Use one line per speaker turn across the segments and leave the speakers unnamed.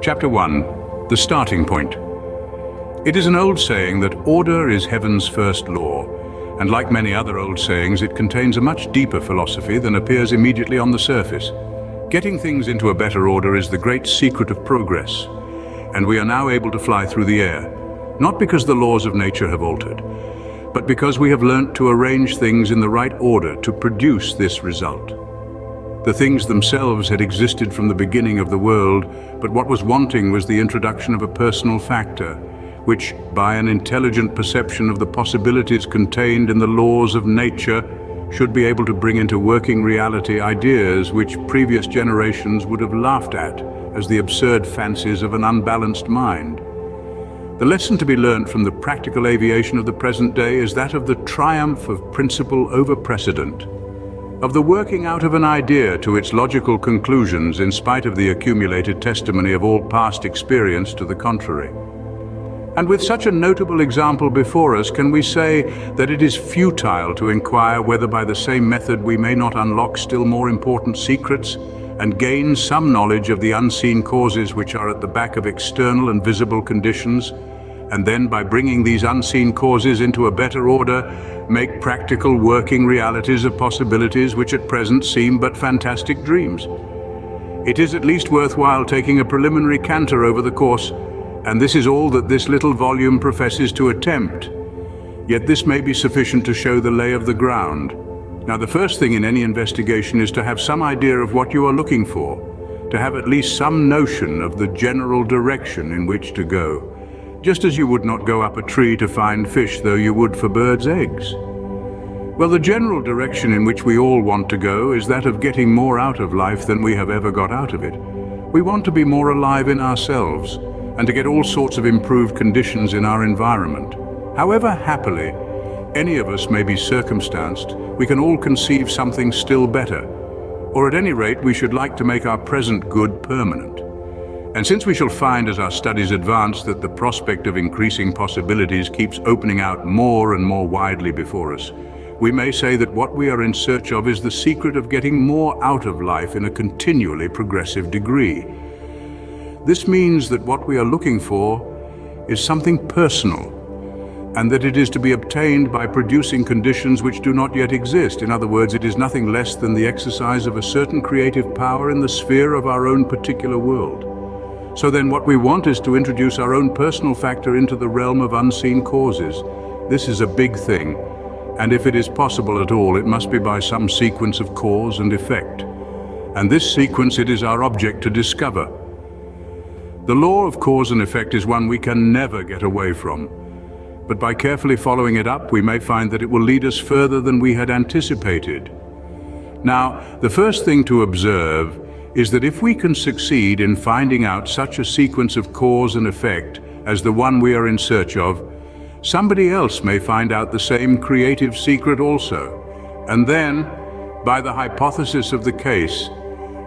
Chapter 1. The Starting Point. It is an old saying that order is heaven's first law, and like many other old sayings, it contains a much deeper philosophy than appears immediately on the surface. Getting things into a better order is the great secret of progress, and we are now able to fly through the air, not because the laws of nature have altered, but because we have learnt to arrange things in the right order to produce this result. The things themselves had existed from the beginning of the world, but what was wanting was the introduction of a personal factor, which, by an intelligent perception of the possibilities contained in the laws of nature, should be able to bring into working reality ideas which previous generations would have laughed at as the absurd fancies of an unbalanced mind. The lesson to be learnt from the practical aviation of the present day is that of the triumph of principle over precedent, of the working out of an idea to its logical conclusions in spite of the accumulated testimony of all past experience to the contrary. And with such a notable example before us, can we say that it is futile to inquire whether by the same method we may not unlock still more important secrets and gain some knowledge of the unseen causes which are at the back of external and visible conditions, and then by bringing these unseen causes into a better order, make practical working realities of possibilities which at present seem but fantastic dreams. It is at least worthwhile taking a preliminary canter over the course, and this is all that this little volume professes to attempt. Yet this may be sufficient to show the lay of the ground. Now, the first thing in any investigation is to have some idea of what you are looking for, to have at least some notion of the general direction in which to go, just as you would not go up a tree to find fish though you would for birds' eggs. Well, the general direction in which we all want to go is that of getting more out of life than we have ever got out of it. We want to be more alive in ourselves, and to get all sorts of improved conditions in our environment. However happily any of us may be circumstanced, we can all conceive something still better, or at any rate we should like to make our present good permanent. And since we shall find as our studies advance that the prospect of increasing possibilities keeps opening out more and more widely before us, we may say that what we are in search of is the secret of getting more out of life in a continually progressive degree. This means that what we are looking for is something personal, and that it is to be obtained by producing conditions which do not yet exist. In other words, it is nothing less than the exercise of a certain creative power in the sphere of our own particular world. So then what we want is to introduce our own personal factor into the realm of unseen causes. This is a big thing, and if it is possible at all, it must be by some sequence of cause and effect. And this sequence it is our object to discover. The law of cause and effect is one we can never get away from, but by carefully following it up, we may find that it will lead us further than we had anticipated. Now, the first thing to observe is that if we can succeed in finding out such a sequence of cause and effect as the one we are in search of, somebody else may find out the same creative secret also. And then, by the hypothesis of the case,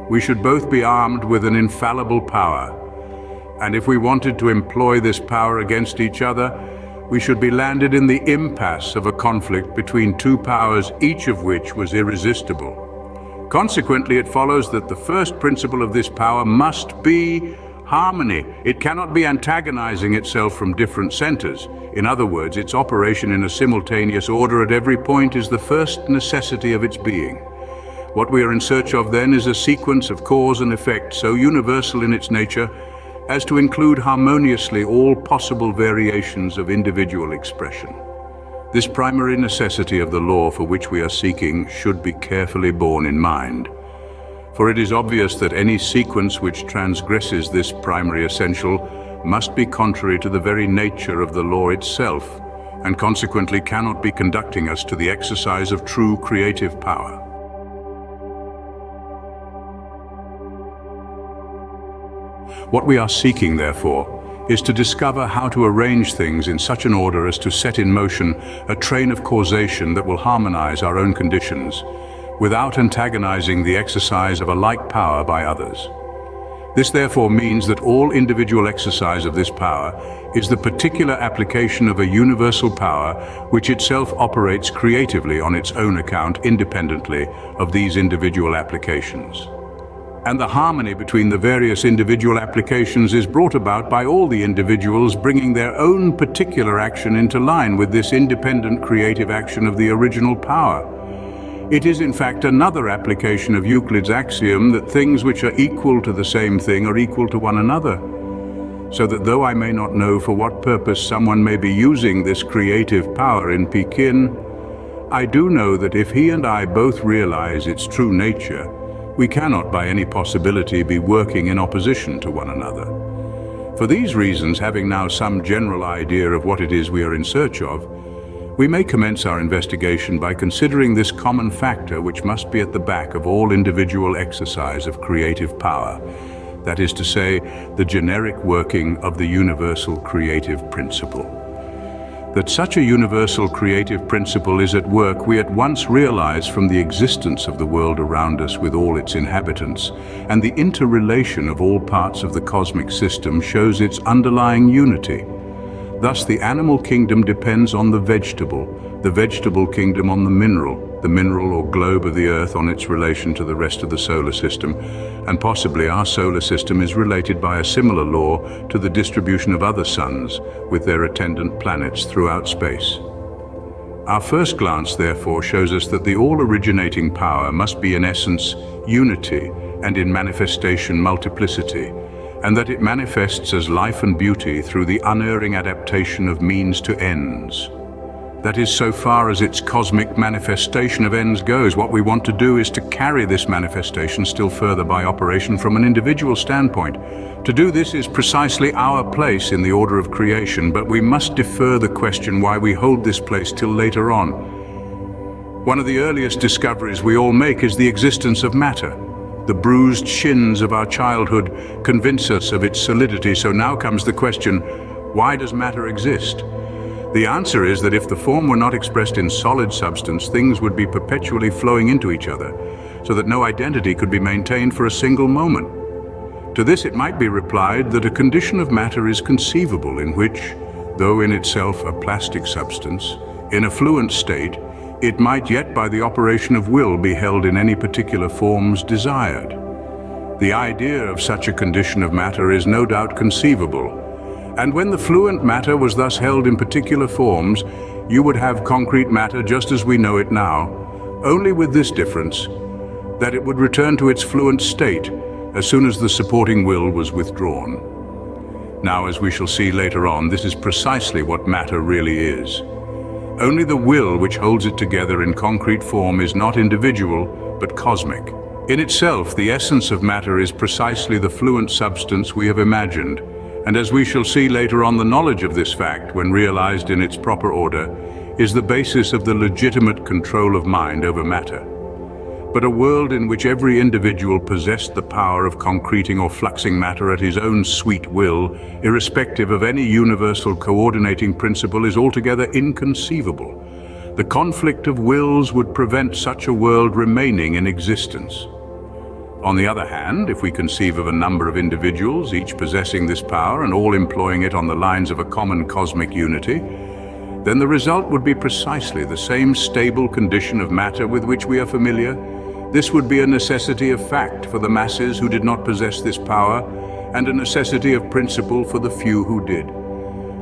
we should both be armed with an infallible power. And if we wanted to employ this power against each other, we should be landed in the impasse of a conflict between two powers, each of which was irresistible. Consequently, it follows that the first principle of this power must be harmony. It cannot be antagonizing itself from different centers. In other words, its operation in a simultaneous order at every point is the first necessity of its being. What we are in search of then is a sequence of cause and effect so universal in its nature as to include harmoniously all possible variations of individual expression. This primary necessity of the law for which we are seeking should be carefully borne in mind, for it is obvious that any sequence which transgresses this primary essential must be contrary to the very nature of the law itself, and consequently cannot be conducting us to the exercise of true creative power. What we are seeking, therefore, is to discover how to arrange things in such an order as to set in motion a train of causation that will harmonize our own conditions, without antagonizing the exercise of a like power by others. This therefore means that all individual exercise of this power is the particular application of a universal power which itself operates creatively on its own account independently of these individual applications. And the harmony between the various individual applications is brought about by all the individuals bringing their own particular action into line with this independent creative action of the original power. It is in fact another application of Euclid's axiom that things which are equal to the same thing are equal to one another. So that though I may not know for what purpose someone may be using this creative power in Pekin, I do know that if he and I both realize its true nature, we cannot by any possibility be working in opposition to one another. For these reasons, having now some general idea of what it is we are in search of, we may commence our investigation by considering this common factor which must be at the back of all individual exercise of creative power, that is to say, the generic working of the universal creative principle. That such a universal creative principle is at work we at once realize from the existence of the world around us with all its inhabitants, and the interrelation of all parts of the cosmic system shows its underlying unity. Thus the animal kingdom depends on the vegetable kingdom on the mineral or globe of the Earth on its relation to the rest of the solar system, and possibly our solar system is related by a similar law to the distribution of other suns with their attendant planets throughout space. Our first glance, therefore, shows us that the all-originating power must be in essence unity and in manifestation multiplicity, and that it manifests as life and beauty through the unerring adaptation of means to ends. That is, so far as its cosmic manifestation of ends goes, what we want to do is to carry this manifestation still further by operation from an individual standpoint. To do this is precisely our place in the order of creation, but we must defer the question why we hold this place till later on. One of the earliest discoveries we all make is the existence of matter. The bruised shins of our childhood convince us of its solidity, so now comes the question, why does matter exist? The answer is that if the form were not expressed in solid substance, things would be perpetually flowing into each other, so that no identity could be maintained for a single moment. To this it might be replied that a condition of matter is conceivable in which, though in itself a plastic substance, in a fluent state, it might yet by the operation of will be held in any particular forms desired. The idea of such a condition of matter is no doubt conceivable, and when the fluent matter was thus held in particular forms, you would have concrete matter just as we know it now, only with this difference, that it would return to its fluent state as soon as the supporting will was withdrawn. Now, as we shall see later on, this is precisely what matter really is. Only the will which holds it together in concrete form is not individual, but cosmic. In itself, the essence of matter is precisely the fluent substance we have imagined, and as we shall see later on, the knowledge of this fact, when realized in its proper order, is the basis of the legitimate control of mind over matter. But a world in which every individual possessed the power of concreting or fluxing matter at his own sweet will, irrespective of any universal coordinating principle, is altogether inconceivable. The conflict of wills would prevent such a world remaining in existence. On the other hand, if we conceive of a number of individuals, each possessing this power and all employing it on the lines of a common cosmic unity, then the result would be precisely the same stable condition of matter with which we are familiar. This would be a necessity of fact for the masses who did not possess this power, and a necessity of principle for the few who did.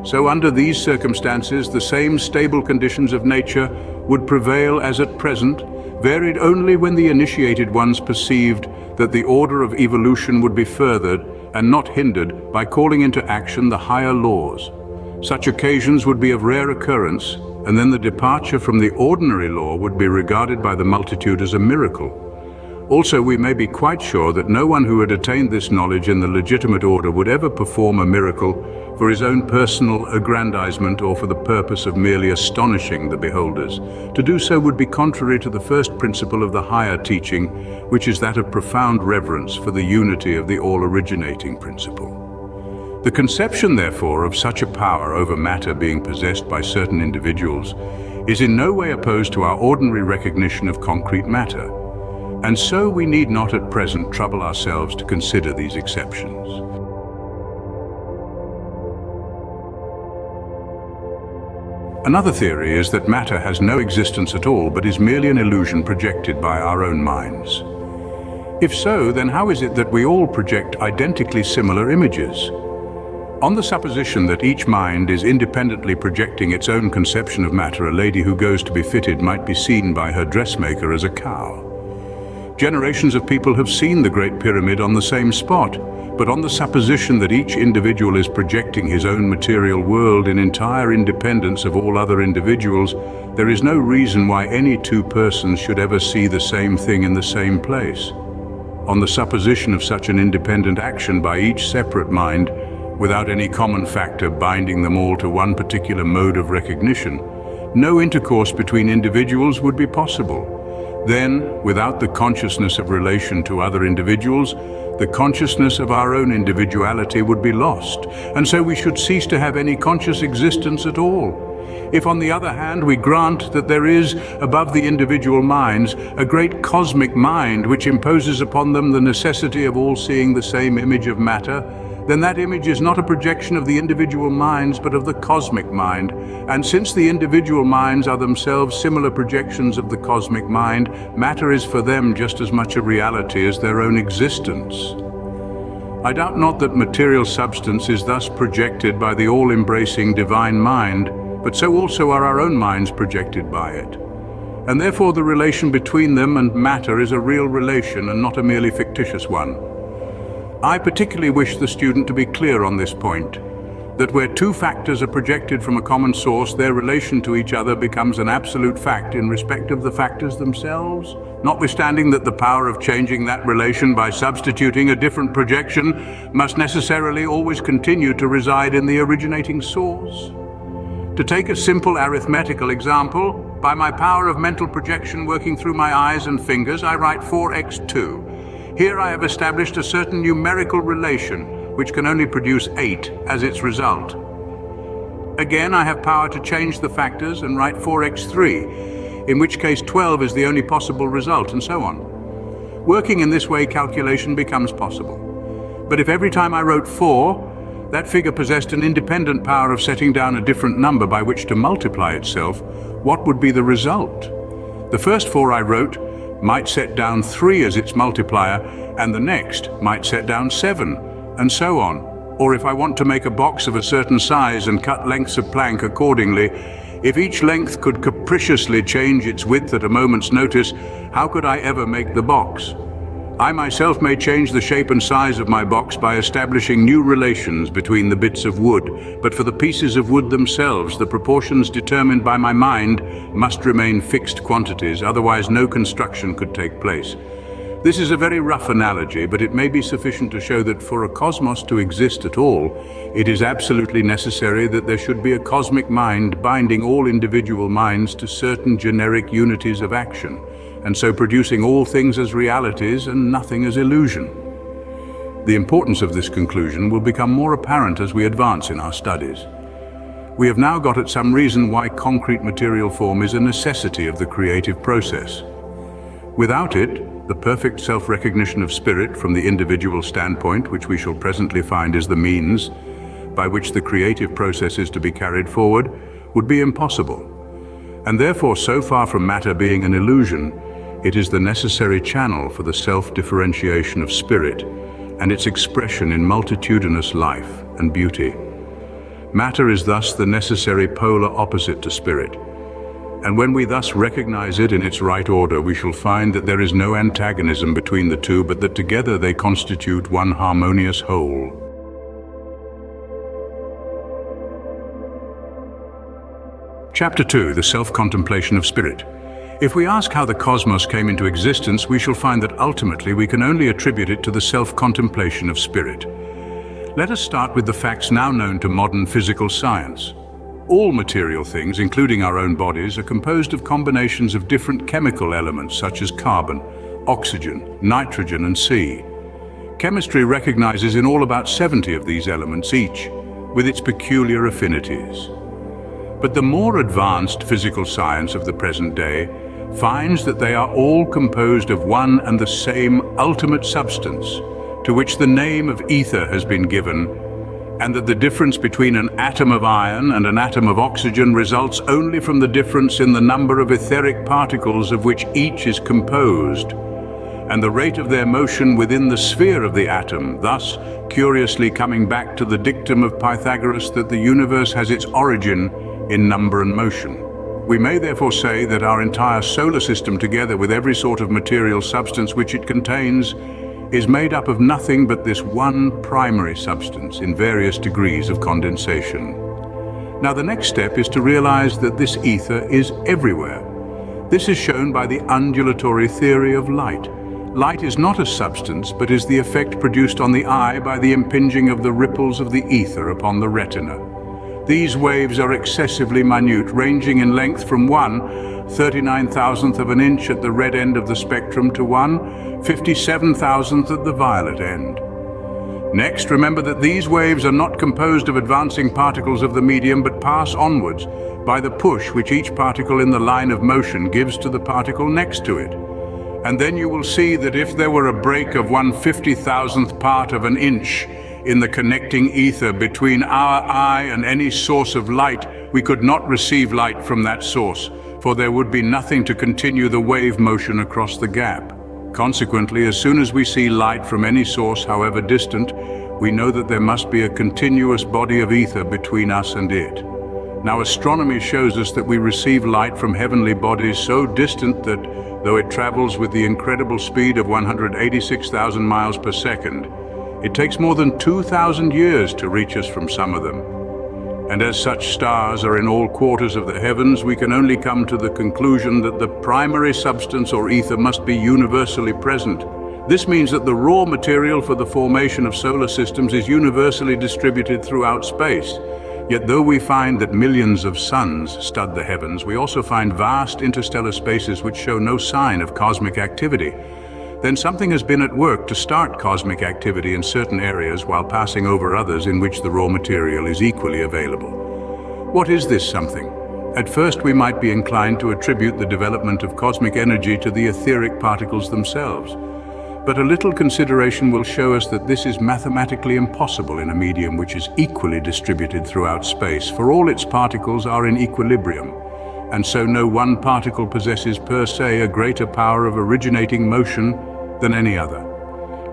So under these circumstances, the same stable conditions of nature would prevail as at present, varied only when the initiated ones perceived that the order of evolution would be furthered and not hindered by calling into action the higher laws. Such occasions would be of rare occurrence, and then the departure from the ordinary law would be regarded by the multitude as a miracle. Also, we may be quite sure that no one who had attained this knowledge in the legitimate order would ever perform a miracle for his own personal aggrandizement or for the purpose of merely astonishing the beholders. To do so would be contrary to the first principle of the higher teaching, which is that of profound reverence for the unity of the all-originating principle. The conception, therefore, of such a power over matter being possessed by certain individuals is in no way opposed to our ordinary recognition of concrete matter, and so we need not at present trouble ourselves to consider these exceptions. Another theory is that matter has no existence at all, but is merely an illusion projected by our own minds. If so, then how is it that we all project identically similar images? On the supposition that each mind is independently projecting its own conception of matter, a lady who goes to be fitted might be seen by her dressmaker as a cow. Generations of people have seen the Great Pyramid on the same spot, but on the supposition that each individual is projecting his own material world in entire independence of all other individuals, there is no reason why any two persons should ever see the same thing in the same place. On the supposition of such an independent action by each separate mind, without any common factor binding them all to one particular mode of recognition, no intercourse between individuals would be possible. Then, without the consciousness of relation to other individuals, the consciousness of our own individuality would be lost, and so we should cease to have any conscious existence at all. If, on the other hand, we grant that there is, above the individual minds, a great cosmic mind which imposes upon them the necessity of all seeing the same image of matter, then that image is not a projection of the individual minds but of the cosmic mind, and since the individual minds are themselves similar projections of the cosmic mind, matter is for them just as much a reality as their own existence. I doubt not that material substance is thus projected by the all-embracing divine mind, but so also are our own minds projected by it. And therefore the relation between them and matter is a real relation and not a merely fictitious one. I particularly wish the student to be clear on this point, that where two factors are projected from a common source, their relation to each other becomes an absolute fact in respect of the factors themselves, notwithstanding that the power of changing that relation by substituting a different projection must necessarily always continue to reside in the originating source. To take a simple arithmetical example, by my power of mental projection working through my eyes and fingers, I write 4x2. Here I have established a certain numerical relation, which can only produce 8 as its result. Again, I have power to change the factors and write 4x3, in which case 12 is the only possible result, and so on. Working in this way, calculation becomes possible. But if every time I wrote 4, that figure possessed an independent power of setting down a different number by which to multiply itself, what would be the result? The first 4 I wrote might set down 3 as its multiplier, and the next might set down 7, and so on. Or if I want to make a box of a certain size and cut lengths of plank accordingly, if each length could capriciously change its width at a moment's notice, how could I ever make the box? I myself may change the shape and size of my box by establishing new relations between the bits of wood, but for the pieces of wood themselves, the proportions determined by my mind must remain fixed quantities, otherwise no construction could take place. This is a very rough analogy, but it may be sufficient to show that for a cosmos to exist at all, it is absolutely necessary that there should be a cosmic mind binding all individual minds to certain generic unities of action, and so producing all things as realities and nothing as illusion. The importance of this conclusion will become more apparent as we advance in our studies. We have now got at some reason why concrete material form is a necessity of the creative process. Without it, the perfect self-recognition of spirit from the individual standpoint, which we shall presently find is the means by which the creative process is to be carried forward, would be impossible. And therefore, so far from matter being an illusion, it is the necessary channel for the self-differentiation of spirit and its expression in multitudinous life and beauty. Matter is thus the necessary polar opposite to spirit, and when we thus recognize it in its right order, we shall find that there is no antagonism between the two, but that together they constitute one harmonious whole. Chapter 2, the self-contemplation of spirit. If we ask how the cosmos came into existence, we shall find that ultimately we can only attribute it to the self-contemplation of spirit. Let us start with the facts now known to modern physical science. All material things, including our own bodies, are composed of combinations of different chemical elements such as carbon, oxygen, nitrogen, and C. Chemistry recognizes in all about 70 of these elements each, with its peculiar affinities. But the more advanced physical science of the present day finds that they are all composed of one and the same ultimate substance, to which the name of ether has been given, and that the difference between an atom of iron and an atom of oxygen results only from the difference in the number of etheric particles of which each is composed. and the rate of their motion within the sphere of the atom, thus curiously coming back to the dictum of Pythagoras that the universe has its origin in number and motion. We may therefore say that our entire solar system, together with every sort of material substance which it contains, is made up of nothing but this one primary substance in various degrees of condensation. Now the next step is to realize that this ether is everywhere. This is shown by the undulatory theory of light. Light is not a substance, but is the effect produced on the eye by the impinging of the ripples of the ether upon the retina. These waves are excessively minute, ranging in length from 1/39,000th of an inch at the red end of the spectrum to 1/57,000th at the violet end. Next, remember that these waves are not composed of advancing particles of the medium, but pass onwards by the push which each particle in the line of motion gives to the particle next to it. And then you will see that if there were a break of 1/50,000th part of an inch in the connecting ether between our eye and any source of light, we could not receive light from that source, for there would be nothing to continue the wave motion across the gap. Consequently, as soon as we see light from any source, however distant, we know that there must be a continuous body of ether between us and it. Now, astronomy shows us that we receive light from heavenly bodies so distant that, though it travels with the incredible speed of 186,000 miles per second, it takes more than 2,000 years to reach us from some of them. And as such stars are in all quarters of the heavens, we can only come to the conclusion that the primary substance or ether must be universally present. This means that the raw material for the formation of solar systems is universally distributed throughout space. Yet though we find that millions of suns stud the heavens, we also find vast interstellar spaces which show no sign of cosmic activity. Then something has been at work to start cosmic activity in certain areas while passing over others in which the raw material is equally available. What is this something? At first we might be inclined to attribute the development of cosmic energy to the etheric particles themselves. But a little consideration will show us that this is mathematically impossible in a medium which is equally distributed throughout space, for all its particles are in equilibrium. And so no one particle possesses per se a greater power of originating motion than any other.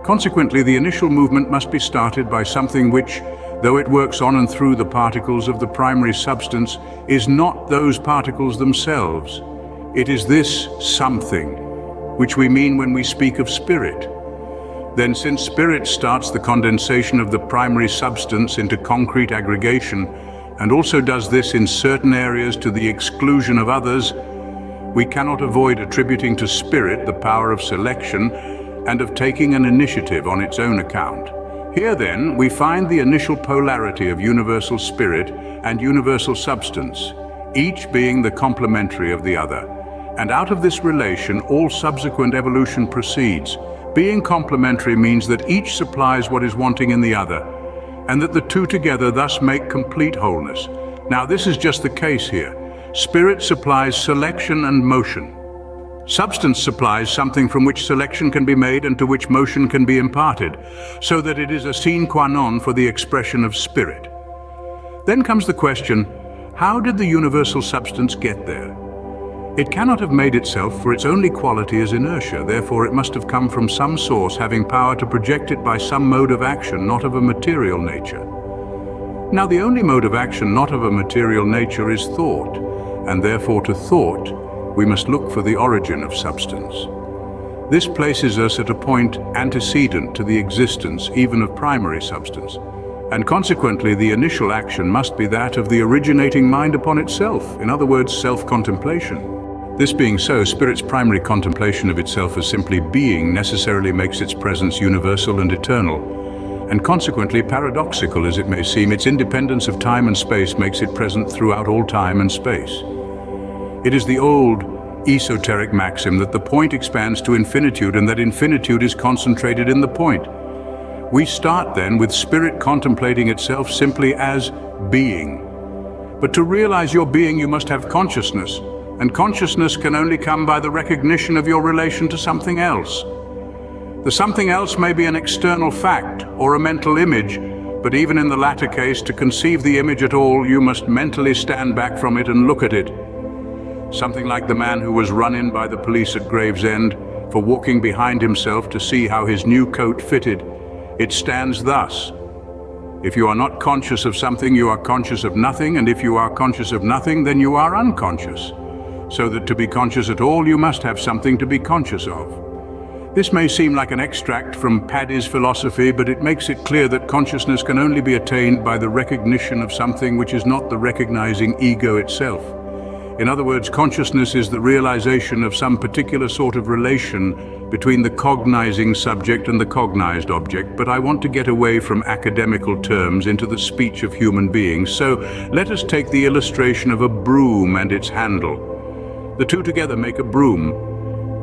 Consequently, the initial movement must be started by something which, though it works on and through the particles of the primary substance, is not those particles themselves. It is this something, which we mean when we speak of spirit. Then, since spirit starts the condensation of the primary substance into concrete aggregation, and also does this in certain areas to the exclusion of others, we cannot avoid attributing to spirit the power of selection and of taking an initiative on its own account. Here then, we find the initial polarity of universal spirit and universal substance, each being the complementary of the other. And out of this relation, all subsequent evolution proceeds. Being complementary means that each supplies what is wanting in the other, and that the two together thus make complete wholeness. Now, this is just the case here. Spirit supplies selection and motion. Substance supplies something from which selection can be made and to which motion can be imparted, so that it is a sine qua non for the expression of spirit. Then comes the question, how did the universal substance get there? It cannot have made itself, for its only quality is inertia. Therefore it must have come from some source having power to project it by some mode of action not of a material nature. Now the only mode of action not of a material nature is thought, and therefore to thought we must look for the origin of substance. This places us at a point antecedent to the existence even of primary substance, and consequently the initial action must be that of the originating mind upon itself, in other words, self-contemplation. This being so, spirit's primary contemplation of itself as simply being necessarily makes its presence universal and eternal, and consequently, paradoxical as it may seem, its independence of time and space makes it present throughout all time and space. It is the old esoteric maxim that the point expands to infinitude and that infinitude is concentrated in the point. We start then with spirit contemplating itself simply as being. But to realize your being, you must have consciousness, and consciousness can only come by the recognition of your relation to something else. The something else may be an external fact or a mental image, but even in the latter case, to conceive the image at all, you must mentally stand back from it and look at it. Something like the man who was run in by the police at Gravesend, for walking behind himself to see how his new coat fitted. It stands thus: if you are not conscious of something, you are conscious of nothing, and if you are conscious of nothing, then you are unconscious. So that to be conscious at all, you must have something to be conscious of. This may seem like an extract from Paddy's philosophy, but it makes it clear that consciousness can only be attained by the recognition of something which is not the recognizing ego itself. In other words, consciousness is the realization of some particular sort of relation between the cognizing subject and the cognized object, but I want to get away from academical terms into the speech of human beings, so let us take the illustration of a broom and its handle. The two together make a broom.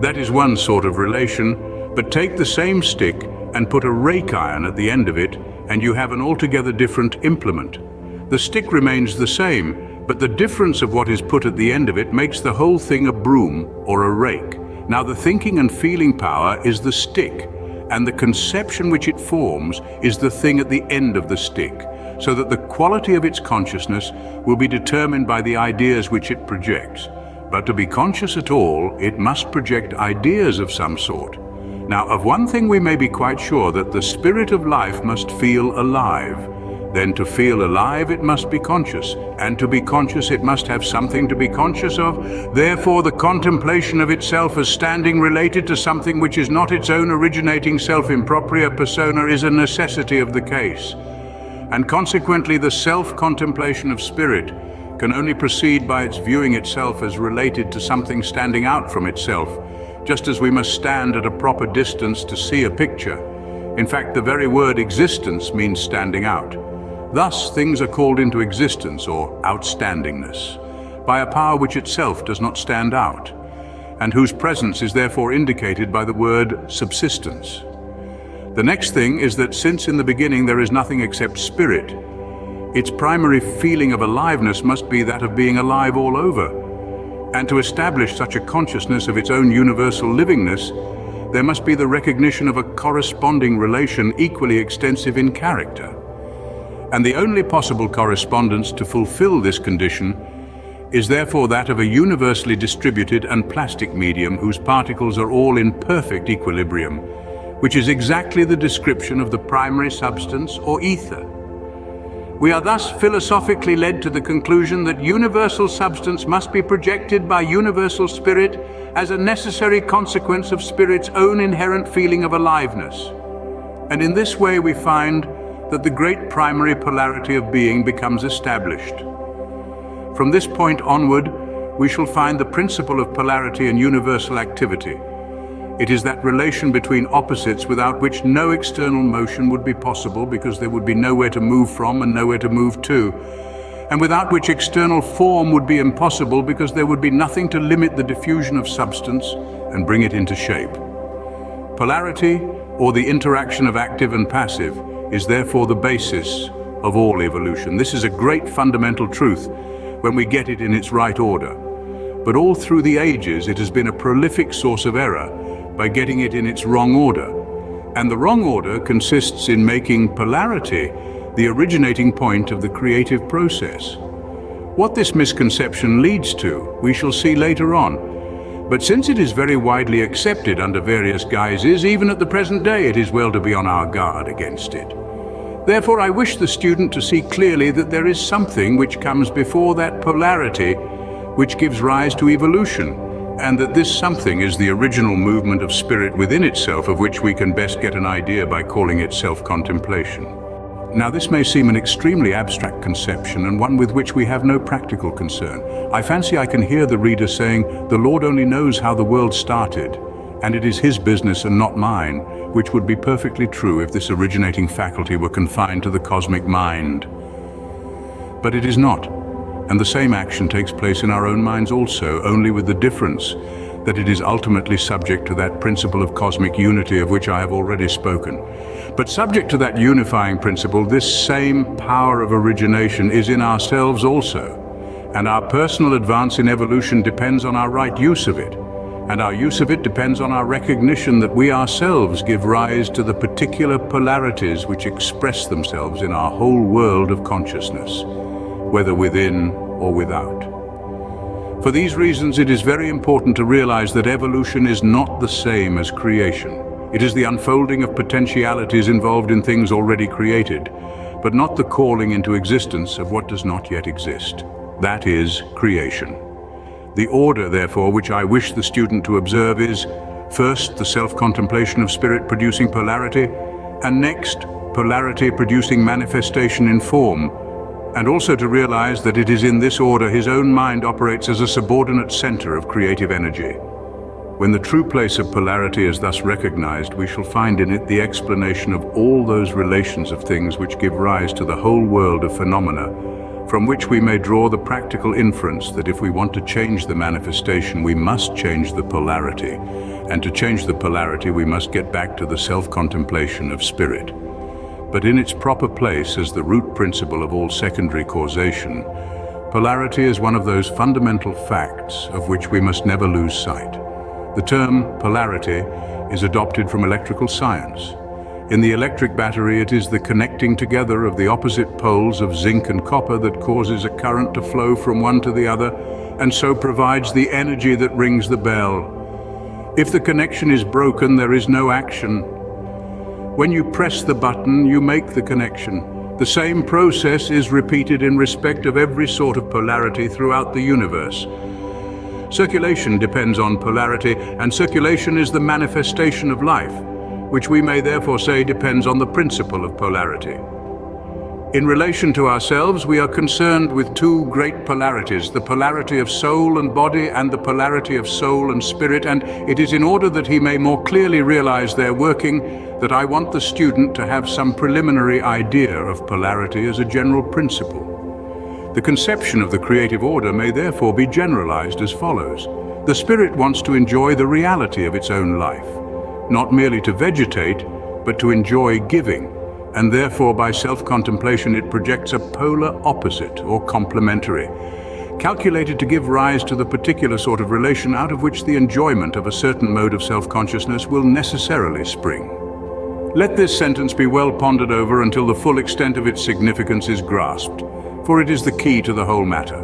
That is one sort of relation, but take the same stick and put a rake iron at the end of it, and you have an altogether different implement. The stick remains the same, but the difference of what is put at the end of it makes the whole thing a broom or a rake. Now the thinking and feeling power is the stick, and the conception which it forms is the thing at the end of the stick, so that the quality of its consciousness will be determined by the ideas which it projects. But to be conscious at all, it must project ideas of some sort. Now, of one thing we may be quite sure, that the spirit of life must feel alive. Then to feel alive, it must be conscious. And to be conscious, it must have something to be conscious of. Therefore, the contemplation of itself as standing related to something which is not its own originating self in propria persona is a necessity of the case. And consequently, the self-contemplation of spirit can only proceed by its viewing itself as related to something standing out from itself, just as we must stand at a proper distance to see a picture. In fact, the very word existence means standing out. Thus, things are called into existence, or outstandingness, by a power which itself does not stand out, and whose presence is therefore indicated by the word subsistence. The next thing is that since in the beginning there is nothing except spirit, its primary feeling of aliveness must be that of being alive all over. And to establish such a consciousness of its own universal livingness, there must be the recognition of a corresponding relation equally extensive in character. And the only possible correspondence to fulfill this condition is therefore that of a universally distributed and plastic medium whose particles are all in perfect equilibrium, which is exactly the description of the primary substance or ether. We are thus philosophically led to the conclusion that universal substance must be projected by universal spirit as a necessary consequence of spirit's own inherent feeling of aliveness. And in this way we find that the great primary polarity of being becomes established. From this point onward, we shall find the principle of polarity and universal activity. It is that relation between opposites without which no external motion would be possible, because there would be nowhere to move from and nowhere to move to, and without which external form would be impossible, because there would be nothing to limit the diffusion of substance and bring it into shape. Polarity, or the interaction of active and passive, is therefore the basis of all evolution. This is a great fundamental truth when we get it in its right order. But all through the ages it has been a prolific source of error by getting it in its wrong order. And the wrong order consists in making polarity the originating point of the creative process. What this misconception leads to, we shall see later on. But since it is very widely accepted under various guises, even at the present day, it is well to be on our guard against it. Therefore, I wish the student to see clearly that there is something which comes before that polarity which gives rise to evolution, and that this something is the original movement of spirit within itself, of which we can best get an idea by calling it self-contemplation. Now, this may seem an extremely abstract conception, and one with which we have no practical concern. I fancy I can hear the reader saying, "The Lord only knows how the world started, and it is His business and not mine," which would be perfectly true if this originating faculty were confined to the cosmic mind. But it is not. And the same action takes place in our own minds also, only with the difference that it is ultimately subject to that principle of cosmic unity of which I have already spoken. But subject to that unifying principle, this same power of origination is in ourselves also, and our personal advance in evolution depends on our right use of it, and our use of it depends on our recognition that we ourselves give rise to the particular polarities which express themselves in our whole world of consciousness, whether within or without. For these reasons, it is very important to realize that evolution is not the same as creation. It is the unfolding of potentialities involved in things already created, but not the calling into existence of what does not yet exist. That is creation. The order, therefore, which I wish the student to observe is, first, the self-contemplation of spirit producing polarity, and next, polarity producing manifestation in form, and also to realize that it is in this order his own mind operates as a subordinate center of creative energy. When the true place of polarity is thus recognized, we shall find in it the explanation of all those relations of things which give rise to the whole world of phenomena, from which we may draw the practical inference that if we want to change the manifestation, we must change the polarity, and to change the polarity, we must get back to the self-contemplation of spirit. But in its proper place as the root principle of all secondary causation, polarity is one of those fundamental facts of which we must never lose sight. The term polarity is adopted from electrical science. In the electric battery, it is the connecting together of the opposite poles of zinc and copper that causes a current to flow from one to the other, and so provides the energy that rings the bell. If the connection is broken, there is no action. When you press the button, you make the connection. The same process is repeated in respect of every sort of polarity throughout the universe. Circulation depends on polarity, and circulation is the manifestation of life, which we may therefore say depends on the principle of polarity. In relation to ourselves, we are concerned with two great polarities, the polarity of soul and body and the polarity of soul and spirit, and it is in order that he may more clearly realize their working that I want the student to have some preliminary idea of polarity as a general principle. The conception of the creative order may therefore be generalized as follows. The spirit wants to enjoy the reality of its own life, not merely to vegetate, but to enjoy giving, and therefore by self-contemplation it projects a polar opposite or complementary, calculated to give rise to the particular sort of relation out of which the enjoyment of a certain mode of self-consciousness will necessarily spring. Let this sentence be well pondered over until the full extent of its significance is grasped, for it is the key to the whole matter.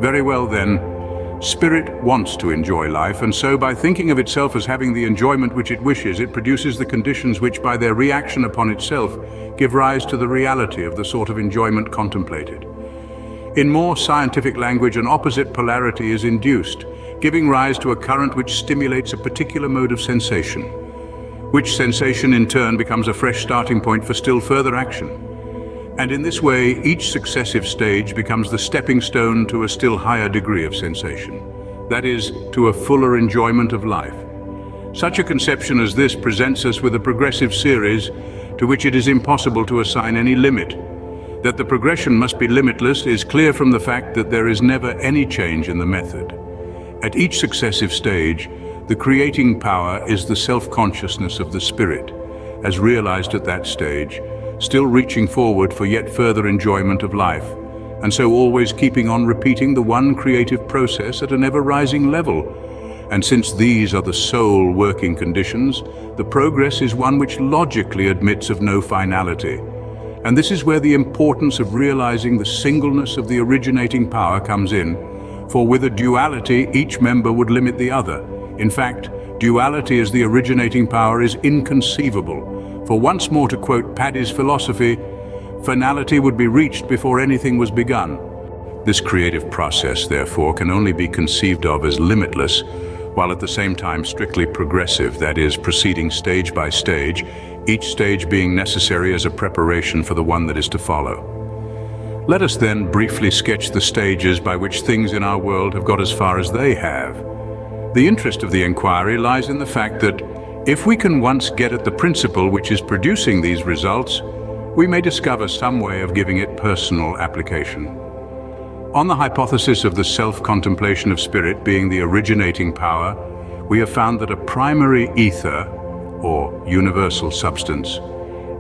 Very well then, spirit wants to enjoy life, and so by thinking of itself as having the enjoyment which it wishes, it produces the conditions which by their reaction upon itself give rise to the reality of the sort of enjoyment contemplated. In more scientific language, an opposite polarity is induced, giving rise to a current which stimulates a particular mode of sensation, which sensation in turn becomes a fresh starting point for still further action. And in this way, each successive stage becomes the stepping stone to a still higher degree of sensation, that is, to a fuller enjoyment of life. Such a conception as this presents us with a progressive series to which it is impossible to assign any limit. That the progression must be limitless is clear from the fact that there is never any change in the method. At each successive stage, the creating power is the self-consciousness of the spirit, as realized at that stage, still reaching forward for yet further enjoyment of life, and so always keeping on repeating the one creative process at an ever-rising level. And since these are the sole working conditions, the progress is one which logically admits of no finality. And this is where the importance of realizing the singleness of the originating power comes in, for with a duality, each member would limit the other. In fact, duality as the originating power is inconceivable, for once more to quote Paddy's philosophy, finality would be reached before anything was begun. This creative process, therefore, can only be conceived of as limitless, while at the same time strictly progressive, that is, proceeding stage by stage, each stage being necessary as a preparation for the one that is to follow. Let us then briefly sketch the stages by which things in our world have got as far as they have. The interest of the inquiry lies in the fact that if we can once get at the principle which is producing these results, we may discover some way of giving it personal application. On the hypothesis of the self-contemplation of spirit being the originating power, we have found that a primary ether, or universal substance,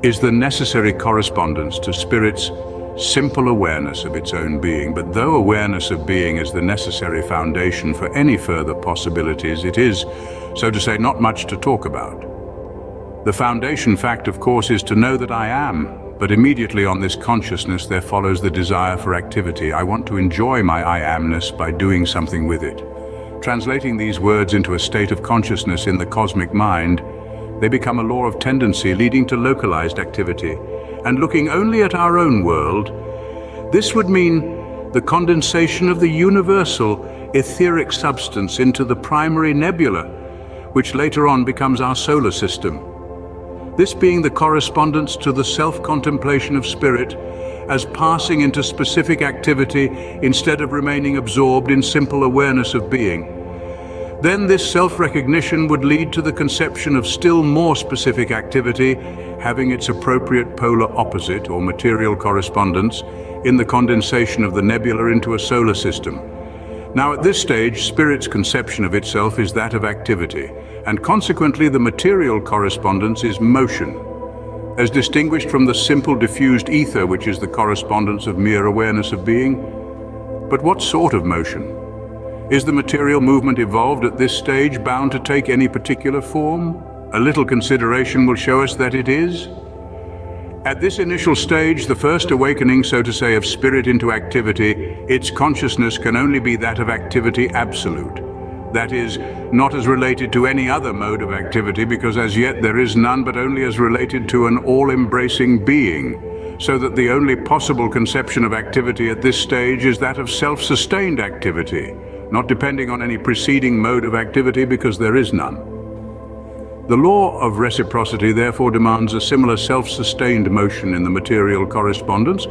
is the necessary correspondence to spirit's simple awareness of its own being. But though awareness of being is the necessary foundation for any further possibilities, it is, so to say, not much to talk about. The foundation fact, of course, is to know that I am, But immediately on this consciousness there follows the desire for activity. I want to enjoy my I amness by doing something with it. Translating these words into a state of consciousness in the cosmic mind, they become a law of tendency leading to localized activity. And looking only at our own world, this would mean the condensation of the universal etheric substance into the primary nebula, which later on becomes our solar system. This being the correspondence to the self-contemplation of spirit as passing into specific activity instead of remaining absorbed in simple awareness of being. Then this self-recognition would lead to the conception of still more specific activity having its appropriate polar opposite or material correspondence in the condensation of the nebula into a solar system. Now at this stage, spirit's conception of itself is that of activity, and consequently the material correspondence is motion, as distinguished from the simple diffused ether, which is the correspondence of mere awareness of being. But what sort of motion? Is the material movement evolved at this stage bound to take any particular form? A little consideration will show us that it is. At this initial stage, the first awakening, so to say, of spirit into activity, its consciousness can only be that of activity absolute. That is, not as related to any other mode of activity, because as yet there is none, but only as related to an all-embracing being, so that the only possible conception of activity at this stage is that of self-sustained activity, not depending on any preceding mode of activity, because there is none. The law of reciprocity therefore demands a similar self-sustained motion in the material correspondence,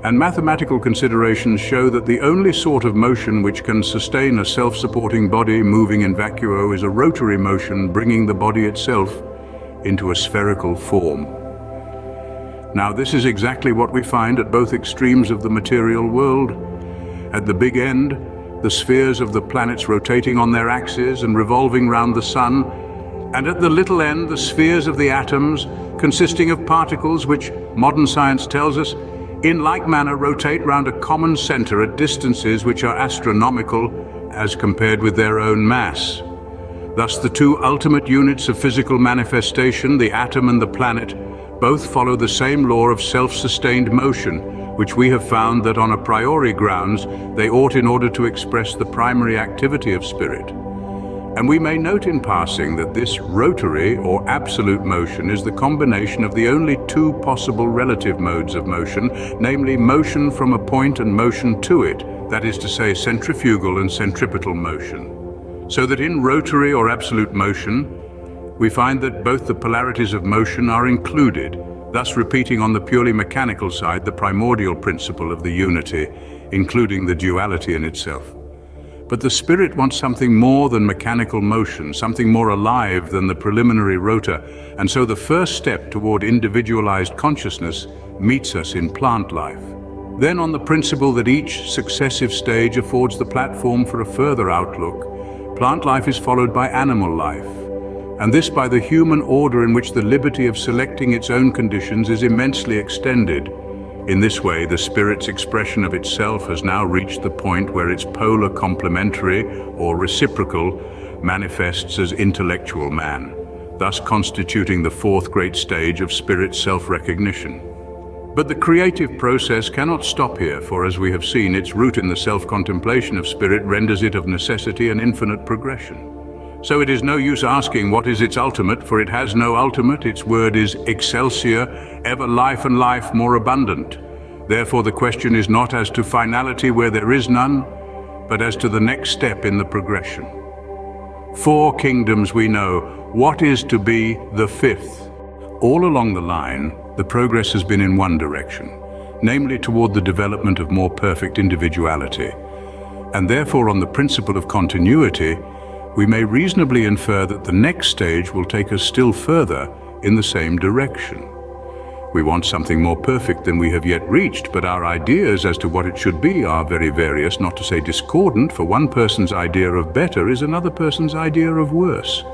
and mathematical considerations show that the only sort of motion which can sustain a self-supporting body moving in vacuo is a rotary motion, bringing the body itself into a spherical form. Now this is exactly what we find at both extremes of the material world. At the big end, the spheres of the planets rotating on their axes and revolving round the sun, and at the little end, the spheres of the atoms, consisting of particles which, modern science tells us, in like manner rotate round a common center at distances which are astronomical as compared with their own mass. Thus the two ultimate units of physical manifestation, the atom and the planet, both follow the same law of self-sustained motion, which we have found that on a priori grounds they ought in order to express the primary activity of spirit. And we may note in passing that this rotary or absolute motion is the combination of the only two possible relative modes of motion, namely motion from a point and motion to it, that is to say centrifugal and centripetal motion. So that in rotary or absolute motion, we find that both the polarities of motion are included, thus repeating on the purely mechanical side the primordial principle of the unity, including the duality in itself. But the spirit wants something more than mechanical motion, something more alive than the preliminary rotor, and so the first step toward individualized consciousness meets us in plant life. Then, on the principle that each successive stage affords the platform for a further outlook, plant life is followed by animal life, and this by the human order in which the liberty of selecting its own conditions is immensely extended. In this way, the spirit's expression of itself has now reached the point where its polar complementary or reciprocal manifests as intellectual man, thus constituting the fourth great stage of spirit self-recognition. But the creative process cannot stop here, for as we have seen, its root in the self-contemplation of spirit renders it of necessity an infinite progression. So it is no use asking what is its ultimate, for it has no ultimate. Its word is excelsior, ever life and life more abundant. Therefore the question is not as to finality where there is none, but as to the next step in the progression. 4 kingdoms we know. What is to be the 5th? All along the line, the progress has been in one direction, namely toward the development of more perfect individuality. And therefore, on the principle of continuity, we may reasonably infer that the next stage will take us still further in the same direction. We want something more perfect than we have yet reached, but our ideas as to what it should be are very various, not to say discordant, for one person's idea of better is another person's idea of worse.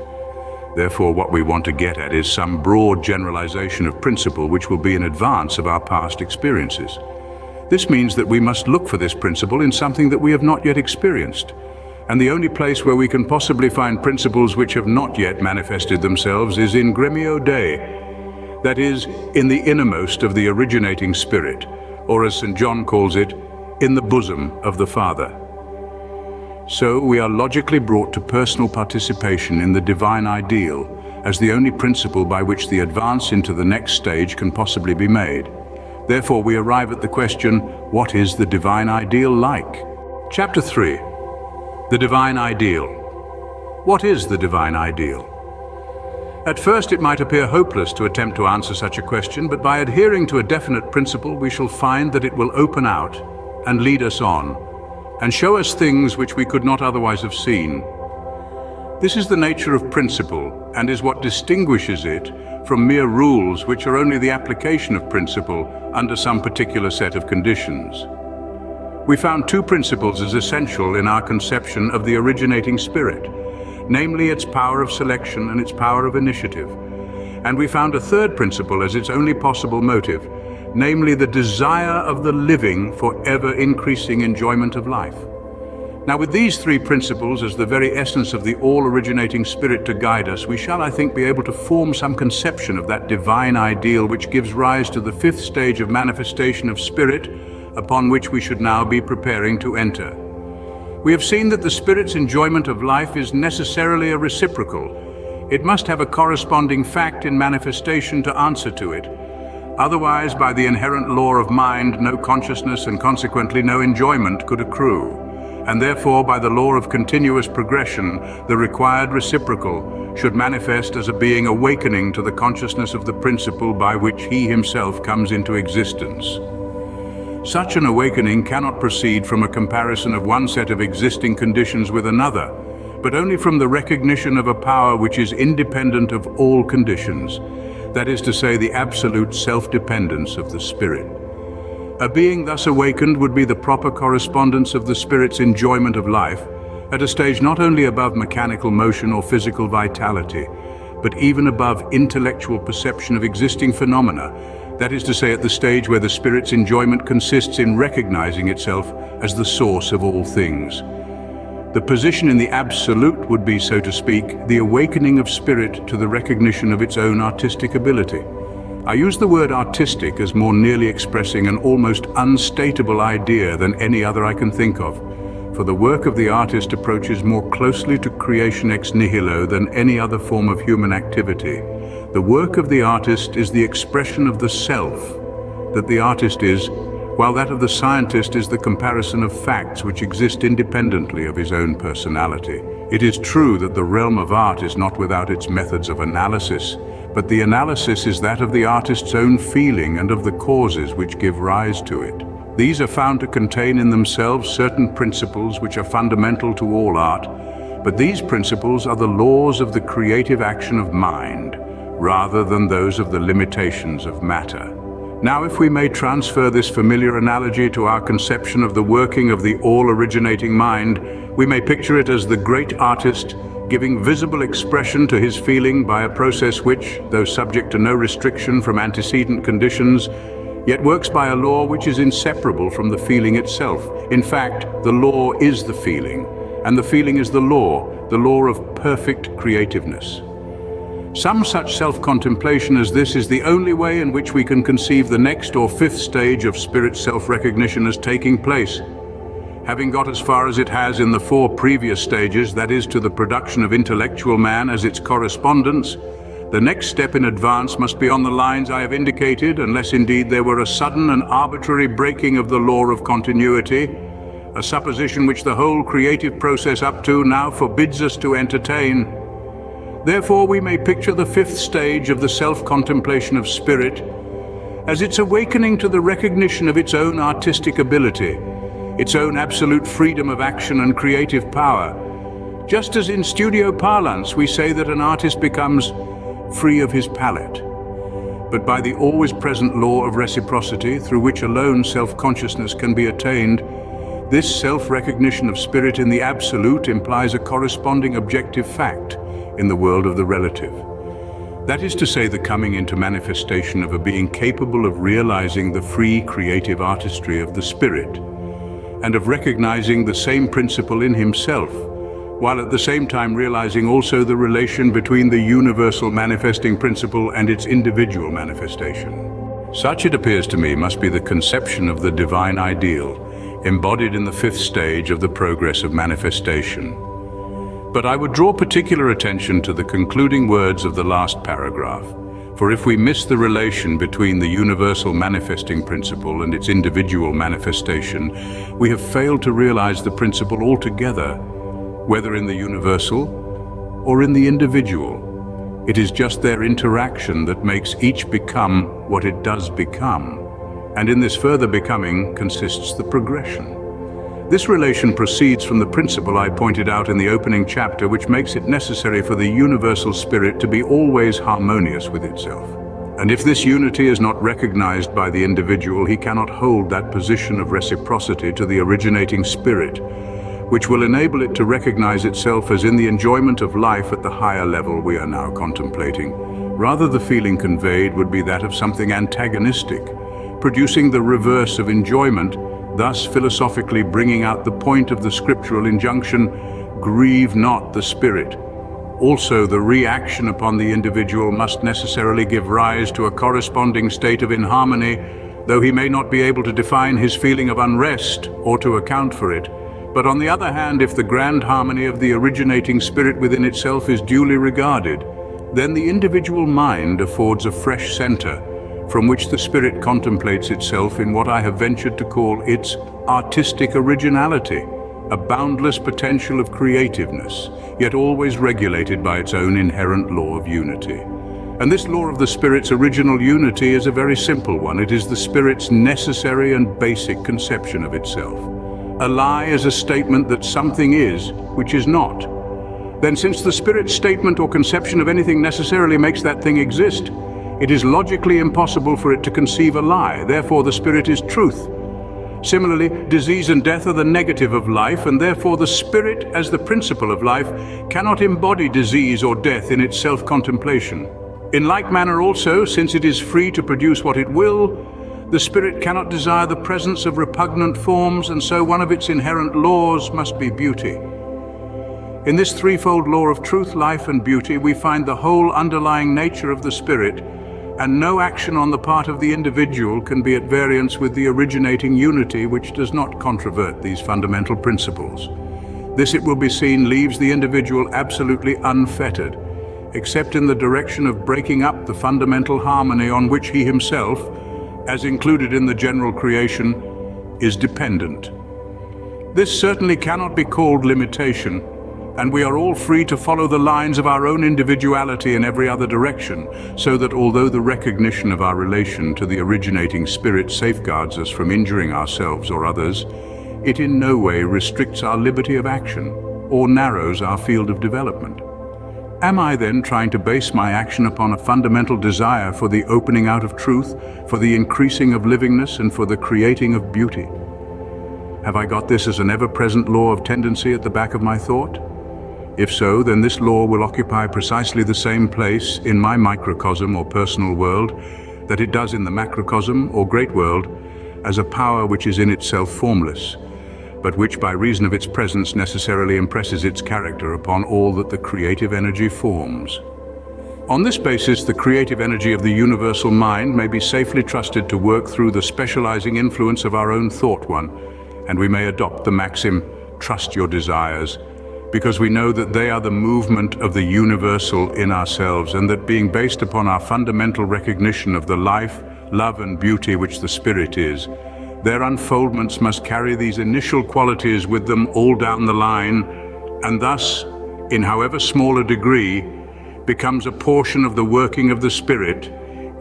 Therefore, what we want to get at is some broad generalization of principle which will be in advance of our past experiences. This means that we must look for this principle in something that we have not yet experienced. And the only place where we can possibly find principles which have not yet manifested themselves is in Gremio Dei. that is, in the innermost of the originating spirit, or as St. John calls it, in the bosom of the Father. So we are logically brought to personal participation in the divine ideal as the only principle by which the advance into the next stage can possibly be made. Therefore, we arrive at the question, what is the divine ideal like? Chapter 3. The divine ideal. What is the divine ideal? At first, it might appear hopeless to attempt to answer such a question, but by adhering to a definite principle, we shall find that it will open out and lead us on, and show us things which we could not otherwise have seen. This is the nature of principle, and is what distinguishes it from mere rules which are only the application of principle under some particular set of conditions. We found two principles as essential in our conception of the originating spirit, namely its power of selection and its power of initiative. And we found a third principle as its only possible motive, namely the desire of the living for ever increasing enjoyment of life. Now, with these three principles as the very essence of the all-originating spirit to guide us, we shall, I think, be able to form some conception of that divine ideal which gives rise to the fifth stage of manifestation of spirit, upon which we should now be preparing to enter. We have seen that the spirit's enjoyment of life is necessarily a reciprocal. It must have a corresponding fact in manifestation to answer to it. Otherwise, by the inherent law of mind, no consciousness and consequently no enjoyment could accrue. And therefore, by the law of continuous progression, the required reciprocal should manifest as a being awakening to the consciousness of the principle by which he himself comes into existence. Such an awakening cannot proceed from a comparison of one set of existing conditions with another, but only from the recognition of a power which is independent of all conditions, that is to say, the absolute self-dependence of the spirit. A being thus awakened would be the proper correspondence of the spirit's enjoyment of life at a stage not only above mechanical motion or physical vitality, but even above intellectual perception of existing phenomena, that is to say, at the stage where the spirit's enjoyment consists in recognizing itself as the source of all things. The position in the absolute would be, so to speak, the awakening of spirit to the recognition of its own artistic ability. I use the word artistic as more nearly expressing an almost unstateable idea than any other I can think of, for the work of the artist approaches more closely to creation ex nihilo than any other form of human activity. The work of the artist is the expression of the self that the artist is, while that of the scientist is the comparison of facts which exist independently of his own personality. It is true that the realm of art is not without its methods of analysis, but the analysis is that of the artist's own feeling and of the causes which give rise to it. These are found to contain in themselves certain principles which are fundamental to all art, but these principles are the laws of the creative action of mind, rather than those of the limitations of matter. Now, if we may transfer this familiar analogy to our conception of the working of the all-originating mind, we may picture it as the great artist giving visible expression to his feeling by a process which, though subject to no restriction from antecedent conditions, yet works by a law which is inseparable from the feeling itself. In fact, the law is the feeling, and the feeling is the law of perfect creativeness. Some such self-contemplation as this is the only way in which we can conceive the next or fifth stage of spirit self-recognition as taking place. Having got as far as it has in the four previous stages, that is, to the production of intellectual man as its correspondence, the next step in advance must be on the lines I have indicated, unless indeed there were a sudden and arbitrary breaking of the law of continuity, a supposition which the whole creative process up to now forbids us to entertain. Therefore, we may picture the fifth stage of the self-contemplation of spirit as its awakening to the recognition of its own artistic ability, its own absolute freedom of action and creative power. Just as in studio parlance we say that an artist becomes free of his palette. But by the always present law of reciprocity, through which alone self-consciousness can be attained, this self-recognition of spirit in the absolute implies a corresponding objective fact in the world of the relative. That is to say, the coming into manifestation of a being capable of realizing the free creative artistry of the spirit, and of recognizing the same principle in himself, while at the same time realizing also the relation between the universal manifesting principle and its individual manifestation. Such, it appears to me, must be the conception of the divine ideal, embodied in the fifth stage of the progress of manifestation. But I would draw particular attention to the concluding words of the last paragraph, for if we miss the relation between the universal manifesting principle and its individual manifestation, we have failed to realize the principle altogether, whether in the universal or in the individual. It is just their interaction that makes each become what it does become, and in this further becoming consists the progression. This relation proceeds from the principle I pointed out in the opening chapter, which makes it necessary for the universal spirit to be always harmonious with itself. And if this unity is not recognized by the individual, he cannot hold that position of reciprocity to the originating spirit, which will enable it to recognize itself as in the enjoyment of life at the higher level we are now contemplating. Rather, the feeling conveyed would be that of something antagonistic, producing the reverse of enjoyment, thus philosophically bringing out the point of the scriptural injunction, grieve not the spirit. Also, the reaction upon the individual must necessarily give rise to a corresponding state of inharmony, though he may not be able to define his feeling of unrest or to account for it. But on the other hand, if the grand harmony of the originating spirit within itself is duly regarded, then the individual mind affords a fresh center from which the spirit contemplates itself in what I have ventured to call its artistic originality, a boundless potential of creativeness, yet always regulated by its own inherent law of unity. And this law of the spirit's original unity is a very simple one. It is the spirit's necessary and basic conception of itself. A lie is a statement that something is, which is not. Then, since the spirit's statement or conception of anything necessarily makes that thing exist, it is logically impossible for it to conceive a lie. Therefore, the spirit is truth. Similarly, disease and death are the negative of life, and therefore the spirit, as the principle of life, cannot embody disease or death in its self-contemplation. In like manner also, since it is free to produce what it will, the spirit cannot desire the presence of repugnant forms, and so one of its inherent laws must be beauty. In this threefold law of truth, life, and beauty, we find the whole underlying nature of the spirit, and no action on the part of the individual can be at variance with the originating unity which does not controvert these fundamental principles. This, it will be seen, leaves the individual absolutely unfettered, except in the direction of breaking up the fundamental harmony on which he himself, as included in the general creation, is dependent. This certainly cannot be called limitation, and we are all free to follow the lines of our own individuality in every other direction, so that although the recognition of our relation to the originating spirit safeguards us from injuring ourselves or others, it in no way restricts our liberty of action or narrows our field of development. Am I then trying to base my action upon a fundamental desire for the opening out of truth, for the increasing of livingness, and for the creating of beauty? Have I got this as an ever-present law of tendency at the back of my thought? If so, then this law will occupy precisely the same place in my microcosm or personal world that it does in the macrocosm or great world, as a power which is in itself formless, but which by reason of its presence necessarily impresses its character upon all that the creative energy forms. On this basis, the creative energy of the universal mind may be safely trusted to work through the specializing influence of our own thought one, and we may adopt the maxim, trust your desires, because we know that they are the movement of the universal in ourselves, and that being based upon our fundamental recognition of the life, love, and beauty which the spirit is, their unfoldments must carry these initial qualities with them all down the line, and thus, in however small a degree, becomes a portion of the working of the spirit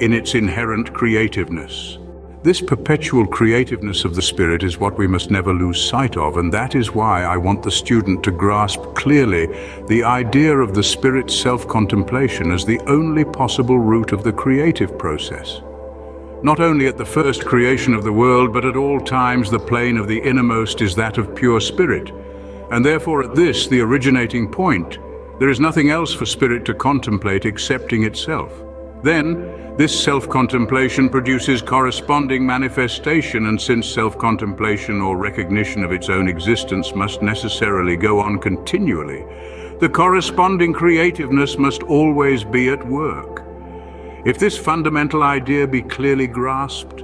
in its inherent creativeness. This perpetual creativeness of the spirit is what we must never lose sight of, and that is why I want the student to grasp clearly the idea of the spirit's self-contemplation as the only possible route of the creative process. Not only at the first creation of the world, but at all times the plane of the innermost is that of pure spirit, and therefore at this, the originating point, there is nothing else for spirit to contemplate excepting itself. Then, this self-contemplation produces corresponding manifestation, and since self-contemplation or recognition of its own existence must necessarily go on continually, the corresponding creativeness must always be at work. If this fundamental idea be clearly grasped,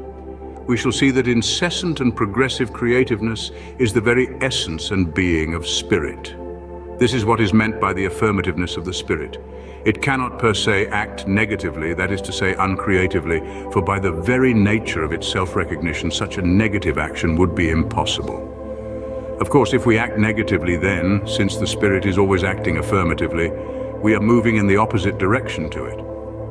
we shall see that incessant and progressive creativeness is the very essence and being of spirit. This is what is meant by the affirmativeness of the spirit. It cannot per se act negatively, that is to say uncreatively, for by the very nature of its self-recognition, such a negative action would be impossible. Of course, if we act negatively then, since the spirit is always acting affirmatively, we are moving in the opposite direction to it.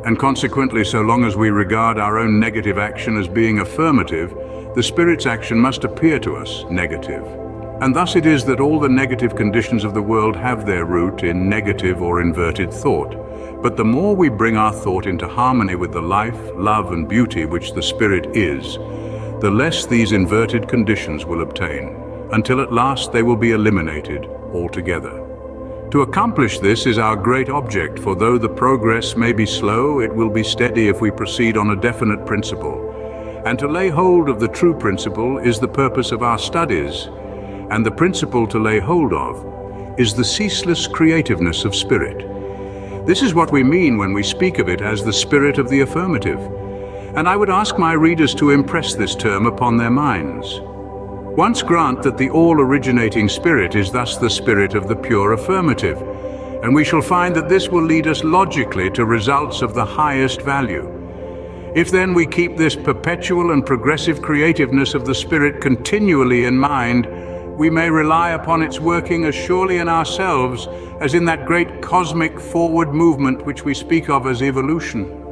And consequently, so long as we regard our own negative action as being affirmative, the spirit's action must appear to us negative. And thus it is that all the negative conditions of the world have their root in negative or inverted thought. But the more we bring our thought into harmony with the life, love, and beauty which the spirit is, the less these inverted conditions will obtain, until at last they will be eliminated altogether. To accomplish this is our great object, for though the progress may be slow, it will be steady if we proceed on a definite principle. And to lay hold of the true principle is the purpose of our studies, and the principle to lay hold of is the ceaseless creativeness of spirit. This is what we mean when we speak of it as the spirit of the affirmative, and I would ask my readers to impress this term upon their minds. Once grant that the all-originating spirit is thus the spirit of the pure affirmative, and we shall find that this will lead us logically to results of the highest value. If then we keep this perpetual and progressive creativeness of the spirit continually in mind, we may rely upon its working as surely in ourselves as in that great cosmic forward movement which we speak of as evolution.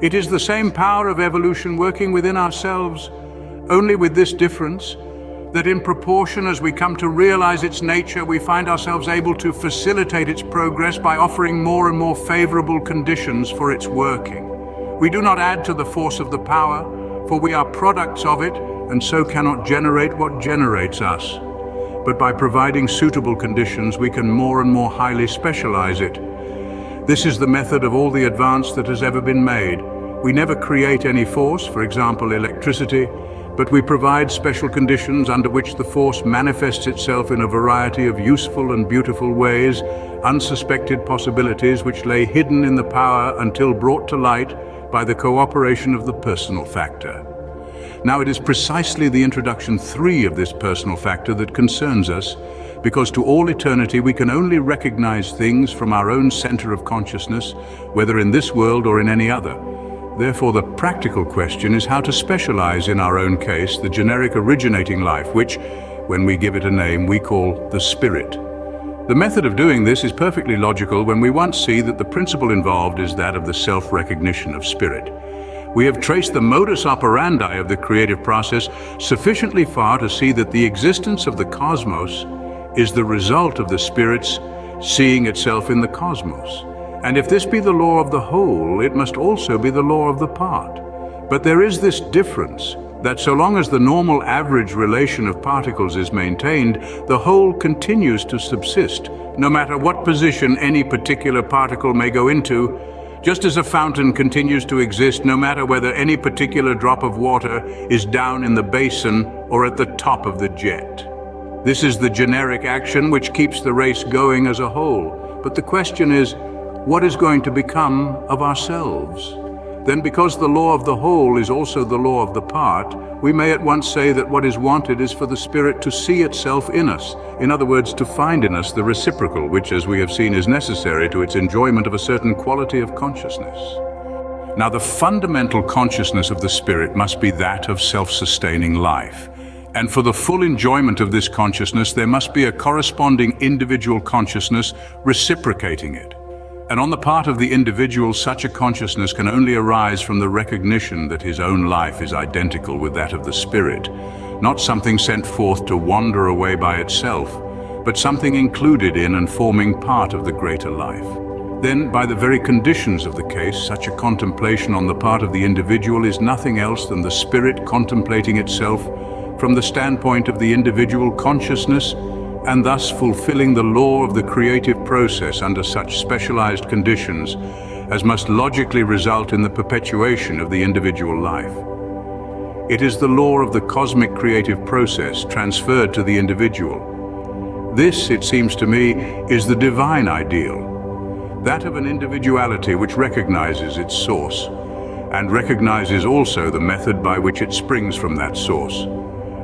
It is the same power of evolution working within ourselves, only with this difference, that in proportion as we come to realize its nature, we find ourselves able to facilitate its progress by offering more and more favorable conditions for its working. We do not add to the force of the power, for we are products of it, and so cannot generate what generates us. But by providing suitable conditions, we can more and more highly specialize it. This is the method of all the advance that has ever been made. We never create any force, for example electricity, but we provide special conditions under which the force manifests itself in a variety of useful and beautiful ways, unsuspected possibilities which lay hidden in the power until brought to light by the cooperation of the personal factor. Now it is precisely the introduction 3 of this personal factor that concerns us, because to all eternity we can only recognize things from our own center of consciousness, whether in this world or in any other. Therefore, the practical question is how to specialize in our own case the generic originating life, which, when we give it a name, we call the spirit. The method of doing this is perfectly logical when we once see that the principle involved is that of the self-recognition of spirit. We have traced the modus operandi of the creative process sufficiently far to see that the existence of the cosmos is the result of the spirit's seeing itself in the cosmos. And if this be the law of the whole, it must also be the law of the part. But there is this difference, that so long as the normal average relation of particles is maintained, the whole continues to subsist, no matter what position any particular particle may go into, just as a fountain continues to exist no matter whether any particular drop of water is down in the basin or at the top of the jet. This is the generic action which keeps the race going as a whole. But the question is, what is going to become of ourselves? Then, because the law of the whole is also the law of the part, we may at once say that what is wanted is for the spirit to see itself in us. In other words, to find in us the reciprocal, which, as we have seen, is necessary to its enjoyment of a certain quality of consciousness. Now, the fundamental consciousness of the spirit must be that of self-sustaining life. And for the full enjoyment of this consciousness, there must be a corresponding individual consciousness reciprocating it. And on the part of the individual, such a consciousness can only arise from the recognition that his own life is identical with that of the spirit, not something sent forth to wander away by itself, but something included in and forming part of the greater life. Then, by the very conditions of the case, such a contemplation on the part of the individual is nothing else than the spirit contemplating itself from the standpoint of the individual consciousness, and thus fulfilling the law of the creative process under such specialized conditions as must logically result in the perpetuation of the individual life. It is the law of the cosmic creative process transferred to the individual. This, it seems to me, is the divine ideal, that of an individuality which recognizes its source, and recognizes also the method by which it springs from that source,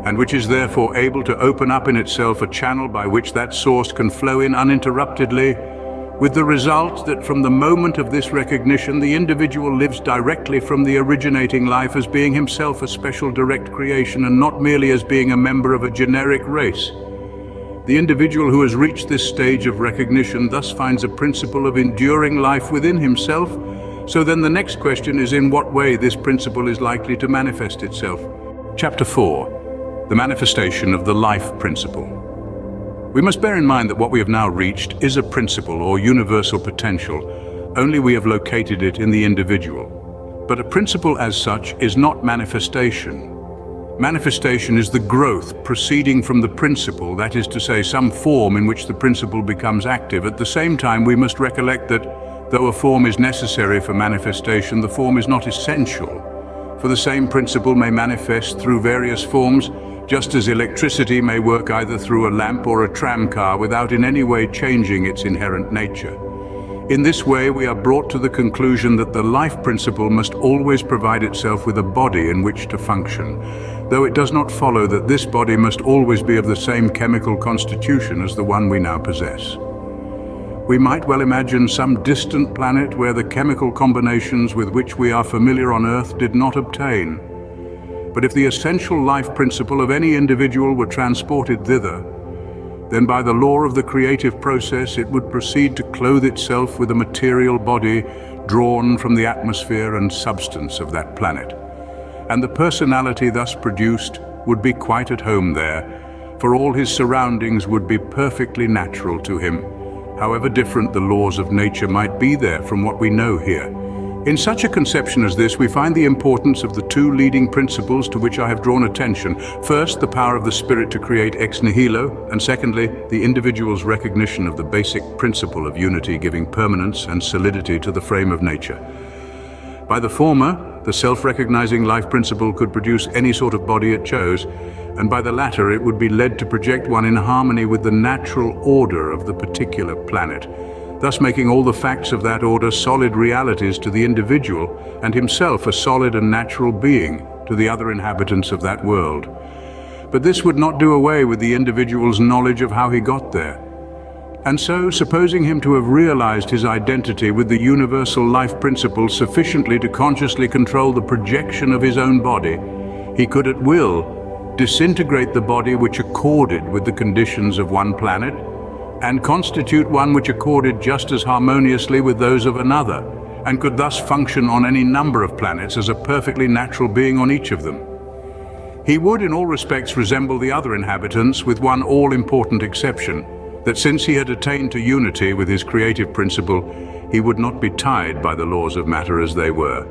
and which is therefore able to open up in itself a channel by which that source can flow in uninterruptedly, with the result that from the moment of this recognition, the individual lives directly from the originating life as being himself a special direct creation and not merely as being a member of a generic race. The individual who has reached this stage of recognition thus finds a principle of enduring life within himself. So then the next question is in what way this principle is likely to manifest itself. Chapter 4. The manifestation of the life principle. We must bear in mind that what we have now reached is a principle or universal potential, only we have located it in the individual. But a principle as such is not manifestation. Manifestation is the growth proceeding from the principle, that is to say, some form in which the principle becomes active. At the same time, we must recollect that, though a form is necessary for manifestation, the form is not essential. For the same principle may manifest through various forms, just as electricity may work either through a lamp or a tram car without in any way changing its inherent nature. In this way, we are brought to the conclusion that the life principle must always provide itself with a body in which to function, though it does not follow that this body must always be of the same chemical constitution as the one we now possess. We might well imagine some distant planet where the chemical combinations with which we are familiar on Earth did not obtain. But if the essential life principle of any individual were transported thither, then by the law of the creative process it would proceed to clothe itself with a material body drawn from the atmosphere and substance of that planet. And the personality thus produced would be quite at home there, for all his surroundings would be perfectly natural to him, however different the laws of nature might be there from what we know here. In such a conception as this, we find the importance of the two leading principles to which I have drawn attention. First, the power of the spirit to create ex nihilo, and secondly, the individual's recognition of the basic principle of unity giving permanence and solidity to the frame of nature. By the former, the self-recognizing life principle could produce any sort of body it chose, and by the latter it would be led to project one in harmony with the natural order of the particular planet, thus making all the facts of that order solid realities to the individual, and himself a solid and natural being to the other inhabitants of that world. But this would not do away with the individual's knowledge of how he got there. And so, supposing him to have realized his identity with the universal life principle sufficiently to consciously control the projection of his own body, he could at will disintegrate the body which accorded with the conditions of one planet, and constitute one which accorded just as harmoniously with those of another, and could thus function on any number of planets as a perfectly natural being on each of them. He would in all respects resemble the other inhabitants, with one all-important exception, that since he had attained to unity with his creative principle, he would not be tied by the laws of matter as they were.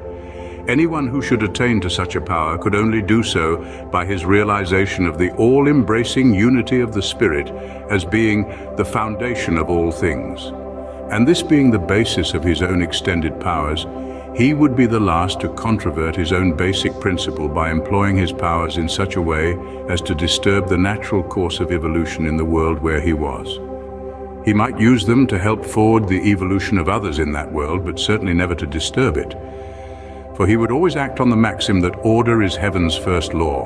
Anyone who should attain to such a power could only do so by his realization of the all-embracing unity of the Spirit as being the foundation of all things. And this being the basis of his own extended powers, he would be the last to controvert his own basic principle by employing his powers in such a way as to disturb the natural course of evolution in the world where he was. He might use them to help forward the evolution of others in that world, but certainly never to disturb it. For he would always act on the maxim that order is heaven's first law.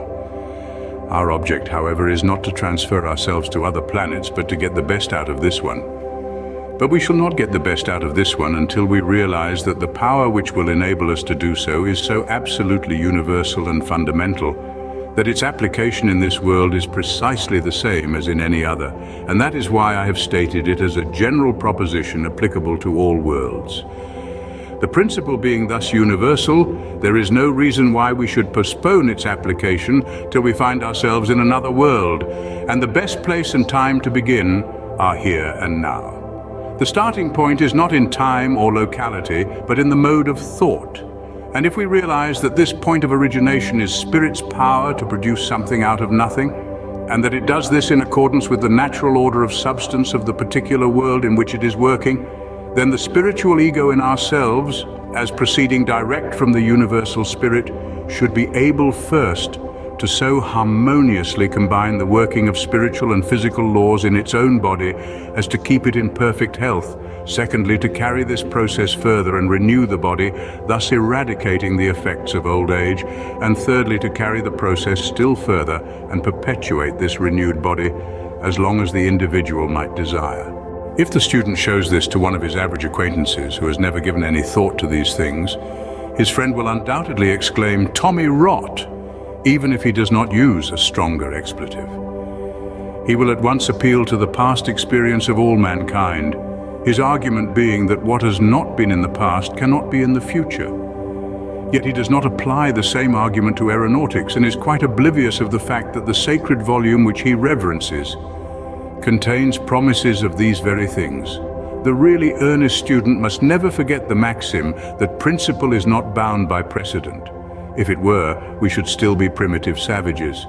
Our object, however, is not to transfer ourselves to other planets, but to get the best out of this one. But we shall not get the best out of this one until we realize that the power which will enable us to do so is so absolutely universal and fundamental that its application in this world is precisely the same as in any other, and that is why I have stated it as a general proposition applicable to all worlds. The principle being thus universal, there is no reason why we should postpone its application till we find ourselves in another world, and the best place and time to begin are here and now. The starting point is not in time or locality, but in the mode of thought. And if we realize that this point of origination is Spirit's power to produce something out of nothing, and that it does this in accordance with the natural order of substance of the particular world in which it is working, then the spiritual ego in ourselves, as proceeding direct from the universal spirit, should be able first to so harmoniously combine the working of spiritual and physical laws in its own body as to keep it in perfect health. Secondly, to carry this process further and renew the body, thus eradicating the effects of old age. And thirdly, to carry the process still further and perpetuate this renewed body as long as the individual might desire. If the student shows this to one of his average acquaintances who has never given any thought to these things, his friend will undoubtedly exclaim, "Tommy rot," even if he does not use a stronger expletive. He will at once appeal to the past experience of all mankind, his argument being that what has not been in the past cannot be in the future. Yet he does not apply the same argument to aeronautics and is quite oblivious of the fact that the sacred volume which he reverences contains promises of these very things. The really earnest student must never forget the maxim that principle is not bound by precedent. If it were, we should still be primitive savages.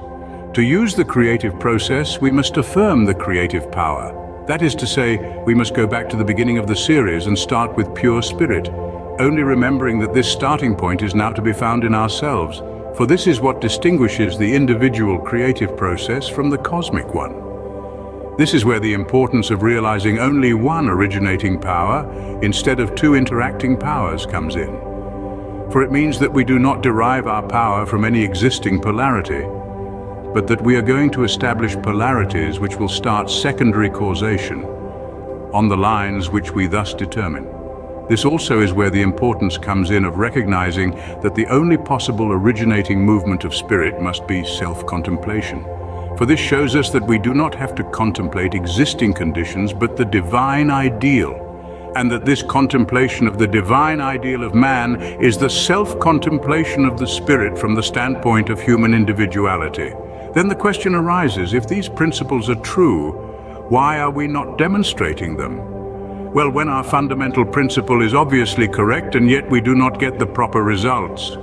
To use the creative process, we must affirm the creative power. That is to say, we must go back to the beginning of the series and start with pure spirit, only remembering that this starting point is now to be found in ourselves, for this is what distinguishes the individual creative process from the cosmic one. This is where the importance of realizing only one originating power instead of two interacting powers comes in. For it means that we do not derive our power from any existing polarity, but that we are going to establish polarities which will start secondary causation on the lines which we thus determine. This also is where the importance comes in of recognizing that the only possible originating movement of spirit must be self-contemplation. For this shows us that we do not have to contemplate existing conditions, but the divine ideal, and that this contemplation of the divine ideal of man is the self-contemplation of the spirit from the standpoint of human individuality. Then the question arises, if these principles are true, why are we not demonstrating them? Well, when our fundamental principle is obviously correct and yet we do not get the proper results,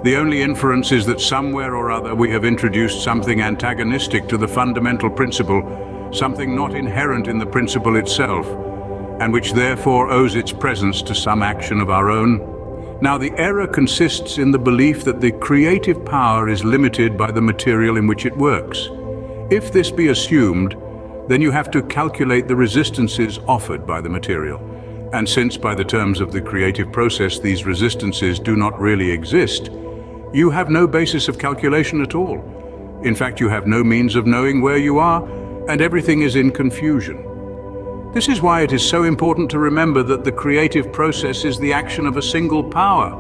the only inference is that somewhere or other we have introduced something antagonistic to the fundamental principle, something not inherent in the principle itself, and which therefore owes its presence to some action of our own. Now, the error consists in the belief that the creative power is limited by the material in which it works. If this be assumed, then you have to calculate the resistances offered by the material. And since by the terms of the creative process these resistances do not really exist, you have no basis of calculation at all. In fact, you have no means of knowing where you are, and everything is in confusion. This is why it is so important to remember that the creative process is the action of a single power,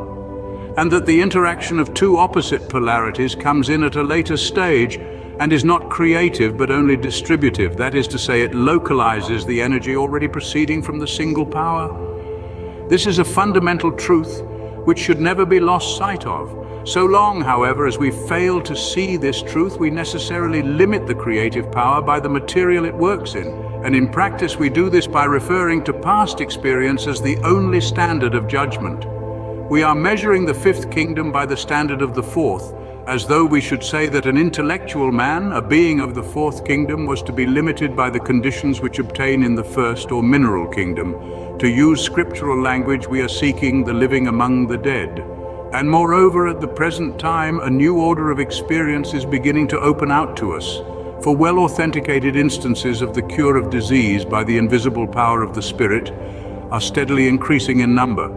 and that the interaction of two opposite polarities comes in at a later stage and is not creative but only distributive. That is to say, it localizes the energy already proceeding from the single power. This is a fundamental truth which should never be lost sight of. So long, however, as we fail to see this truth, we necessarily limit the creative power by the material it works in. And in practice, we do this by referring to past experience as the only standard of judgment. We are measuring the fifth kingdom by the standard of the fourth, as though we should say that an intellectual man, a being of the fourth kingdom, was to be limited by the conditions which obtain in the first or mineral kingdom. To use scriptural language, we are seeking the living among the dead. And moreover, at the present time, a new order of experience is beginning to open out to us, for well-authenticated instances of the cure of disease by the invisible power of the Spirit are steadily increasing in number.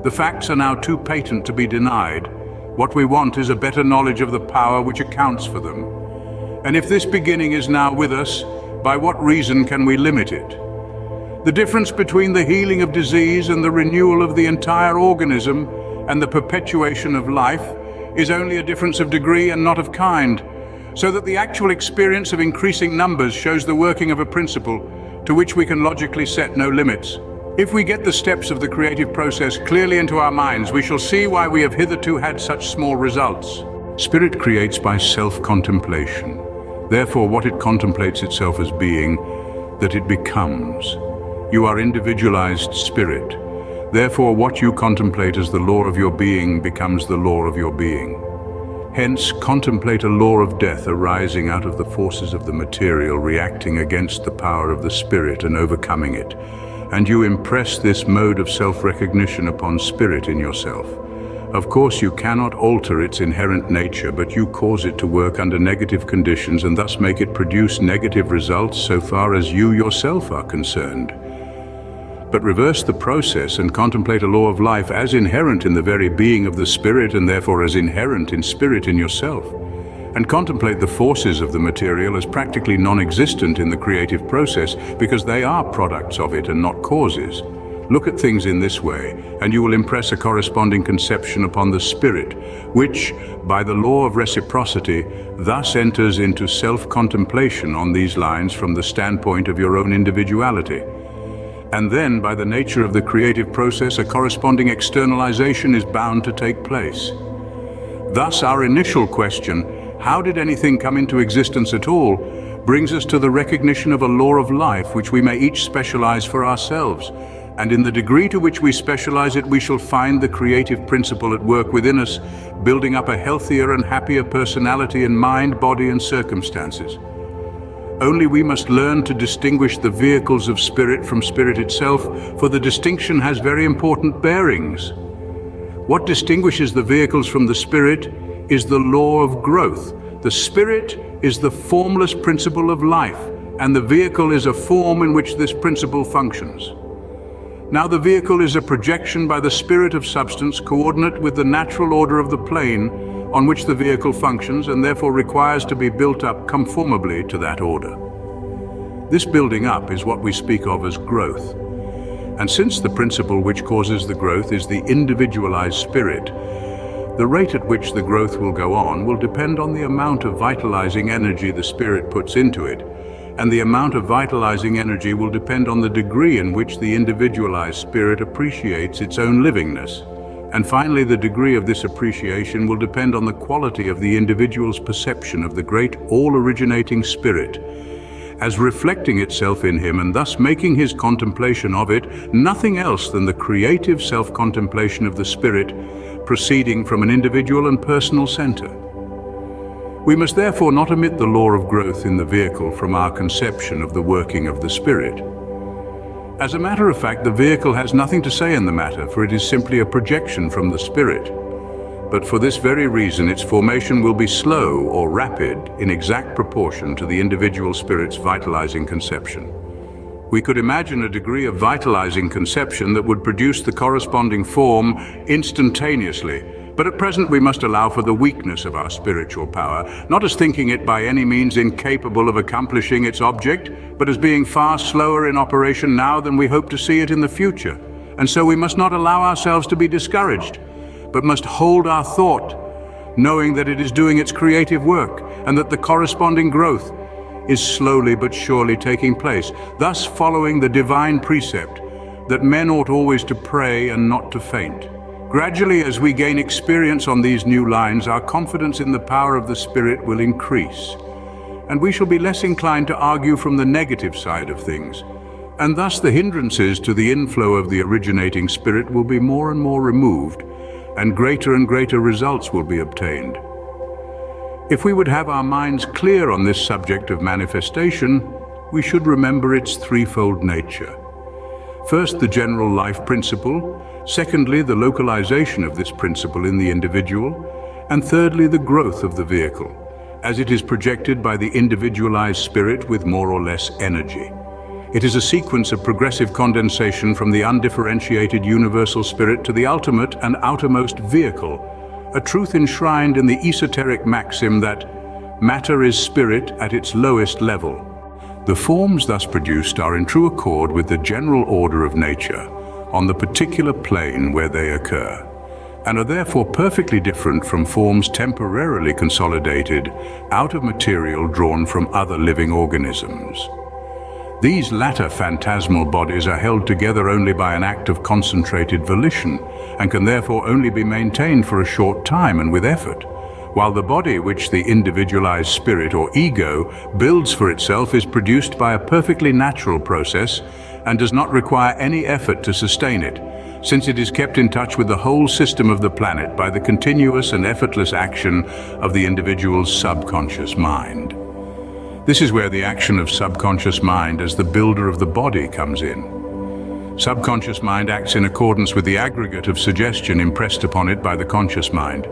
The facts are now too patent to be denied. What we want is a better knowledge of the power which accounts for them. And if this beginning is now with us, by what reason can we limit it? The difference between the healing of disease and the renewal of the entire organism and the perpetuation of life is only a difference of degree and not of kind, so that the actual experience of increasing numbers shows the working of a principle to which we can logically set no limits. If we get the steps of the creative process clearly into our minds, we shall see why we have hitherto had such small results. Spirit creates by self-contemplation. Therefore, what it contemplates itself as being, that it becomes. You are individualized spirit. Therefore, what you contemplate as the law of your being becomes the law of your being. Hence, contemplate a law of death arising out of the forces of the material reacting against the power of the spirit and overcoming it. and you impress this mode of self-recognition upon spirit in yourself. Of course, you cannot alter its inherent nature, but you cause it to work under negative conditions and thus make it produce negative results so far as you yourself are concerned. But reverse the process and contemplate a law of life as inherent in the very being of the spirit and therefore as inherent in spirit in yourself. And contemplate the forces of the material as practically non-existent in the creative process because they are products of it and not causes. Look at things in this way, and you will impress a corresponding conception upon the spirit, which, by the law of reciprocity, thus enters into self-contemplation on these lines from the standpoint of your own individuality. And then, by the nature of the creative process, a corresponding externalization is bound to take place. Thus, our initial question, how did anything come into existence at all, brings us to the recognition of a law of life which we may each specialize for ourselves. And in the degree to which we specialize it, we shall find the creative principle at work within us, building up a healthier and happier personality in mind, body, and circumstances. Only we must learn to distinguish the vehicles of spirit from spirit itself, for the distinction has very important bearings. What distinguishes the vehicles from the spirit is the law of growth. The spirit is the formless principle of life, and the vehicle is a form in which this principle functions. Now the vehicle is a projection by the spirit of substance coordinate with the natural order of the plane on which the vehicle functions and therefore requires to be built up conformably to that order. This building up is what we speak of as growth. And since the principle which causes the growth is the individualized spirit, the rate at which the growth will go on will depend on the amount of vitalizing energy the spirit puts into it, and the amount of vitalizing energy will depend on the degree in which the individualized spirit appreciates its own livingness. And finally, the degree of this appreciation will depend on the quality of the individual's perception of the great all-originating spirit as reflecting itself in him and thus making his contemplation of it nothing else than the creative self-contemplation of the spirit proceeding from an individual and personal center. We must therefore not omit the law of growth in the vehicle from our conception of the working of the spirit. As a matter of fact, the vehicle has nothing to say in the matter, for it is simply a projection from the spirit. But for this very reason, its formation will be slow or rapid in exact proportion to the individual spirit's vitalizing conception. We could imagine a degree of vitalizing conception that would produce the corresponding form instantaneously. But at present we must allow for the weakness of our spiritual power, not as thinking it by any means incapable of accomplishing its object, but as being far slower in operation now than we hope to see it in the future. And so we must not allow ourselves to be discouraged, but must hold our thought, knowing that it is doing its creative work and that the corresponding growth is slowly but surely taking place, thus following the divine precept that men ought always to pray and not to faint. Gradually, as we gain experience on these new lines, our confidence in the power of the Spirit will increase, and we shall be less inclined to argue from the negative side of things, and thus the hindrances to the inflow of the originating Spirit will be more and more removed, and greater results will be obtained. If we would have our minds clear on this subject of manifestation, we should remember its threefold nature. First, the general life principle. Secondly, the localization of this principle in the individual. And thirdly, the growth of the vehicle, as it is projected by the individualized spirit with more or less energy. It is a sequence of progressive condensation from the undifferentiated universal spirit to the ultimate and outermost vehicle, a truth enshrined in the esoteric maxim that matter is spirit at its lowest level. The forms thus produced are in true accord with the general order of nature on the particular plane where they occur, and are therefore perfectly different from forms temporarily consolidated out of material drawn from other living organisms. These latter phantasmal bodies are held together only by an act of concentrated volition, and can therefore only be maintained for a short time and with effort, while the body which the individualized spirit or ego builds for itself is produced by a perfectly natural process and does not require any effort to sustain it, since it is kept in touch with the whole system of the planet by the continuous and effortless action of the individual's subconscious mind. This is where the action of subconscious mind as the builder of the body comes in. Subconscious mind acts in accordance with the aggregate of suggestion impressed upon it by the conscious mind.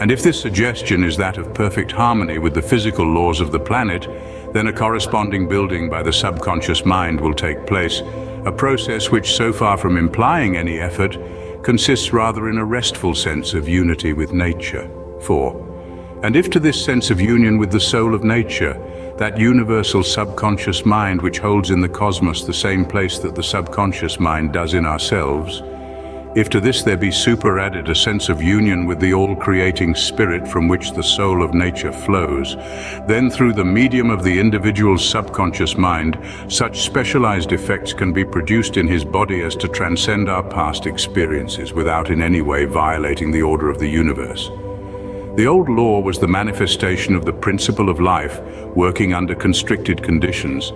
And if this suggestion is that of perfect harmony with the physical laws of the planet, then a corresponding building by the subconscious mind will take place, a process which, so far from implying any effort, consists rather in a restful sense of unity with nature. 4. And if to this sense of union with the soul of nature, that universal subconscious mind which holds in the cosmos the same place that the subconscious mind does in ourselves, if to this there be superadded a sense of union with the all-creating spirit from which the soul of nature flows, then through the medium of the individual's subconscious mind, such specialized effects can be produced in his body as to transcend our past experiences without in any way violating the order of the universe. The old law was the manifestation of the principle of life working under constricted conditions.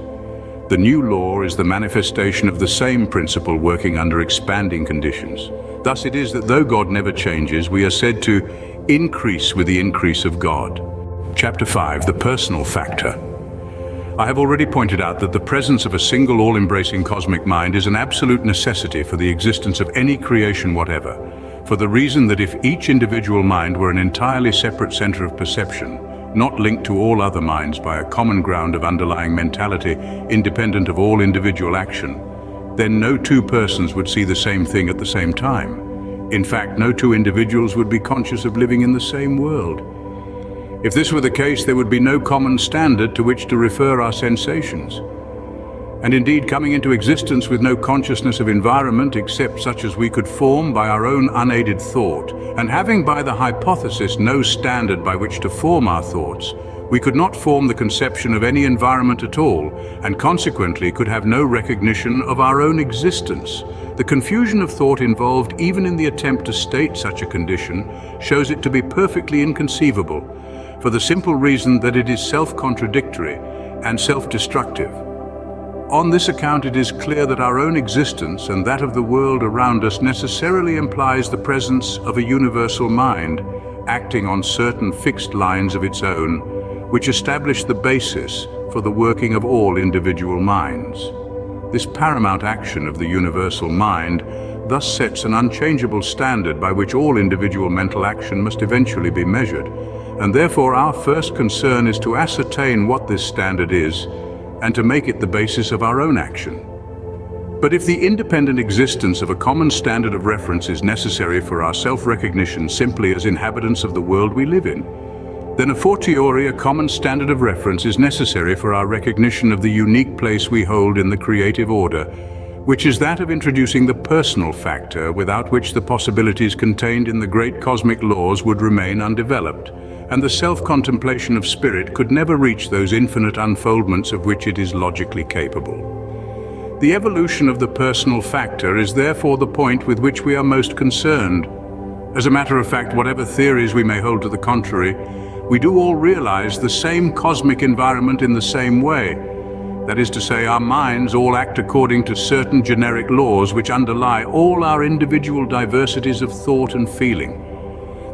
The new law is the manifestation of the same principle working under expanding conditions. Thus it is that though God never changes, we are said to increase with the increase of God. Chapter 5, the personal factor. I have already pointed out that the presence of a single all-embracing cosmic mind is an absolute necessity for the existence of any creation whatever, for the reason that if each individual mind were an entirely separate center of perception, not linked to all other minds by a common ground of underlying mentality, independent of all individual action, then no two persons would see the same thing at the same time. In fact, no two individuals would be conscious of living in the same world. If this were the case, there would be no common standard to which to refer our sensations. And indeed, coming into existence with no consciousness of environment except such as we could form by our own unaided thought, and having by the hypothesis no standard by which to form our thoughts, we could not form the conception of any environment at all, and consequently could have no recognition of our own existence. The confusion of thought involved even in the attempt to state such a condition shows it to be perfectly inconceivable, for the simple reason that it is self-contradictory and self-destructive. On this account, it is clear that our own existence and that of the world around us necessarily implies the presence of a universal mind, acting on certain fixed lines of its own, which establish the basis for the working of all individual minds. This paramount action of the universal mind thus sets an unchangeable standard by which all individual mental action must eventually be measured, and therefore our first concern is to ascertain what this standard is and to make it the basis of our own action. But if the independent existence of a common standard of reference is necessary for our self-recognition simply as inhabitants of the world we live in, then a fortiori a common standard of reference is necessary for our recognition of the unique place we hold in the creative order, which is that of introducing the personal factor, without which the possibilities contained in the great cosmic laws would remain undeveloped, and the self-contemplation of spirit could never reach those infinite unfoldments of which it is logically capable. The evolution of the personal factor is therefore the point with which we are most concerned. As a matter of fact, whatever theories we may hold to the contrary, we do all realize the same cosmic environment in the same way. That is to say, our minds all act according to certain generic laws which underlie all our individual diversities of thought and feeling.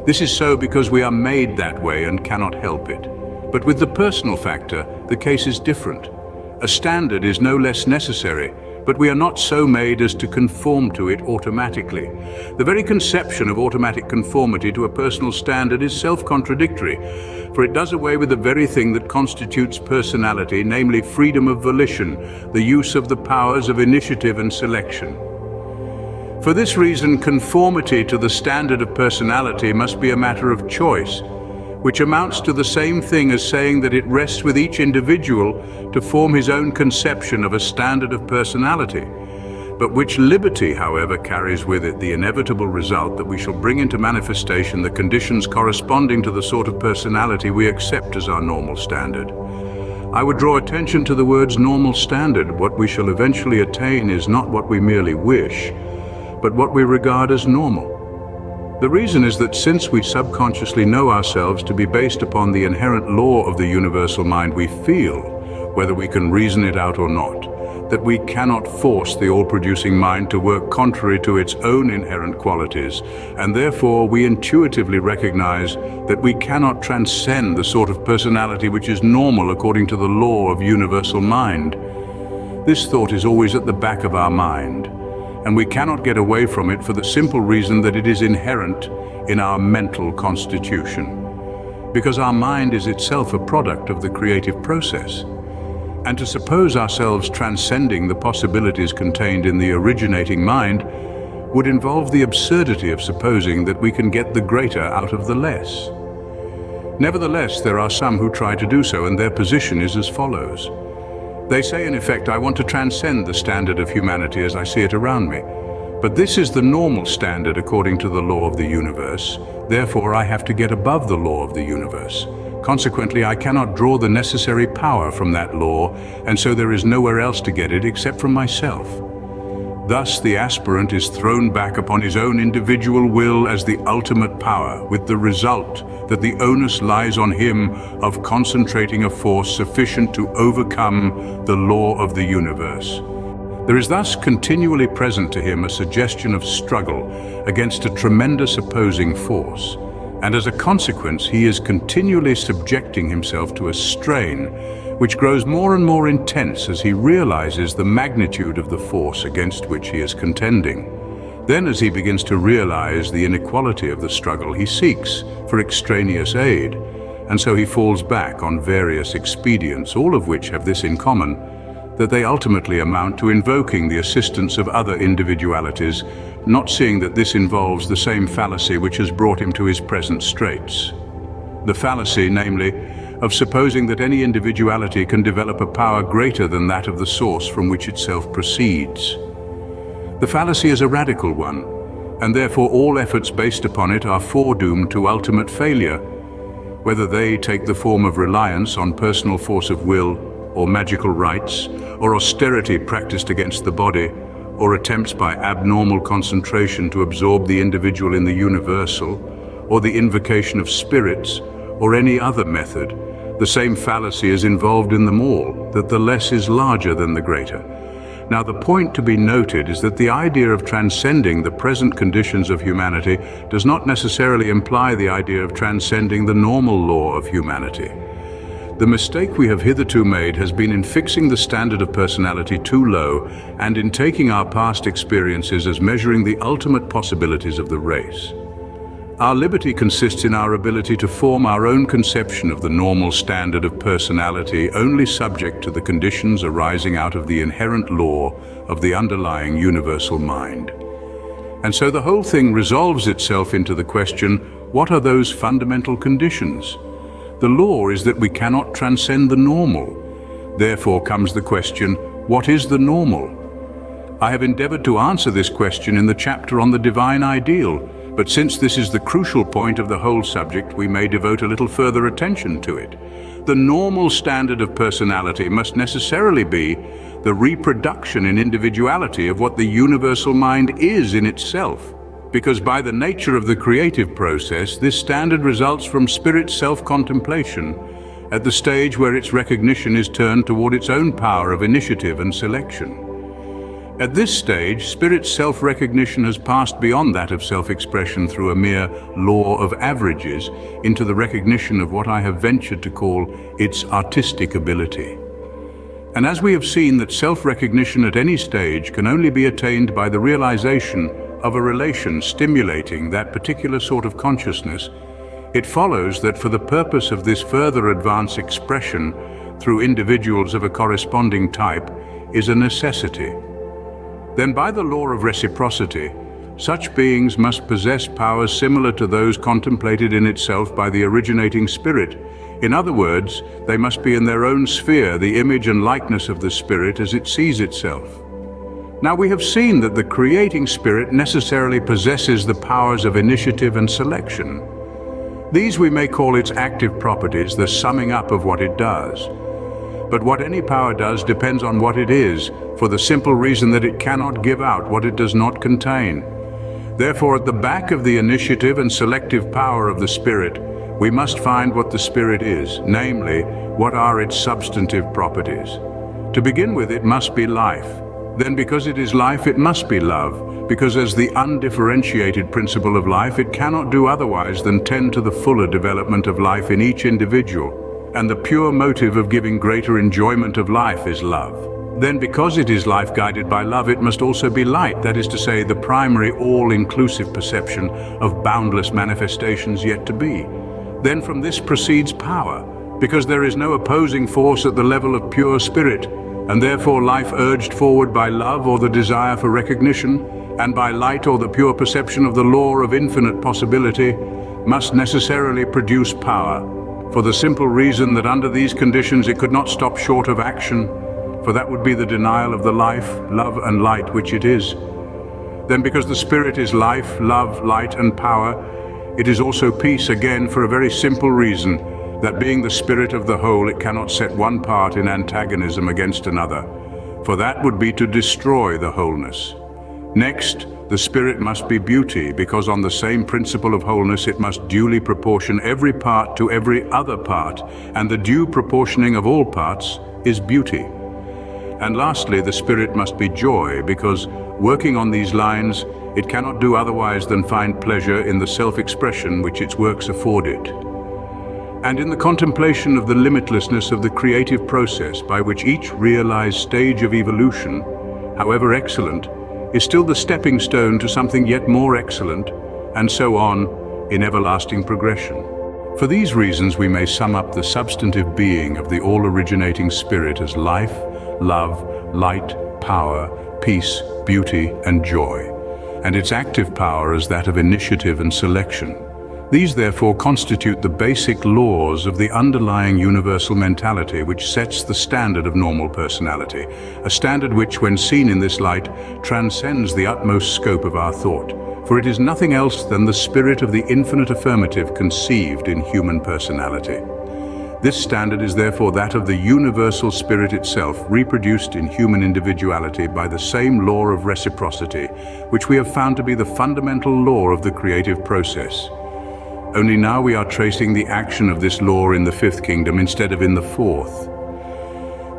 This is so because we are made that way and cannot help it. But with the personal factor, the case is different. A standard is no less necessary, but we are not so made as to conform to it automatically. The very conception of automatic conformity to a personal standard is self-contradictory, for it does away with the very thing that constitutes personality, namely freedom of volition, the use of the powers of initiative and selection. For this reason, conformity to the standard of personality must be a matter of choice, which amounts to the same thing as saying that it rests with each individual to form his own conception of a standard of personality, but which liberty, however, carries with it the inevitable result that we shall bring into manifestation the conditions corresponding to the sort of personality we accept as our normal standard. I would draw attention to the words normal standard. What we shall eventually attain is not what we merely wish, but what we regard as normal. The reason is that since we subconsciously know ourselves to be based upon the inherent law of the universal mind, we feel, whether we can reason it out or not, that we cannot force the all-producing mind to work contrary to its own inherent qualities, and therefore we intuitively recognize that we cannot transcend the sort of personality which is normal according to the law of universal mind. This thought is always at the back of our mind, and we cannot get away from it for the simple reason that it is inherent in our mental constitution. Because our mind is itself a product of the creative process. And to suppose ourselves transcending the possibilities contained in the originating mind would involve the absurdity of supposing that we can get the greater out of the less. Nevertheless, there are some who try to do so, and their position is as follows. They say, in effect, I want to transcend the standard of humanity as I see it around me. But this is the normal standard according to the law of the universe. Therefore, I have to get above the law of the universe. Consequently, I cannot draw the necessary power from that law, and so there is nowhere else to get it except from myself. Thus, the aspirant is thrown back upon his own individual will as the ultimate power, with the result that the onus lies on him of concentrating a force sufficient to overcome the law of the universe. There is thus continually present to him a suggestion of struggle against a tremendous opposing force, and as a consequence he is continually subjecting himself to a strain which grows more and more intense as he realizes the magnitude of the force against which he is contending. Then, as he begins to realize the inequality of the struggle, he seeks for extraneous aid, and so he falls back on various expedients, all of which have this in common, that they ultimately amount to invoking the assistance of other individualities, not seeing that this involves the same fallacy which has brought him to his present straits. The fallacy, namely, of supposing that any individuality can develop a power greater than that of the source from which itself proceeds. The fallacy is a radical one, and therefore all efforts based upon it are foredoomed to ultimate failure, whether they take the form of reliance on personal force of will, or magical rites, or austerity practiced against the body, or attempts by abnormal concentration to absorb the individual in the universal, or the invocation of spirits, or any other method. The same fallacy is involved in them all, that the less is larger than the greater. Now, the point to be noted is that the idea of transcending the present conditions of humanity does not necessarily imply the idea of transcending the normal law of humanity. The mistake we have hitherto made has been in fixing the standard of personality too low and in taking our past experiences as measuring the ultimate possibilities of the race. Our liberty consists in our ability to form our own conception of the normal standard of personality, only subject to the conditions arising out of the inherent law of the underlying universal mind. And so the whole thing resolves itself into the question, what are those fundamental conditions? The law is that we cannot transcend the normal. Therefore comes the question, what is the normal? I have endeavored to answer this question in the chapter on the divine ideal, but since this is the crucial point of the whole subject, we may devote a little further attention to it. The normal standard of personality must necessarily be the reproduction in individuality of what the universal mind is in itself, because by the nature of the creative process, this standard results from spirit's self-contemplation at the stage where its recognition is turned toward its own power of initiative and selection. At this stage, spirit's self-recognition has passed beyond that of self-expression through a mere law of averages into the recognition of what I have ventured to call its artistic ability. And as we have seen that self-recognition at any stage can only be attained by the realization of a relation stimulating that particular sort of consciousness, it follows that for the purpose of this further advanced expression through individuals of a corresponding type is a necessity. Then by the law of reciprocity, such beings must possess powers similar to those contemplated in itself by the originating spirit. In other words, they must be in their own sphere the image and likeness of the spirit as it sees itself. Now we have seen that the creating spirit necessarily possesses the powers of initiative and selection. These we may call its active properties, the summing up of what it does. But what any power does depends on what it is, for the simple reason that it cannot give out what it does not contain. Therefore, at the back of the initiative and selective power of the spirit, we must find what the spirit is, namely, what are its substantive properties. To begin with, it must be life. Then because it is life, it must be love, because as the undifferentiated principle of life, it cannot do otherwise than tend to the fuller development of life in each individual. And the pure motive of giving greater enjoyment of life is love. then because it is life guided by love, it must also be light, that is to say, the primary all-inclusive perception of boundless manifestations yet to be. Then from this proceeds power, because there is no opposing force at the level of pure spirit, and therefore life urged forward by love or the desire for recognition, and by light or the pure perception of the law of infinite possibility, must necessarily produce power, for the simple reason that under these conditions it could not stop short of action, for that would be the denial of the life, love and light which it is. Then because the spirit is life, love, light and power, it is also peace again for a very simple reason, that being the spirit of the whole, it cannot set one part in antagonism against another, for that would be to destroy the wholeness. Next, the spirit must be beauty, because on the same principle of wholeness it must duly proportion every part to every other part, and the due proportioning of all parts is beauty. And lastly, the spirit must be joy, because working on these lines, it cannot do otherwise than find pleasure in the self-expression which its works afford it, and in the contemplation of the limitlessness of the creative process by which each realized stage of evolution, however excellent, is still the stepping stone to something yet more excellent, and so on in everlasting progression. For these reasons we may sum up the substantive being of the all-originating spirit as life, love, light, power, peace, beauty and joy, and its active power as that of initiative and selection. These therefore constitute the basic laws of the underlying universal mentality which sets the standard of normal personality, a standard which, when seen in this light, transcends the utmost scope of our thought, for it is nothing else than the spirit of the infinite affirmative conceived in human personality. This standard is therefore that of the universal spirit itself, reproduced in human individuality by the same law of reciprocity, which we have found to be the fundamental law of the creative process. Only now we are tracing the action of this law in the fifth kingdom instead of in the fourth.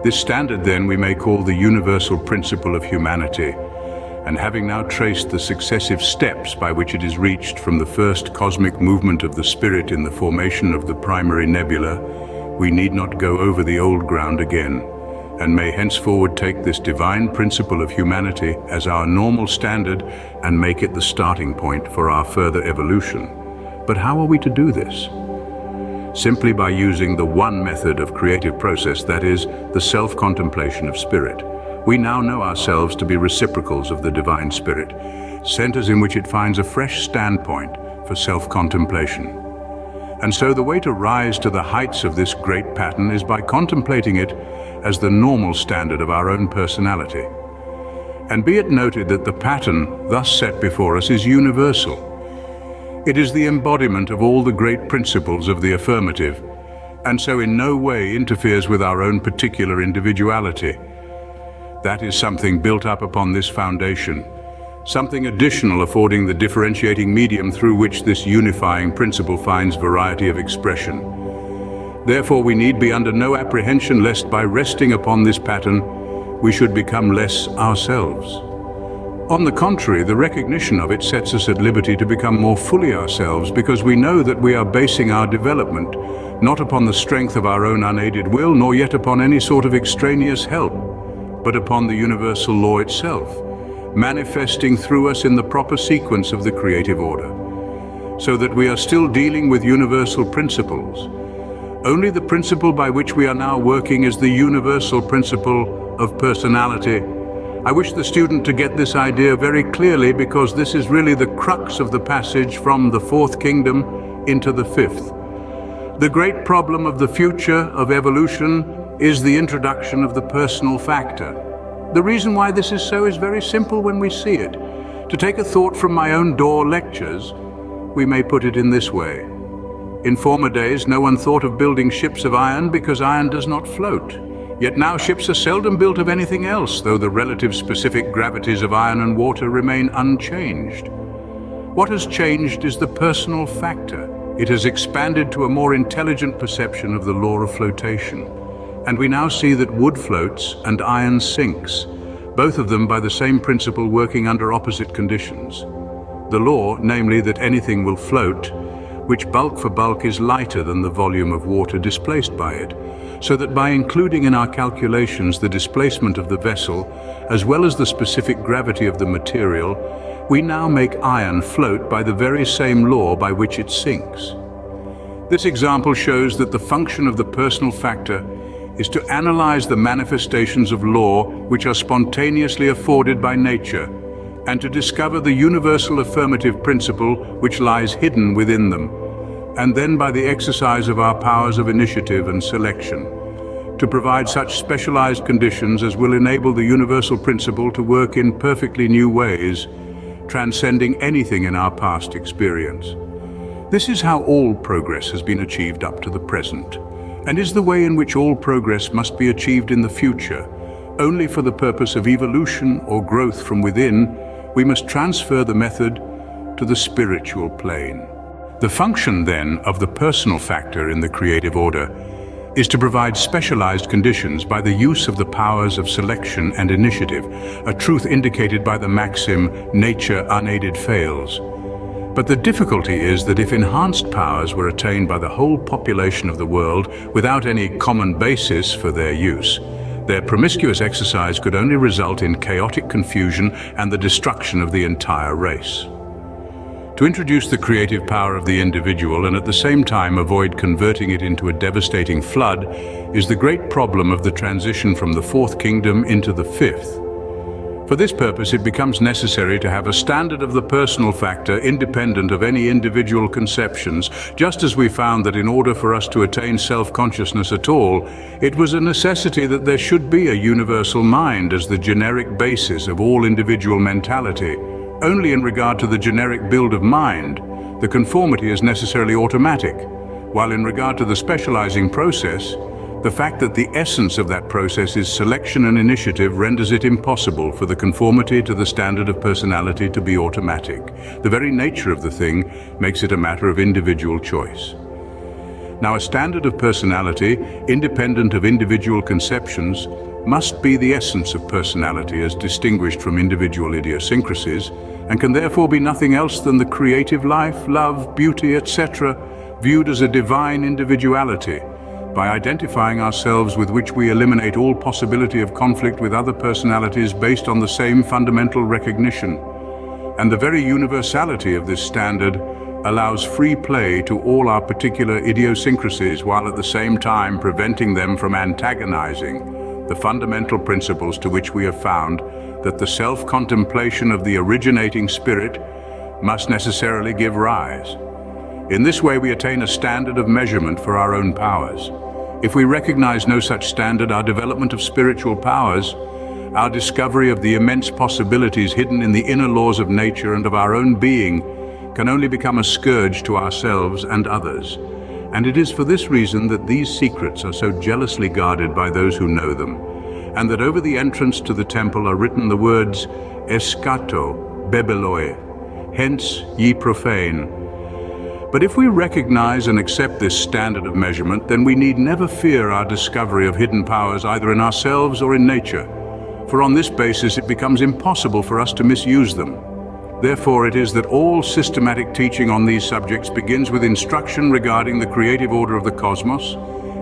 This standard then we may call the universal principle of humanity, and having now traced the successive steps by which it is reached from the first cosmic movement of the spirit in the formation of the primary nebula, we need not go over the old ground again, and may henceforward take this divine principle of humanity as our normal standard and make it the starting point for our further evolution. But how are we to do this? Simply by using the one method of creative process, that is, the self-contemplation of spirit. We now know ourselves to be reciprocals of the divine spirit, centers in which it finds a fresh standpoint for self-contemplation. And so the way to rise to the heights of this great pattern is by contemplating it as the normal standard of our own personality. And be it noted that the pattern thus set before us is universal. It is the embodiment of all the great principles of the affirmative, and so in no way interferes with our own particular individuality. That is something built up upon this foundation, something additional affording the differentiating medium through which this unifying principle finds variety of expression. Therefore, we need be under no apprehension lest by resting upon this pattern, we should become less ourselves. On the contrary, the recognition of it sets us at liberty to become more fully ourselves, because we know that we are basing our development not upon the strength of our own unaided will, nor yet upon any sort of extraneous help, but upon the universal law itself, manifesting through us in the proper sequence of the creative order, so that we are still dealing with universal principles. Only the principle by which we are now working is the universal principle of personality. I wish the student to get this idea very clearly, because this is really the crux of the passage from the fourth kingdom into the fifth. The great problem of the future of evolution is the introduction of the personal factor. The reason why this is so is very simple when we see it. To take a thought from my own Door lectures, we may put it in this way. In former days, no one thought of building ships of iron because iron does not float. Yet now ships are seldom built of anything else, though the relative specific gravities of iron and water remain unchanged. What has changed is the personal factor. It has expanded to a more intelligent perception of the law of flotation. And we now see that wood floats and iron sinks, both of them by the same principle working under opposite conditions. The law, namely that anything will float, which bulk for bulk is lighter than the volume of water displaced by it. so that by including in our calculations the displacement of the vessel, as well as the specific gravity of the material, we now make iron float by the very same law by which it sinks. This example shows that the function of the personal factor is to analyze the manifestations of law which are spontaneously afforded by nature, and to discover the universal affirmative principle which lies hidden within them, and then by the exercise of our powers of initiative and selection, to provide such specialized conditions as will enable the universal principle to work in perfectly new ways, transcending anything in our past experience. This is how all progress has been achieved up to the present, and is the way in which all progress must be achieved in the future. Only for the purpose of evolution or growth from within, we must transfer the method to the spiritual plane. The function, then, of the personal factor in the creative order is to provide specialized conditions by the use of the powers of selection and initiative, a truth indicated by the maxim, "Nature unaided fails." But the difficulty is that if enhanced powers were attained by the whole population of the world without any common basis for their use, their promiscuous exercise could only result in chaotic confusion and the destruction of the entire race. To introduce the creative power of the individual and at the same time avoid converting it into a devastating flood is the great problem of the transition from the fourth kingdom into the fifth. For this purpose, it becomes necessary to have a standard of the personal factor independent of any individual conceptions, just as we found that in order for us to attain self-consciousness at all, it was a necessity that there should be a universal mind as the generic basis of all individual mentality. Only in regard to the generic build of mind, the conformity is necessarily automatic, while in regard to the specializing process, the fact that the essence of that process is selection and initiative renders it impossible for the conformity to the standard of personality to be automatic. The very nature of the thing makes it a matter of individual choice. Now, a standard of personality, independent of individual conceptions, must be the essence of personality as distinguished from individual idiosyncrasies, and can therefore be nothing else than the creative life, love, beauty, etc., viewed as a divine individuality, by identifying ourselves with which we eliminate all possibility of conflict with other personalities based on the same fundamental recognition. And the very universality of this standard allows free play to all our particular idiosyncrasies, while at the same time preventing them from antagonizing the fundamental principles to which we have found that the self-contemplation of the originating spirit must necessarily give rise. In this way, we attain a standard of measurement for our own powers. If we recognize no such standard, our development of spiritual powers, our discovery of the immense possibilities hidden in the inner laws of nature and of our own being, can only become a scourge to ourselves and others. And it is for this reason that these secrets are so jealously guarded by those who know them, and that over the entrance to the temple are written the words, "Eschato, bebeloi," hence, ye profane. But if we recognize and accept this standard of measurement, then we need never fear our discovery of hidden powers either in ourselves or in nature, for on this basis it becomes impossible for us to misuse them. Therefore, it is that all systematic teaching on these subjects begins with instruction regarding the creative order of the cosmos,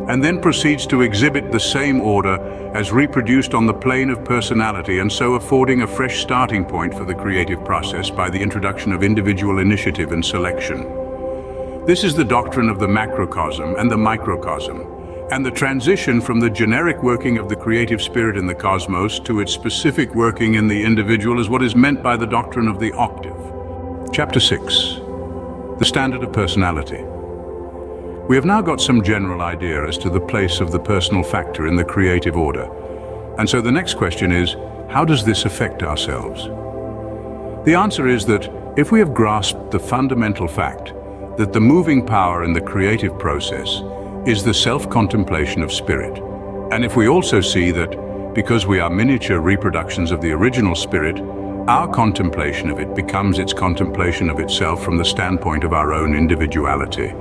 and then proceeds to exhibit the same order as reproduced on the plane of personality, and so affording a fresh starting point for the creative process by the introduction of individual initiative and selection. This is the doctrine of the macrocosm and the microcosm, and the transition from the generic working of the creative spirit in the cosmos to its specific working in the individual is what is meant by the doctrine of the octave. Chapter 6. The Standard of Personality. We have now got some general idea as to the place of the personal factor in the creative order. And so the next question is, how does this affect ourselves? The answer is that if we have grasped the fundamental fact that the moving power in the creative process is the self-contemplation of spirit, and if we also see that, because we are miniature reproductions of the original spirit, our contemplation of it becomes its contemplation of itself from the standpoint of our own individuality.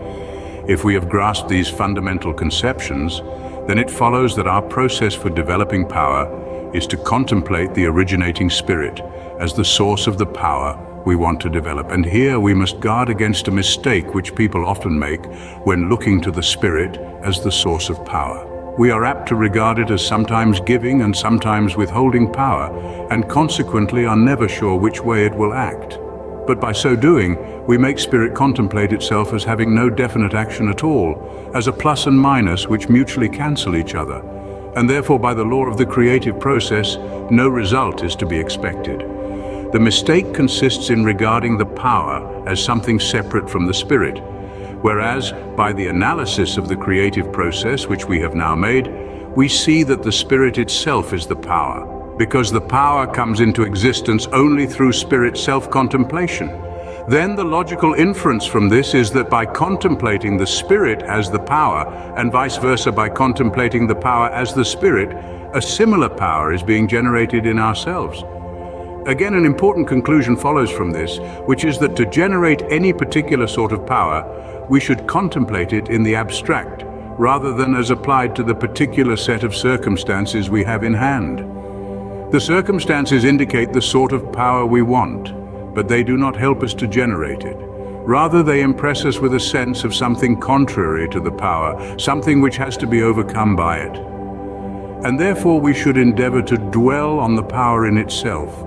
If we have grasped these fundamental conceptions, then it follows that our process for developing power is to contemplate the originating spirit as the source of the power we want to develop. And here we must guard against a mistake which people often make when looking to the spirit as the source of power. we are apt to regard it as sometimes giving and sometimes withholding power, and consequently are never sure which way it will act. But by so doing, we make spirit contemplate itself as having no definite action at all, as a plus and minus which mutually cancel each other, and therefore by the law of the creative process, no result is to be expected. The mistake consists in regarding the power as something separate from the spirit, whereas by the analysis of the creative process which we have now made, we see that the spirit itself is the power, because the power comes into existence only through spirit self-contemplation. Then the logical inference from this is that by contemplating the spirit as the power, and vice versa by contemplating the power as the spirit, a similar power is being generated in ourselves. Again, an important conclusion follows from this, which is that to generate any particular sort of power, we should contemplate it in the abstract, rather than as applied to the particular set of circumstances we have in hand. The circumstances indicate the sort of power we want, but they do not help us to generate it. Rather, they impress us with a sense of something contrary to the power, something which has to be overcome by it. And therefore we should endeavor to dwell on the power in itself,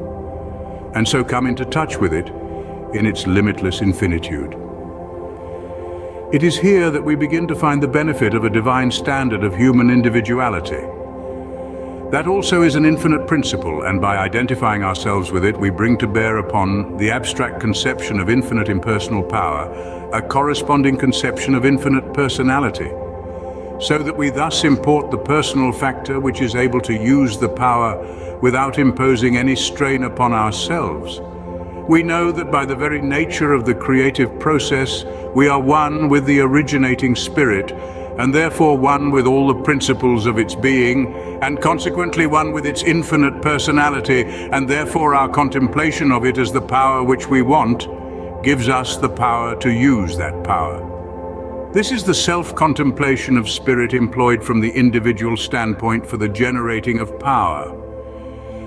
and so come into touch with it in its limitless infinitude. It is here that we begin to find the benefit of a divine standard of human individuality. That also is an infinite principle, and by identifying ourselves with it, we bring to bear upon the abstract conception of infinite impersonal power a corresponding conception of infinite personality, so that we thus import the personal factor which is able to use the power without imposing any strain upon ourselves. We know that by the very nature of the creative process, we are one with the originating spirit, and therefore one with all the principles of its being, and consequently one with its infinite personality, and therefore our contemplation of it as the power which we want gives us the power to use that power. This is the self-contemplation of spirit employed from the individual standpoint for the generating of power.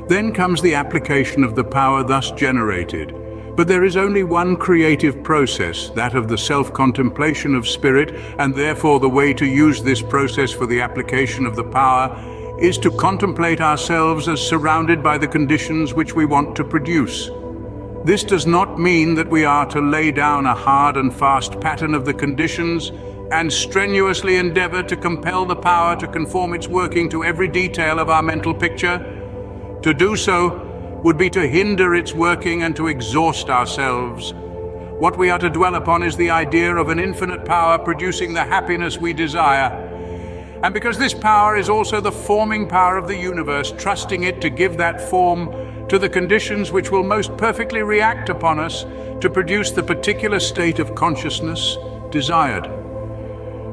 Then comes the application of the power thus generated. But there is only one creative process, that of the self-contemplation of spirit, and therefore the way to use this process for the application of the power is to contemplate ourselves as surrounded by the conditions which we want to produce. This does not mean that we are to lay down a hard and fast pattern of the conditions and strenuously endeavor to compel the power to conform its working to every detail of our mental picture. To do so would be to hinder its working and to exhaust ourselves. What we are to dwell upon is the idea of an infinite power producing the happiness we desire. And because this power is also the forming power of the universe, trusting it to give that form to the conditions which will most perfectly react upon us to produce the particular state of consciousness desired.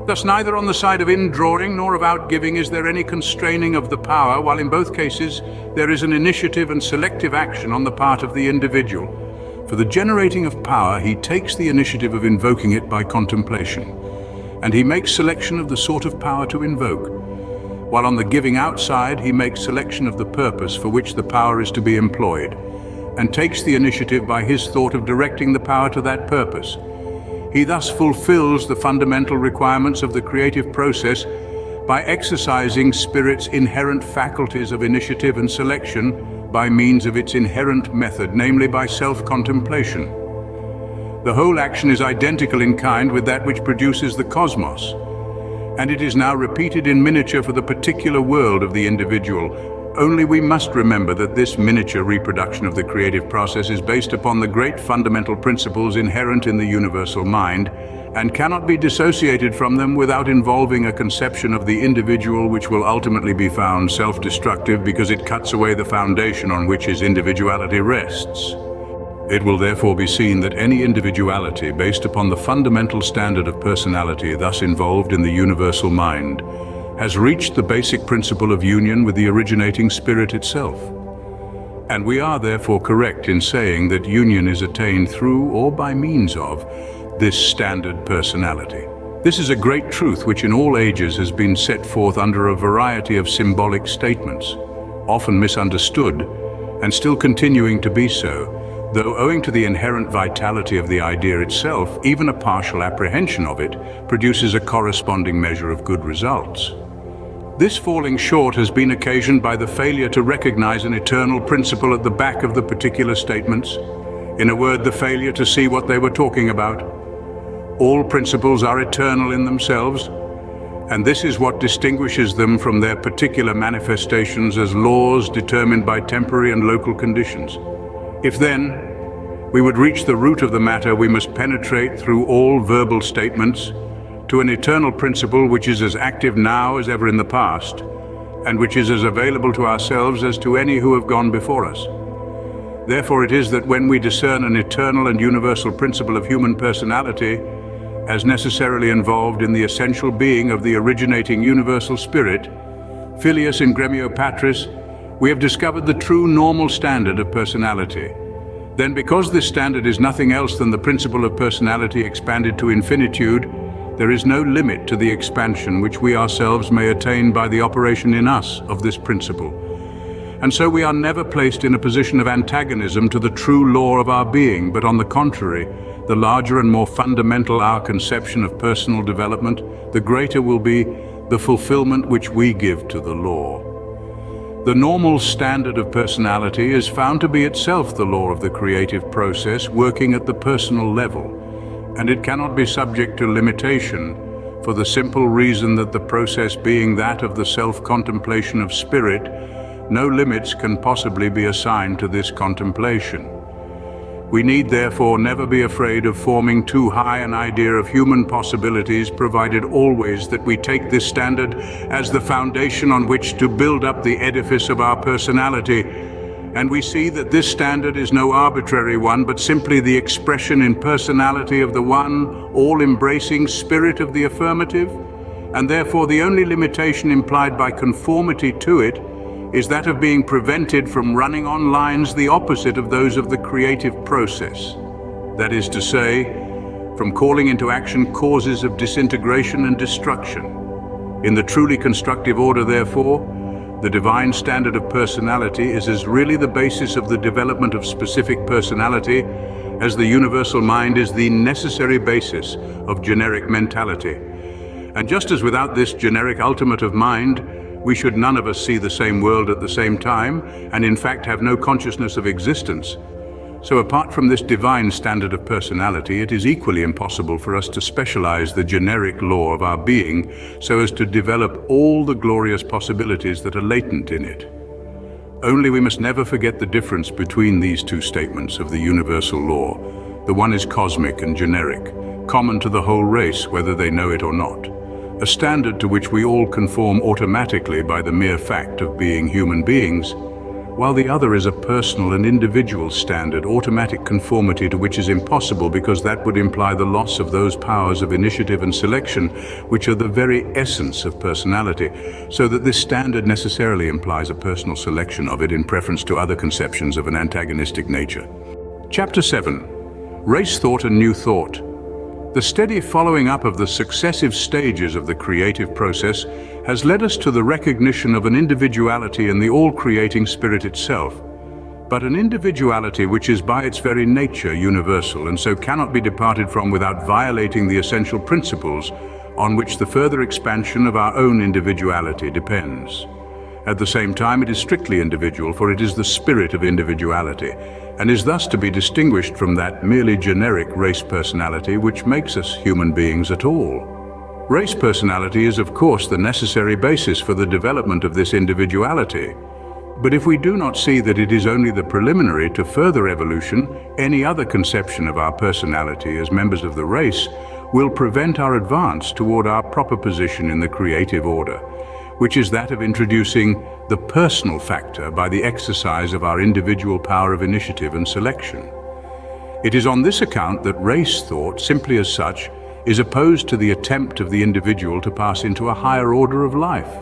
Thus, neither on the side of indrawing nor of outgiving is there any constraining of the power, while in both cases there is an initiative and selective action on the part of the individual. For the generating of power, he takes the initiative of invoking it by contemplation, and he makes selection of the sort of power to invoke, while on the giving out side he makes selection of the purpose for which the power is to be employed, and takes the initiative by his thought of directing the power to that purpose. He thus fulfills the fundamental requirements of the creative process by exercising spirit's inherent faculties of initiative and selection by means of its inherent method, namely by self-contemplation. The whole action is identical in kind with that which produces the cosmos, and it is now repeated in miniature for the particular world of the individual. Only we must remember that this miniature reproduction of the creative process is based upon the great fundamental principles inherent in the universal mind, and cannot be dissociated from them without involving a conception of the individual which will ultimately be found self-destructive because it cuts away the foundation on which his individuality rests. It will therefore be seen that any individuality based upon the fundamental standard of personality thus involved in the universal mind has reached the basic principle of union with the originating spirit itself. And we are therefore correct in saying that union is attained through or by means of this standard personality. This is a great truth which in all ages has been set forth under a variety of symbolic statements, often misunderstood and still continuing to be so, though owing to the inherent vitality of the idea itself, even a partial apprehension of it produces a corresponding measure of good results. This falling short has been occasioned by the failure to recognize an eternal principle at the back of the particular statements. In a word, the failure to see what they were talking about. All principles are eternal in themselves, and this is what distinguishes them from their particular manifestations as laws determined by temporary and local conditions. If then we would reach the root of the matter, we must penetrate through all verbal statements to an eternal principle which is as active now as ever in the past, and which is as available to ourselves as to any who have gone before us. Therefore it is that when we discern an eternal and universal principle of human personality as necessarily involved in the essential being of the originating universal spirit, Filius in Gremio Patris, we have discovered the true normal standard of personality. Then, because this standard is nothing else than the principle of personality expanded to infinitude, there is no limit to the expansion which we ourselves may attain by the operation in us of this principle. And so we are never placed in a position of antagonism to the true law of our being, but on the contrary, the larger and more fundamental our conception of personal development, the greater will be the fulfillment which we give to the law. The normal standard of personality is found to be itself the law of the creative process working at the personal level, and it cannot be subject to limitation for the simple reason that the process being that of the self-contemplation of spirit, no limits can possibly be assigned to this contemplation. We need therefore never be afraid of forming too high an idea of human possibilities, provided always that we take this standard as the foundation on which to build up the edifice of our personality. And we see that this standard is no arbitrary one, but simply the expression in personality of the one all-embracing spirit of the affirmative, and therefore the only limitation implied by conformity to it is that of being prevented from running on lines the opposite of those of the creative process. That is to say, from calling into action causes of disintegration and destruction. In the truly constructive order, therefore, the divine standard of personality is as really the basis of the development of specific personality as the universal mind is the necessary basis of generic mentality. And just as without this generic ultimate of mind, we should none of us see the same world at the same time, and in fact have no consciousness of existence. So apart from this divine standard of personality, it is equally impossible for us to specialize the generic law of our being so as to develop all the glorious possibilities that are latent in it. Only we must never forget the difference between these two statements of the universal law. The one is cosmic and generic, common to the whole race, whether they know it or not. A standard to which we all conform automatically by the mere fact of being human beings, while the other is a personal and individual standard, automatic conformity to which is impossible because that would imply the loss of those powers of initiative and selection which are the very essence of personality, so that this standard necessarily implies a personal selection of it in preference to other conceptions of an antagonistic nature. Chapter 7. Race Thought and New Thought. The steady following up of the successive stages of the creative process has led us to the recognition of an individuality in the all-creating spirit itself, but an individuality which is by its very nature universal and so cannot be departed from without violating the essential principles on which the further expansion of our own individuality depends. At the same time, it is strictly individual, for it is the spirit of individuality, and is thus to be distinguished from that merely generic race personality which makes us human beings at all. Race personality is, of course, the necessary basis for the development of this individuality. But if we do not see that it is only the preliminary to further evolution, any other conception of our personality as members of the race will prevent our advance toward our proper position in the creative order, which is that of introducing the personal factor by the exercise of our individual power of initiative and selection. It is on this account that race thought, simply as such, is opposed to the attempt of the individual to pass into a higher order of life.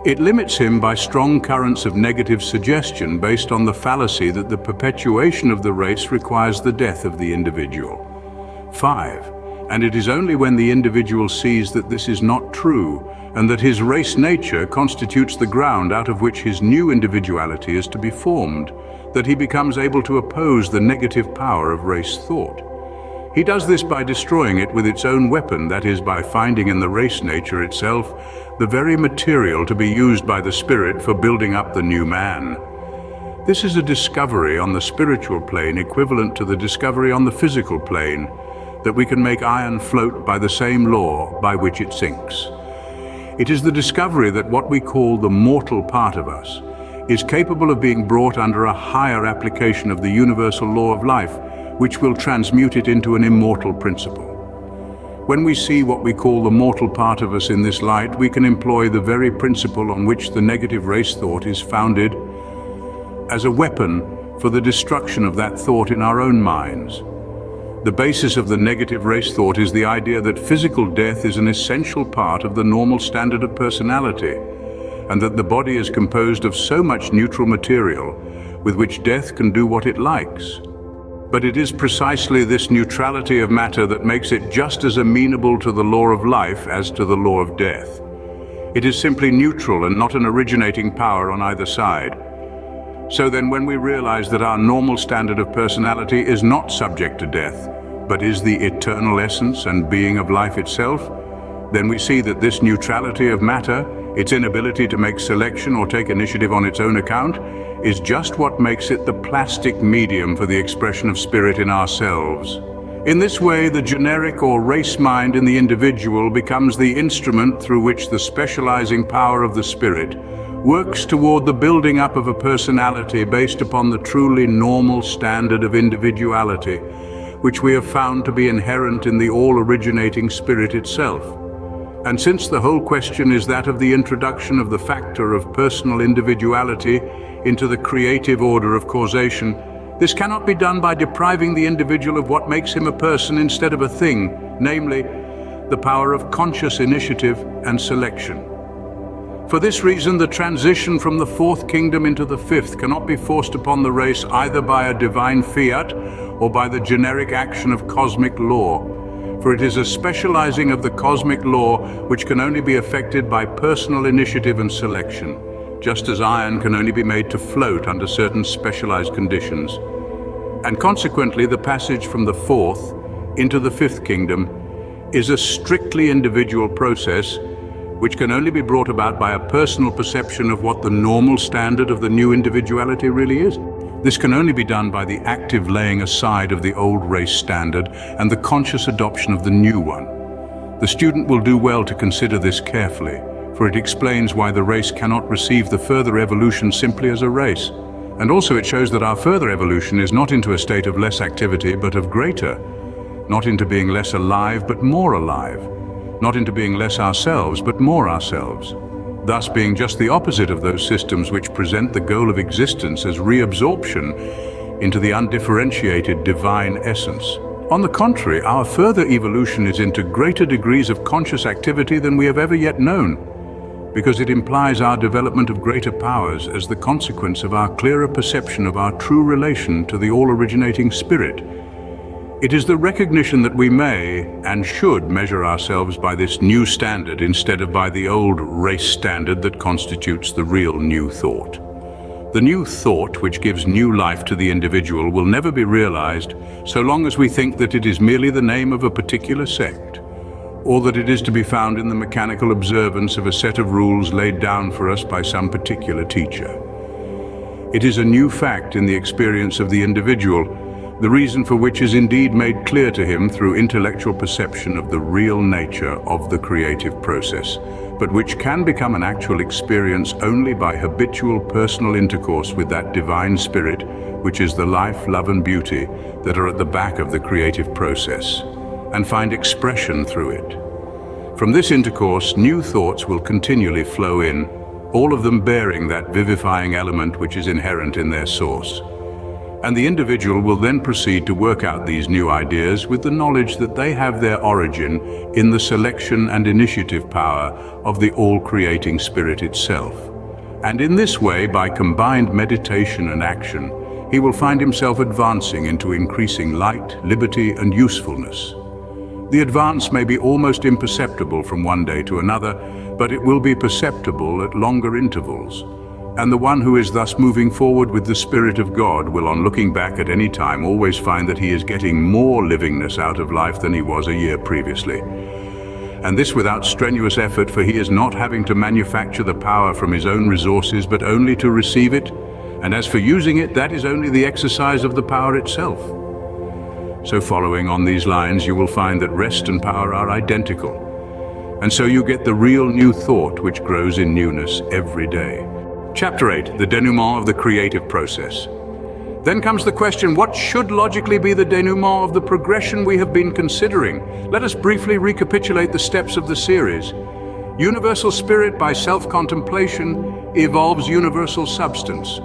It limits him by strong currents of negative suggestion based on the fallacy that the perpetuation of the race requires the death of the individual. 5. And it is only when the individual sees that this is not true and that his race nature constitutes the ground out of which his new individuality is to be formed, that he becomes able to oppose the negative power of race thought. He does this by destroying it with its own weapon, that is, by finding in the race nature itself the very material to be used by the spirit for building up the new man. This is a discovery on the spiritual plane equivalent to the discovery on the physical plane, that we can make iron float by the same law by which it sinks. It is the discovery that what we call the mortal part of us is capable of being brought under a higher application of the universal law of life, which will transmute it into an immortal principle. When we see what we call the mortal part of us in this light, we can employ the very principle on which the negative race thought is founded as a weapon for the destruction of that thought in our own minds. The basis of the negative race thought is the idea that physical death is an essential part of the normal standard of personality, and that the body is composed of so much neutral material with which death can do what it likes. But it is precisely this neutrality of matter that makes it just as amenable to the law of life as to the law of death. It is simply neutral and not an originating power on either side. So then, when we realize that our normal standard of personality is not subject to death, but is the eternal essence and being of life itself, then we see that this neutrality of matter, its inability to make selection or take initiative on its own account, is just what makes it the plastic medium for the expression of spirit in ourselves. In this way, the generic or race mind in the individual becomes the instrument through which the specializing power of the spirit works toward the building up of a personality based upon the truly normal standard of individuality, which we have found to be inherent in the all-originating spirit itself. And since the whole question is that of the introduction of the factor of personal individuality into the creative order of causation, this cannot be done by depriving the individual of what makes him a person instead of a thing, namely, the power of conscious initiative and selection. For this reason, the transition from the fourth kingdom into the fifth cannot be forced upon the race either by a divine fiat or by the generic action of cosmic law, for it is a specializing of the cosmic law which can only be effected by personal initiative and selection, just as iron can only be made to float under certain specialized conditions. And consequently, the passage from the fourth into the fifth kingdom is a strictly individual process which can only be brought about by a personal perception of what the normal standard of the new individuality really is. This can only be done by the active laying aside of the old race standard and the conscious adoption of the new one. The student will do well to consider this carefully, for it explains why the race cannot receive the further evolution simply as a race. And also it shows that our further evolution is not into a state of less activity but of greater, not into being less alive but more alive, not into being less ourselves but more ourselves, thus being just the opposite of those systems which present the goal of existence as reabsorption into the undifferentiated divine essence. On the contrary, our further evolution is into greater degrees of conscious activity than we have ever yet known, because it implies our development of greater powers as the consequence of our clearer perception of our true relation to the all-originating spirit. It is the recognition that we may and should measure ourselves by this new standard instead of by the old race standard that constitutes the real new thought. The new thought, which gives new life to the individual, will never be realized so long as we think that it is merely the name of a particular sect, or that it is to be found in the mechanical observance of a set of rules laid down for us by some particular teacher. It is a new fact in the experience of the individual, the reason for which is indeed made clear to him through intellectual perception of the real nature of the creative process, but which can become an actual experience only by habitual personal intercourse with that divine spirit, which is the life, love, and beauty that are at the back of the creative process, and find expression through it. From this intercourse, new thoughts will continually flow in, all of them bearing that vivifying element which is inherent in their source. And the individual will then proceed to work out these new ideas with the knowledge that they have their origin in the selection and initiative power of the all-creating spirit itself. And in this way, by combined meditation and action, he will find himself advancing into increasing light, liberty, and usefulness. The advance may be almost imperceptible from one day to another, but it will be perceptible at longer intervals. And the one who is thus moving forward with the Spirit of God will, on looking back at any time, always find that he is getting more livingness out of life than he was a year previously. And this without strenuous effort, for he is not having to manufacture the power from his own resources, but only to receive it. And as for using it, that is only the exercise of the power itself. So following on these lines, you will find that rest and power are identical. And so you get the real new thought which grows in newness every day. Chapter 8, the denouement of the creative process. Then comes the question, what should logically be the denouement of the progression we have been considering? Let us briefly recapitulate the steps of the series. Universal spirit by self-contemplation evolves universal substance.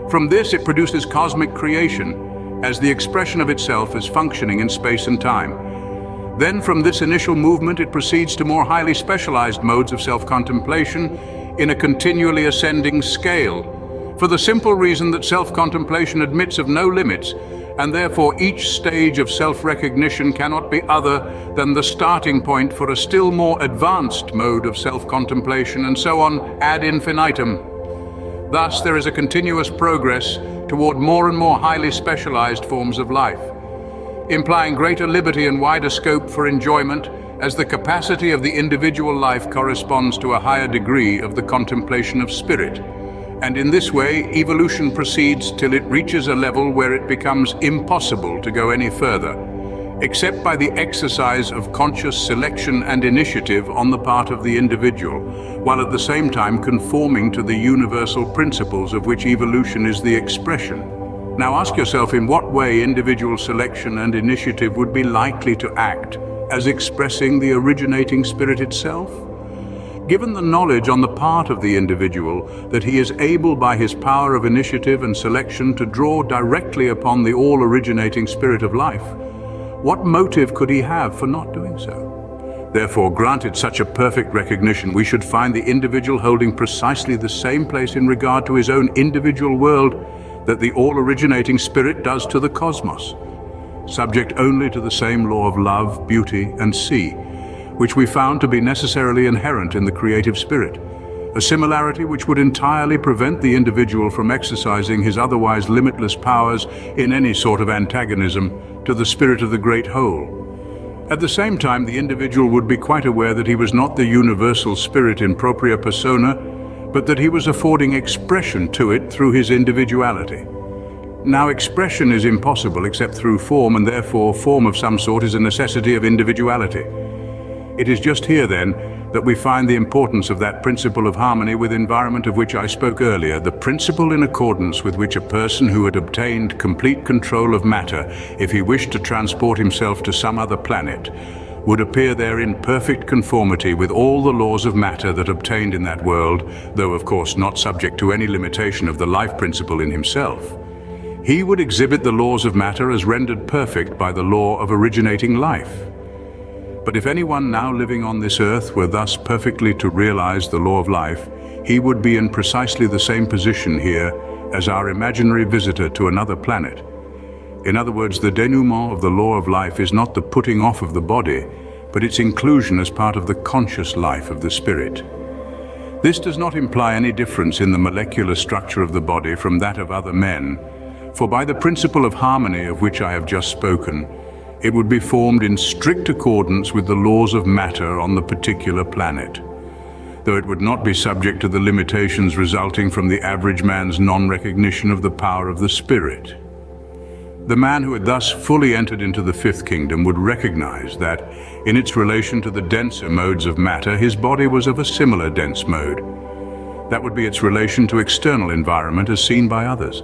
From this it produces cosmic creation as the expression of itself as functioning in space and time. Then from this initial movement it proceeds to more highly specialized modes of self-contemplation in a continually ascending scale, for the simple reason that self-contemplation admits of no limits, and therefore each stage of self-recognition cannot be other than the starting point for a still more advanced mode of self-contemplation, and so on ad infinitum. Thus, there is a continuous progress toward more and more highly specialized forms of life, implying greater liberty and wider scope for enjoyment, as the capacity of the individual life corresponds to a higher degree of the contemplation of spirit. And in this way, evolution proceeds till it reaches a level where it becomes impossible to go any further, except by the exercise of conscious selection and initiative on the part of the individual, while at the same time conforming to the universal principles of which evolution is the expression. Now ask yourself in what way individual selection and initiative would be likely to act as expressing the originating spirit itself? Given the knowledge on the part of the individual that he is able by his power of initiative and selection to draw directly upon the all-originating spirit of life, what motive could he have for not doing so? Therefore, granted such a perfect recognition, we should find the individual holding precisely the same place in regard to his own individual world that the all-originating spirit does to the cosmos, subject only to the same law of love, beauty, and see, which we found to be necessarily inherent in the creative spirit, a similarity which would entirely prevent the individual from exercising his otherwise limitless powers in any sort of antagonism to the spirit of the great whole. At the same time, the individual would be quite aware that he was not the universal spirit in propria persona, but that he was affording expression to it through his individuality. Now, expression is impossible except through form, and therefore form of some sort is a necessity of individuality. It is just here, then, that we find the importance of that principle of harmony with environment of which I spoke earlier, the principle in accordance with which a person who had obtained complete control of matter, if he wished to transport himself to some other planet, would appear there in perfect conformity with all the laws of matter that obtained in that world, though of course not subject to any limitation of the life principle in himself. He would exhibit the laws of matter as rendered perfect by the law of originating life. But if anyone now living on this earth were thus perfectly to realize the law of life, he would be in precisely the same position here as our imaginary visitor to another planet. In other words, the denouement of the law of life is not the putting off of the body, but its inclusion as part of the conscious life of the spirit. This does not imply any difference in the molecular structure of the body from that of other men, for by the principle of harmony of which I have just spoken, it would be formed in strict accordance with the laws of matter on the particular planet, though it would not be subject to the limitations resulting from the average man's non-recognition of the power of the spirit. The man who had thus fully entered into the fifth kingdom would recognize that, in its relation to the denser modes of matter, his body was of a similar dense mode. That would be its relation to external environment as seen by others.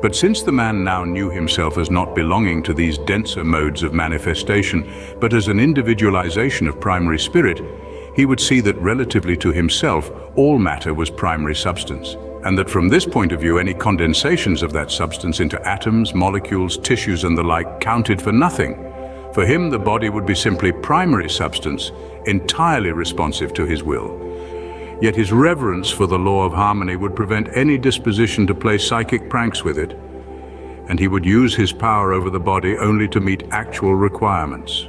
But since the man now knew himself as not belonging to these denser modes of manifestation, but as an individualization of primary spirit, he would see that relatively to himself, all matter was primary substance, and that from this point of view, any condensations of that substance into atoms, molecules, tissues, and the like counted for nothing. For him, the body would be simply primary substance, entirely responsive to his will. Yet his reverence for the law of harmony would prevent any disposition to play psychic pranks with it, and he would use his power over the body only to meet actual requirements.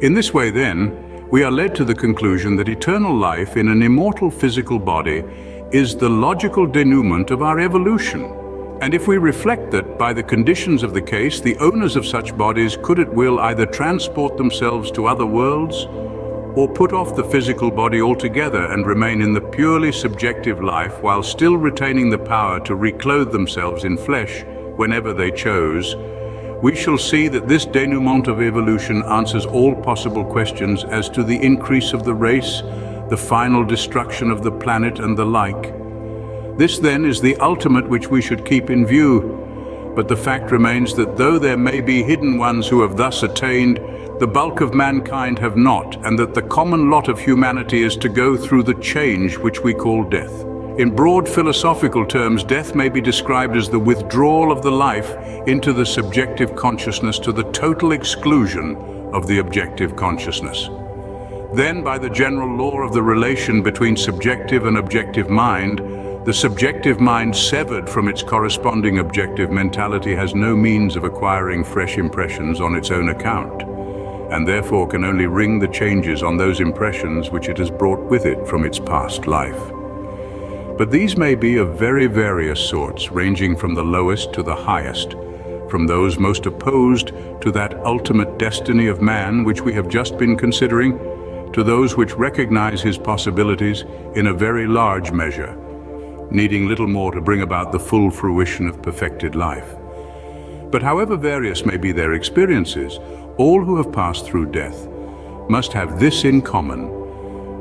In this way, then, we are led to the conclusion that eternal life in an immortal physical body is the logical denouement of our evolution. And if we reflect that, by the conditions of the case, the owners of such bodies could at will either transport themselves to other worlds or put off the physical body altogether and remain in the purely subjective life while still retaining the power to reclothe themselves in flesh whenever they chose, we shall see that this denouement of evolution answers all possible questions as to the increase of the race, the final destruction of the planet, and the like. This then is the ultimate which we should keep in view, but the fact remains that though there may be hidden ones who have thus attained, the bulk of mankind have not, and that the common lot of humanity is to go through the change which we call death. In broad philosophical terms, death may be described as the withdrawal of the life into the subjective consciousness to the total exclusion of the objective consciousness. Then, by the general law of the relation between subjective and objective mind, the subjective mind severed from its corresponding objective mentality has no means of acquiring fresh impressions on its own account, and therefore can only ring the changes on those impressions which it has brought with it from its past life. But these may be of very various sorts, ranging from the lowest to the highest, from those most opposed to that ultimate destiny of man which we have just been considering, to those which recognize his possibilities in a very large measure, needing little more to bring about the full fruition of perfected life. But however various may be their experiences, all who have passed through death must have this in common,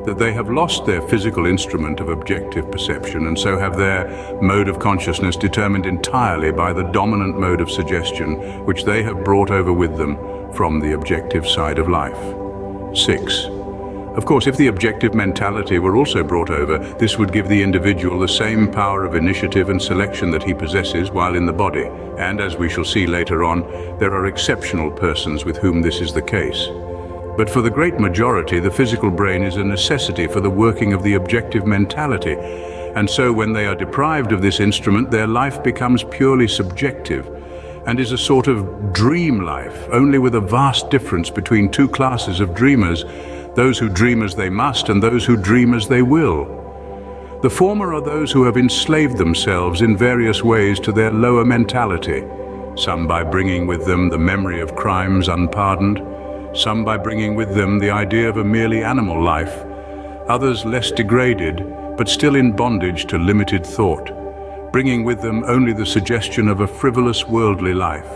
that they have lost their physical instrument of objective perception and so have their mode of consciousness determined entirely by the dominant mode of suggestion which they have brought over with them from the objective side of life. 6. Of course, if the objective mentality were also brought over, this would give the individual the same power of initiative and selection that he possesses while in the body. And as we shall see later on, there are exceptional persons with whom this is the case. But for the great majority, the physical brain is a necessity for the working of the objective mentality. And so when they are deprived of this instrument, their life becomes purely subjective and is a sort of dream life, only with a vast difference between two classes of dreamers, those who dream as they must and those who dream as they will. The former are those who have enslaved themselves in various ways to their lower mentality, some by bringing with them the memory of crimes unpardoned, some by bringing with them the idea of a merely animal life, others less degraded, but still in bondage to limited thought, bringing with them only the suggestion of a frivolous worldly life.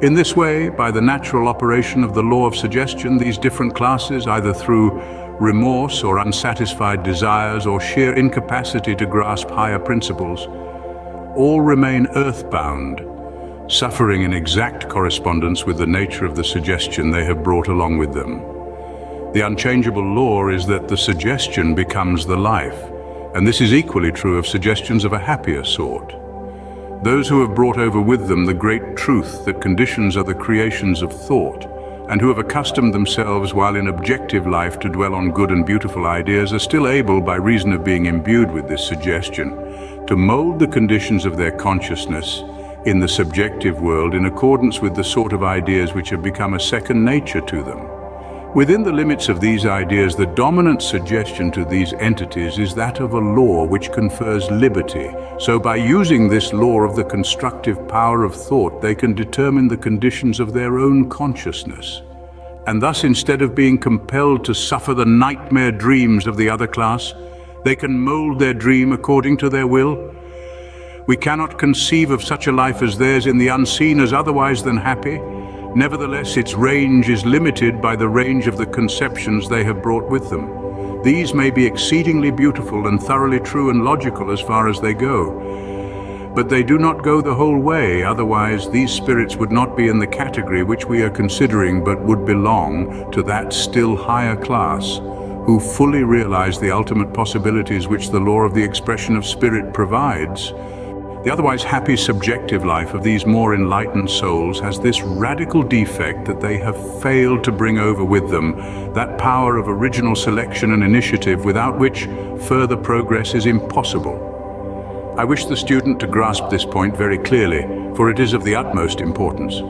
In this way, by the natural operation of the law of suggestion, these different classes, either through remorse or unsatisfied desires or sheer incapacity to grasp higher principles, all remain earthbound, suffering in exact correspondence with the nature of the suggestion they have brought along with them. The unchangeable law is that the suggestion becomes the life, and this is equally true of suggestions of a happier sort. Those who have brought over with them the great truth that conditions are the creations of thought, and who have accustomed themselves while in objective life to dwell on good and beautiful ideas, are still able, by reason of being imbued with this suggestion, to mold the conditions of their consciousness in the subjective world in accordance with the sort of ideas which have become a second nature to them. Within the limits of these ideas, the dominant suggestion to these entities is that of a law which confers liberty. So by using this law of the constructive power of thought, they can determine the conditions of their own consciousness. And thus, instead of being compelled to suffer the nightmare dreams of the other class, they can mold their dream according to their will. We cannot conceive of such a life as theirs in the unseen as otherwise than happy. Nevertheless, its range is limited by the range of the conceptions they have brought with them. These may be exceedingly beautiful and thoroughly true and logical as far as they go. But they do not go the whole way, otherwise these spirits would not be in the category which we are considering, but would belong to that still higher class, who fully realize the ultimate possibilities which the law of the expression of spirit provides. The otherwise happy subjective life of these more enlightened souls has this radical defect that they have failed to bring over with them that power of original selection and initiative without which further progress is impossible. I wish the student to grasp this point very clearly, for it is of the utmost importance.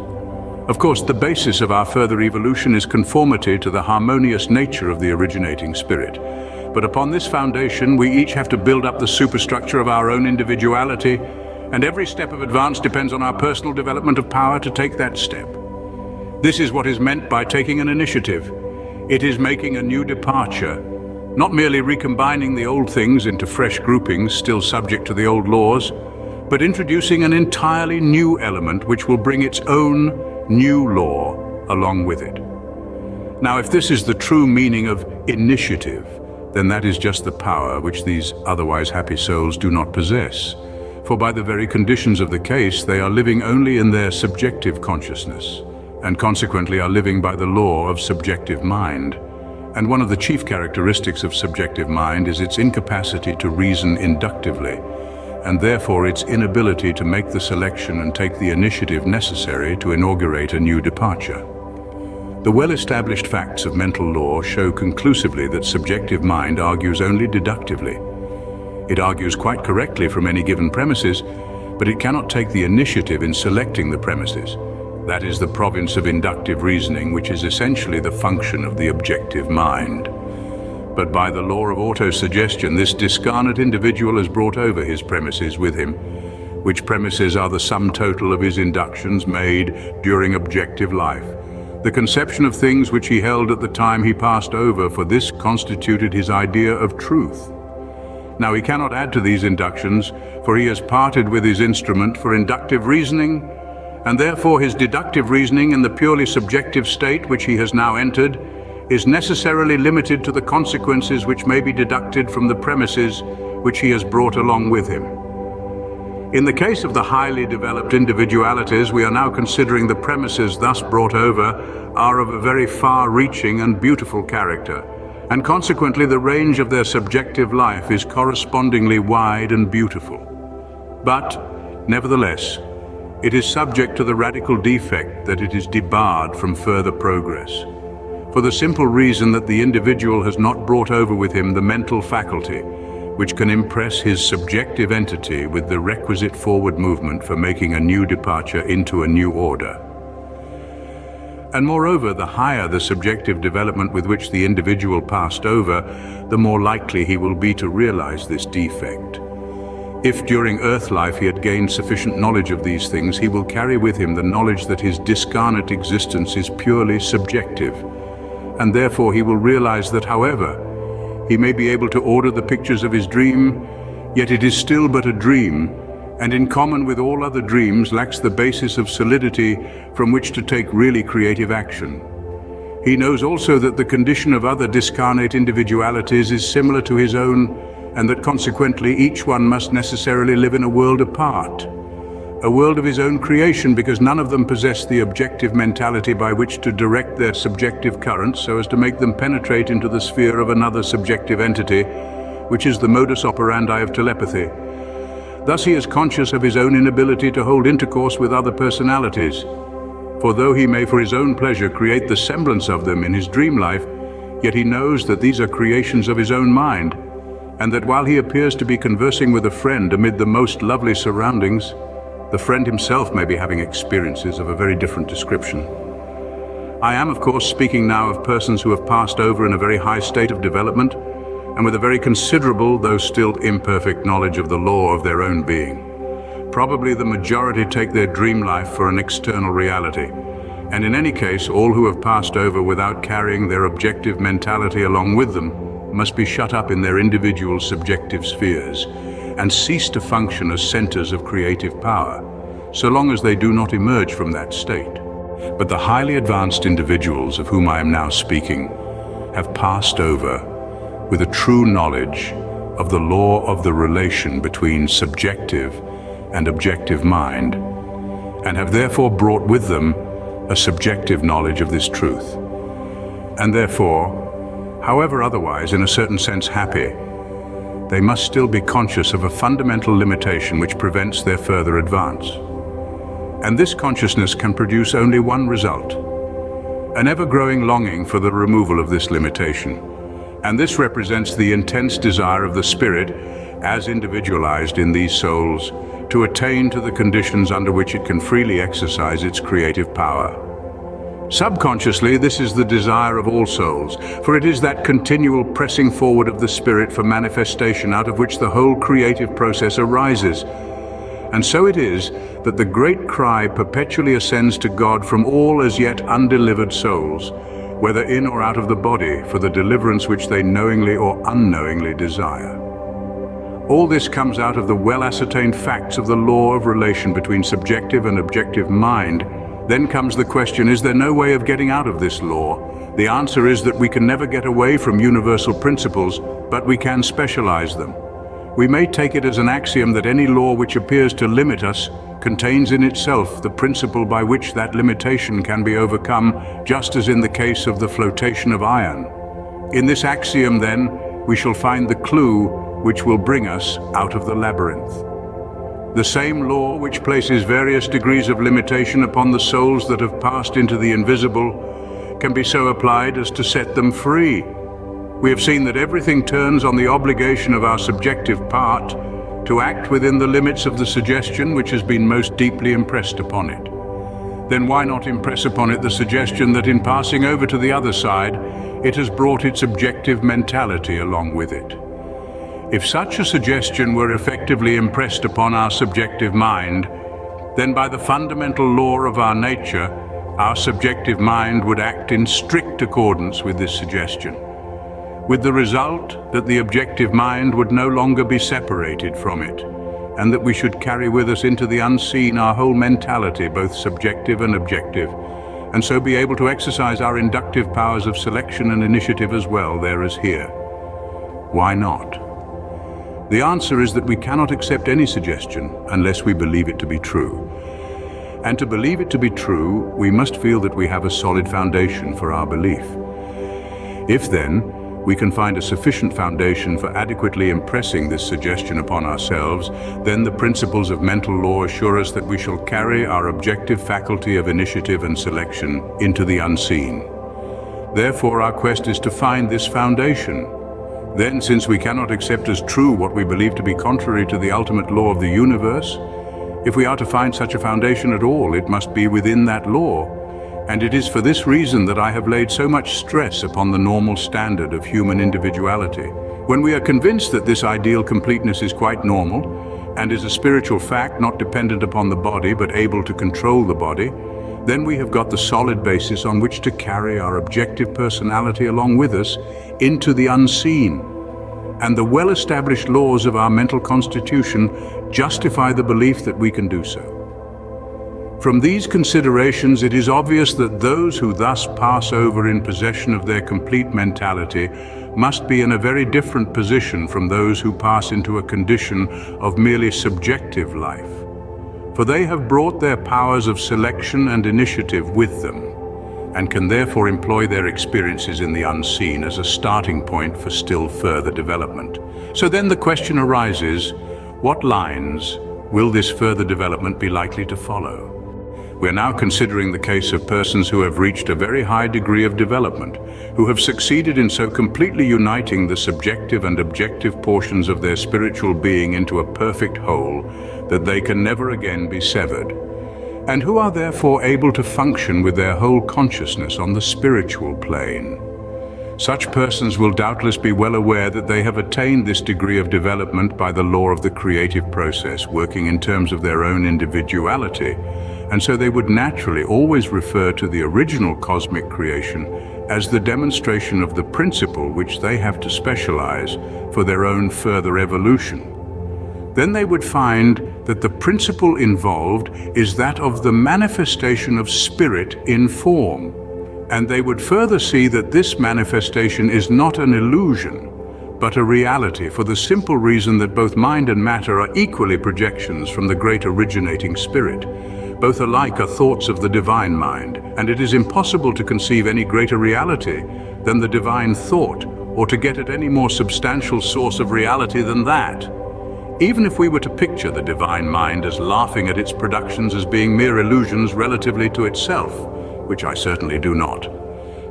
Of course, the basis of our further evolution is conformity to the harmonious nature of the originating spirit. But upon this foundation, we each have to build up the superstructure of our own individuality, and every step of advance depends on our personal development of power to take that step. This is what is meant by taking an initiative. It is making a new departure, not merely recombining the old things into fresh groupings still subject to the old laws, but introducing an entirely new element which will bring its own new law along with it. Now, if this is the true meaning of initiative, then that is just the power which these otherwise happy souls do not possess. For by the very conditions of the case, they are living only in their subjective consciousness, and consequently are living by the law of subjective mind. And one of the chief characteristics of subjective mind is its incapacity to reason inductively, and therefore its inability to make the selection and take the initiative necessary to inaugurate a new departure. The well-established facts of mental law show conclusively that subjective mind argues only deductively. It argues quite correctly from any given premises, but it cannot take the initiative in selecting the premises. That is the province of inductive reasoning, which is essentially the function of the objective mind. But by the law of autosuggestion, this discarnate individual has brought over his premises with him, which premises are the sum total of his inductions made during objective life. The conception of things which he held at the time he passed over, for this constituted his idea of truth. Now he cannot add to these inductions, for he has parted with his instrument for inductive reasoning, and therefore his deductive reasoning in the purely subjective state which he has now entered is necessarily limited to the consequences which may be deducted from the premises which he has brought along with him. In the case of the highly developed individualities we are now considering, the premises thus brought over are of a very far-reaching and beautiful character, and consequently the range of their subjective life is correspondingly wide and beautiful. But, nevertheless, it is subject to the radical defect that it is debarred from further progress, for the simple reason that the individual has not brought over with him the mental faculty which can impress his subjective entity with the requisite forward movement for making a new departure into a new order. And moreover, the higher the subjective development with which the individual passed over, the more likely he will be to realize this defect. If during earth life he had gained sufficient knowledge of these things, he will carry with him the knowledge that his discarnate existence is purely subjective, and therefore he will realize that however he may be able to order the pictures of his dream, yet it is still but a dream, and in common with all other dreams lacks the basis of solidity from which to take really creative action. He knows also that the condition of other discarnate individualities is similar to his own, and that consequently each one must necessarily live in a world apart, a world of his own creation, because none of them possess the objective mentality by which to direct their subjective currents so as to make them penetrate into the sphere of another subjective entity, which is the modus operandi of telepathy. Thus he is conscious of his own inability to hold intercourse with other personalities, for though he may for his own pleasure create the semblance of them in his dream life, yet he knows that these are creations of his own mind, and that while he appears to be conversing with a friend amid the most lovely surroundings, the friend himself may be having experiences of a very different description. I am, of course, speaking now of persons who have passed over in a very high state of development and with a very considerable, though still imperfect, knowledge of the law of their own being. Probably the majority take their dream life for an external reality, and in any case, all who have passed over without carrying their objective mentality along with them must be shut up in their individual subjective spheres and cease to function as centers of creative power, so long as they do not emerge from that state. But the highly advanced individuals of whom I am now speaking have passed over with a true knowledge of the law of the relation between subjective and objective mind, and have therefore brought with them a subjective knowledge of this truth, and therefore, however otherwise in a certain sense happy, they must still be conscious of a fundamental limitation which prevents their further advance. And this consciousness can produce only one result: an ever-growing longing for the removal of this limitation. And this represents the intense desire of the spirit, as individualized in these souls, to attain to the conditions under which it can freely exercise its creative power. Subconsciously, this is the desire of all souls, for it is that continual pressing forward of the Spirit for manifestation out of which the whole creative process arises. And so it is that the great cry perpetually ascends to God from all as yet undelivered souls, whether in or out of the body, for the deliverance which they knowingly or unknowingly desire. All this comes out of the well-ascertained facts of the law of relation between subjective and objective mind. Then comes the question, is there no way of getting out of this law? The answer is that we can never get away from universal principles, but we can specialize them. We may take it as an axiom that any law which appears to limit us contains in itself the principle by which that limitation can be overcome, just as in the case of the flotation of iron. In this axiom, then, we shall find the clue which will bring us out of the labyrinth. The same law which places various degrees of limitation upon the souls that have passed into the invisible can be so applied as to set them free. We have seen that everything turns on the obligation of our subjective part to act within the limits of the suggestion which has been most deeply impressed upon it. Then why not impress upon it the suggestion that in passing over to the other side, it has brought its objective mentality along with it? If such a suggestion were effectively impressed upon our subjective mind, then by the fundamental law of our nature, our subjective mind would act in strict accordance with this suggestion, with the result that the objective mind would no longer be separated from it, and that we should carry with us into the unseen our whole mentality, both subjective and objective, and so be able to exercise our inductive powers of selection and initiative as well there as here. Why not? The answer is that we cannot accept any suggestion unless we believe it to be true. And to believe it to be true, we must feel that we have a solid foundation for our belief. If then, we can find a sufficient foundation for adequately impressing this suggestion upon ourselves, then the principles of mental law assure us that we shall carry our objective faculty of initiative and selection into the unseen. Therefore, our quest is to find this foundation. Then, since we cannot accept as true what we believe to be contrary to the ultimate law of the universe, if we are to find such a foundation at all, it must be within that law. And it is for this reason that I have laid so much stress upon the normal standard of human individuality. When we are convinced that this ideal completeness is quite normal, and is a spiritual fact not dependent upon the body but able to control the body, then we have got the solid basis on which to carry our objective personality along with us into the unseen. And the well-established laws of our mental constitution justify the belief that we can do so. From these considerations, it is obvious that those who thus pass over in possession of their complete mentality must be in a very different position from those who pass into a condition of merely subjective life. For they have brought their powers of selection and initiative with them, and can therefore employ their experiences in the unseen as a starting point for still further development. So then the question arises, what lines will this further development be likely to follow? We are now considering the case of persons who have reached a very high degree of development, who have succeeded in so completely uniting the subjective and objective portions of their spiritual being into a perfect whole that they can never again be severed, and who are therefore able to function with their whole consciousness on the spiritual plane. Such persons will doubtless be well aware that they have attained this degree of development by the law of the creative process, working in terms of their own individuality, and so they would naturally always refer to the original cosmic creation as the demonstration of the principle which they have to specialize for their own further evolution. Then they would find that the principle involved is that of the manifestation of spirit in form, and they would further see that this manifestation is not an illusion, but a reality, for the simple reason that both mind and matter are equally projections from the great originating spirit. Both alike are thoughts of the divine mind, and it is impossible to conceive any greater reality than the divine thought, or to get at any more substantial source of reality than that. Even if we were to picture the divine mind as laughing at its productions as being mere illusions relatively to itself, which I certainly do not,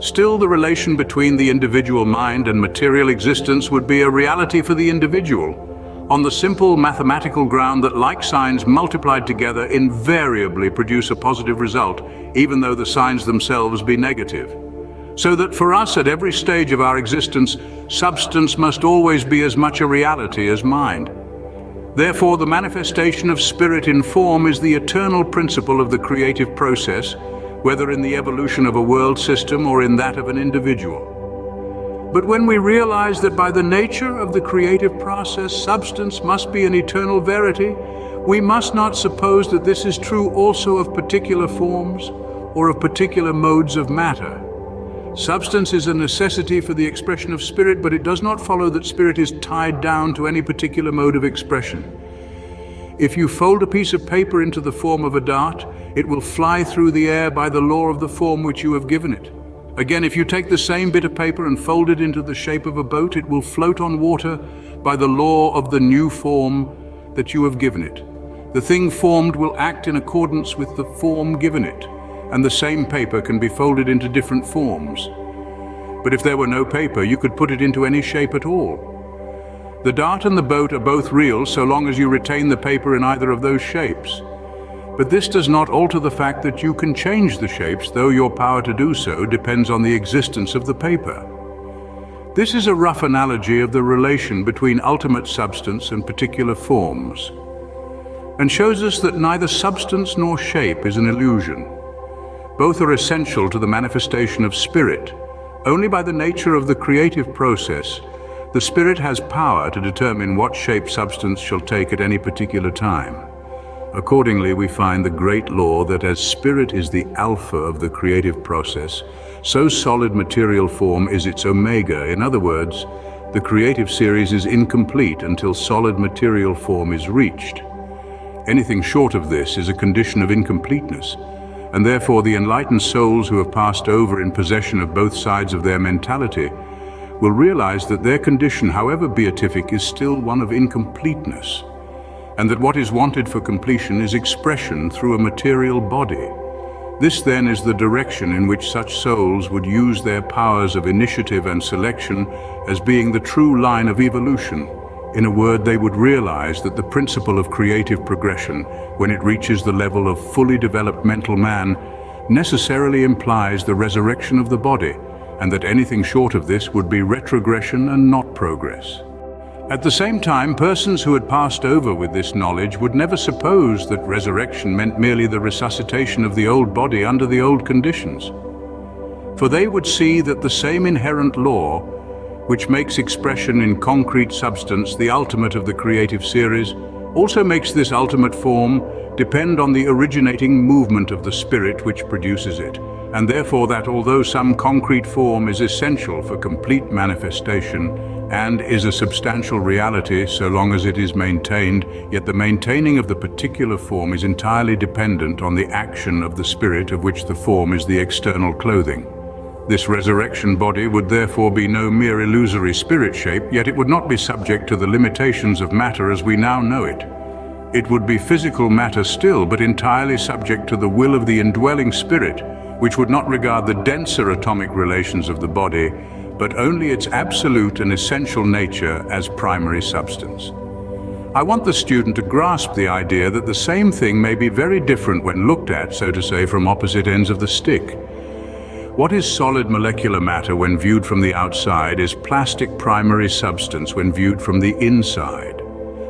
still the relation between the individual mind and material existence would be a reality for the individual, on the simple mathematical ground that like signs multiplied together invariably produce a positive result, even though the signs themselves be negative. So that for us at every stage of our existence, substance must always be as much a reality as mind. Therefore, the manifestation of spirit in form is the eternal principle of the creative process, whether in the evolution of a world system or in that of an individual. But when we realize that by the nature of the creative process, substance must be an eternal verity, we must not suppose that this is true also of particular forms or of particular modes of matter. Substance is a necessity for the expression of spirit, but it does not follow that spirit is tied down to any particular mode of expression. If you fold a piece of paper into the form of a dart, it will fly through the air by the law of the form which you have given it. Again, if you take the same bit of paper and fold it into the shape of a boat, it will float on water by the law of the new form that you have given it. The thing formed will act in accordance with the form given it, and the same paper can be folded into different forms. But if there were no paper, you could put it into any shape at all. The dart and the boat are both real so long as you retain the paper in either of those shapes. But this does not alter the fact that you can change the shapes, though your power to do so depends on the existence of the paper. This is a rough analogy of the relation between ultimate substance and particular forms, and shows us that neither substance nor shape is an illusion. Both are essential to the manifestation of spirit. Only by the nature of the creative process, the spirit has power to determine what shape substance shall take at any particular time. Accordingly, we find the great law that as spirit is the alpha of the creative process, so solid material form is its omega. In other words, the creative series is incomplete until solid material form is reached. Anything short of this is a condition of incompleteness, and therefore the enlightened souls who have passed over in possession of both sides of their mentality will realize that their condition, however beatific, is still one of incompleteness, and that what is wanted for completion is expression through a material body. This then is the direction in which such souls would use their powers of initiative and selection as being the true line of evolution. In a word, they would realize that the principle of creative progression, when it reaches the level of fully developed mental man, necessarily implies the resurrection of the body, and that anything short of this would be retrogression and not progress. At the same time, persons who had passed over with this knowledge would never suppose that resurrection meant merely the resuscitation of the old body under the old conditions. For they would see that the same inherent law, which makes expression in concrete substance the ultimate of the creative series, also makes this ultimate form depend on the originating movement of the spirit which produces it, and therefore that although some concrete form is essential for complete manifestation and is a substantial reality so long as it is maintained, yet the maintaining of the particular form is entirely dependent on the action of the spirit of which the form is the external clothing. This resurrection body would therefore be no mere illusory spirit shape, yet it would not be subject to the limitations of matter as we now know it. It would be physical matter still, but entirely subject to the will of the indwelling spirit, which would not regard the denser atomic relations of the body, but only its absolute and essential nature as primary substance. I want the student to grasp the idea that the same thing may be very different when looked at, so to say, from opposite ends of the stick. What is solid molecular matter when viewed from the outside is plastic primary substance when viewed from the inside.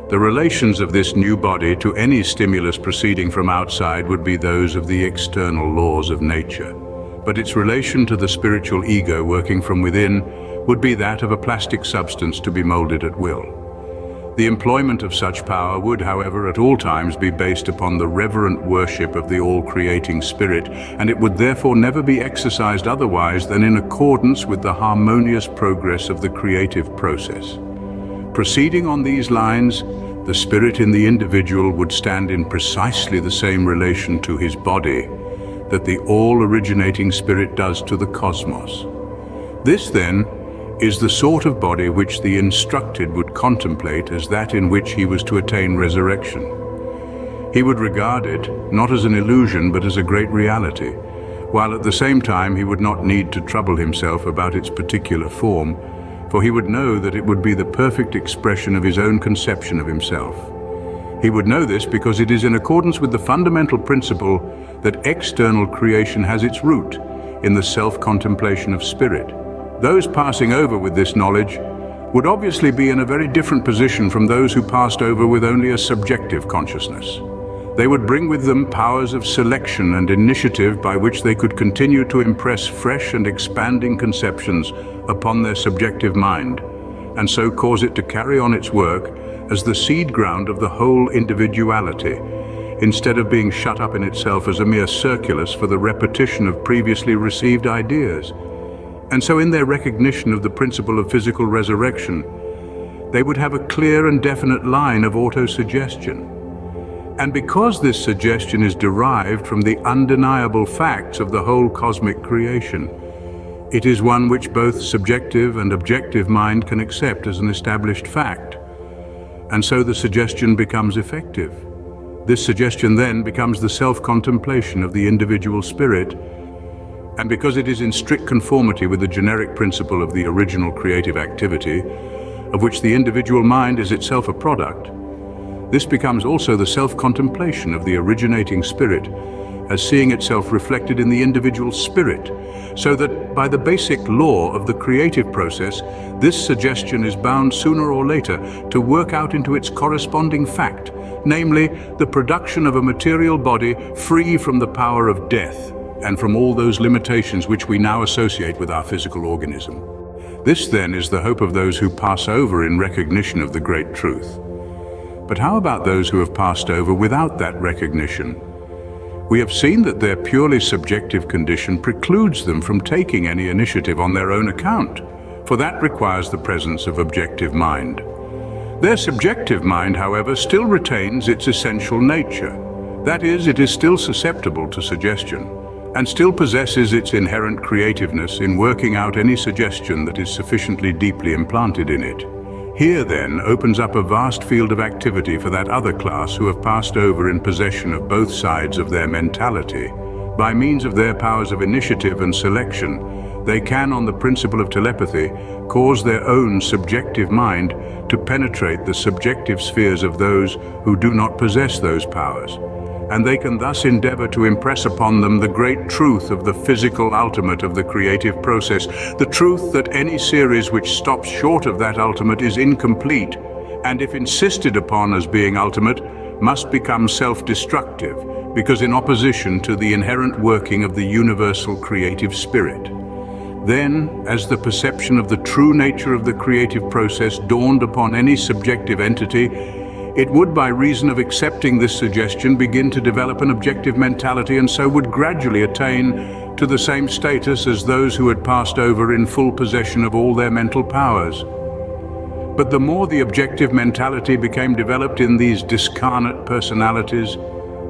The relations of this new body to any stimulus proceeding from outside would be those of the external laws of nature, but its relation to the spiritual ego working from within would be that of a plastic substance to be molded at will. The employment of such power would, however, at all times be based upon the reverent worship of the all-creating spirit, and it would therefore never be exercised otherwise than in accordance with the harmonious progress of the creative process. Proceeding on these lines, the spirit in the individual would stand in precisely the same relation to his body that the all-originating spirit does to the cosmos. This, then, is the sort of body which the instructed would contemplate as that in which he was to attain resurrection. He would regard it not as an illusion but as a great reality, while at the same time he would not need to trouble himself about its particular form, for he would know that it would be the perfect expression of his own conception of himself. He would know this because it is in accordance with the fundamental principle that external creation has its root in the self-contemplation of spirit. Those passing over with this knowledge would obviously be in a very different position from those who passed over with only a subjective consciousness. They would bring with them powers of selection and initiative by which they could continue to impress fresh and expanding conceptions upon their subjective mind, and so cause it to carry on its work as the seed ground of the whole individuality, instead of being shut up in itself as a mere circulus for the repetition of previously received ideas. And so in their recognition of the principle of physical resurrection, they would have a clear and definite line of autosuggestion. And because this suggestion is derived from the undeniable facts of the whole cosmic creation, it is one which both subjective and objective mind can accept as an established fact. And so the suggestion becomes effective. This suggestion then becomes the self-contemplation of the individual spirit, and because it is in strict conformity with the generic principle of the original creative activity, of which the individual mind is itself a product, this becomes also the self-contemplation of the originating spirit as seeing itself reflected in the individual spirit, so that by the basic law of the creative process, this suggestion is bound sooner or later to work out into its corresponding fact, namely the production of a material body free from the power of death and from all those limitations which we now associate with our physical organism. This then is the hope of those who pass over in recognition of the great truth. But how about those who have passed over without that recognition? We have seen that their purely subjective condition precludes them from taking any initiative on their own account, for that requires the presence of objective mind. Their subjective mind, however, still retains its essential nature. That is, it is still susceptible to suggestion, and still possesses its inherent creativeness in working out any suggestion that is sufficiently deeply implanted in it. Here, then, opens up a vast field of activity for that other class who have passed over in possession of both sides of their mentality. By means of their powers of initiative and selection, they can, on the principle of telepathy, cause their own subjective mind to penetrate the subjective spheres of those who do not possess those powers. And they can thus endeavor to impress upon them the great truth of the physical ultimate of the creative process, the truth that any series which stops short of that ultimate is incomplete, and if insisted upon as being ultimate, must become self-destructive, because in opposition to the inherent working of the universal creative spirit. Then, as the perception of the true nature of the creative process dawned upon any subjective entity, it would, by reason of accepting this suggestion, begin to develop an objective mentality, and so would gradually attain to the same status as those who had passed over in full possession of all their mental powers. But the more the objective mentality became developed in these discarnate personalities,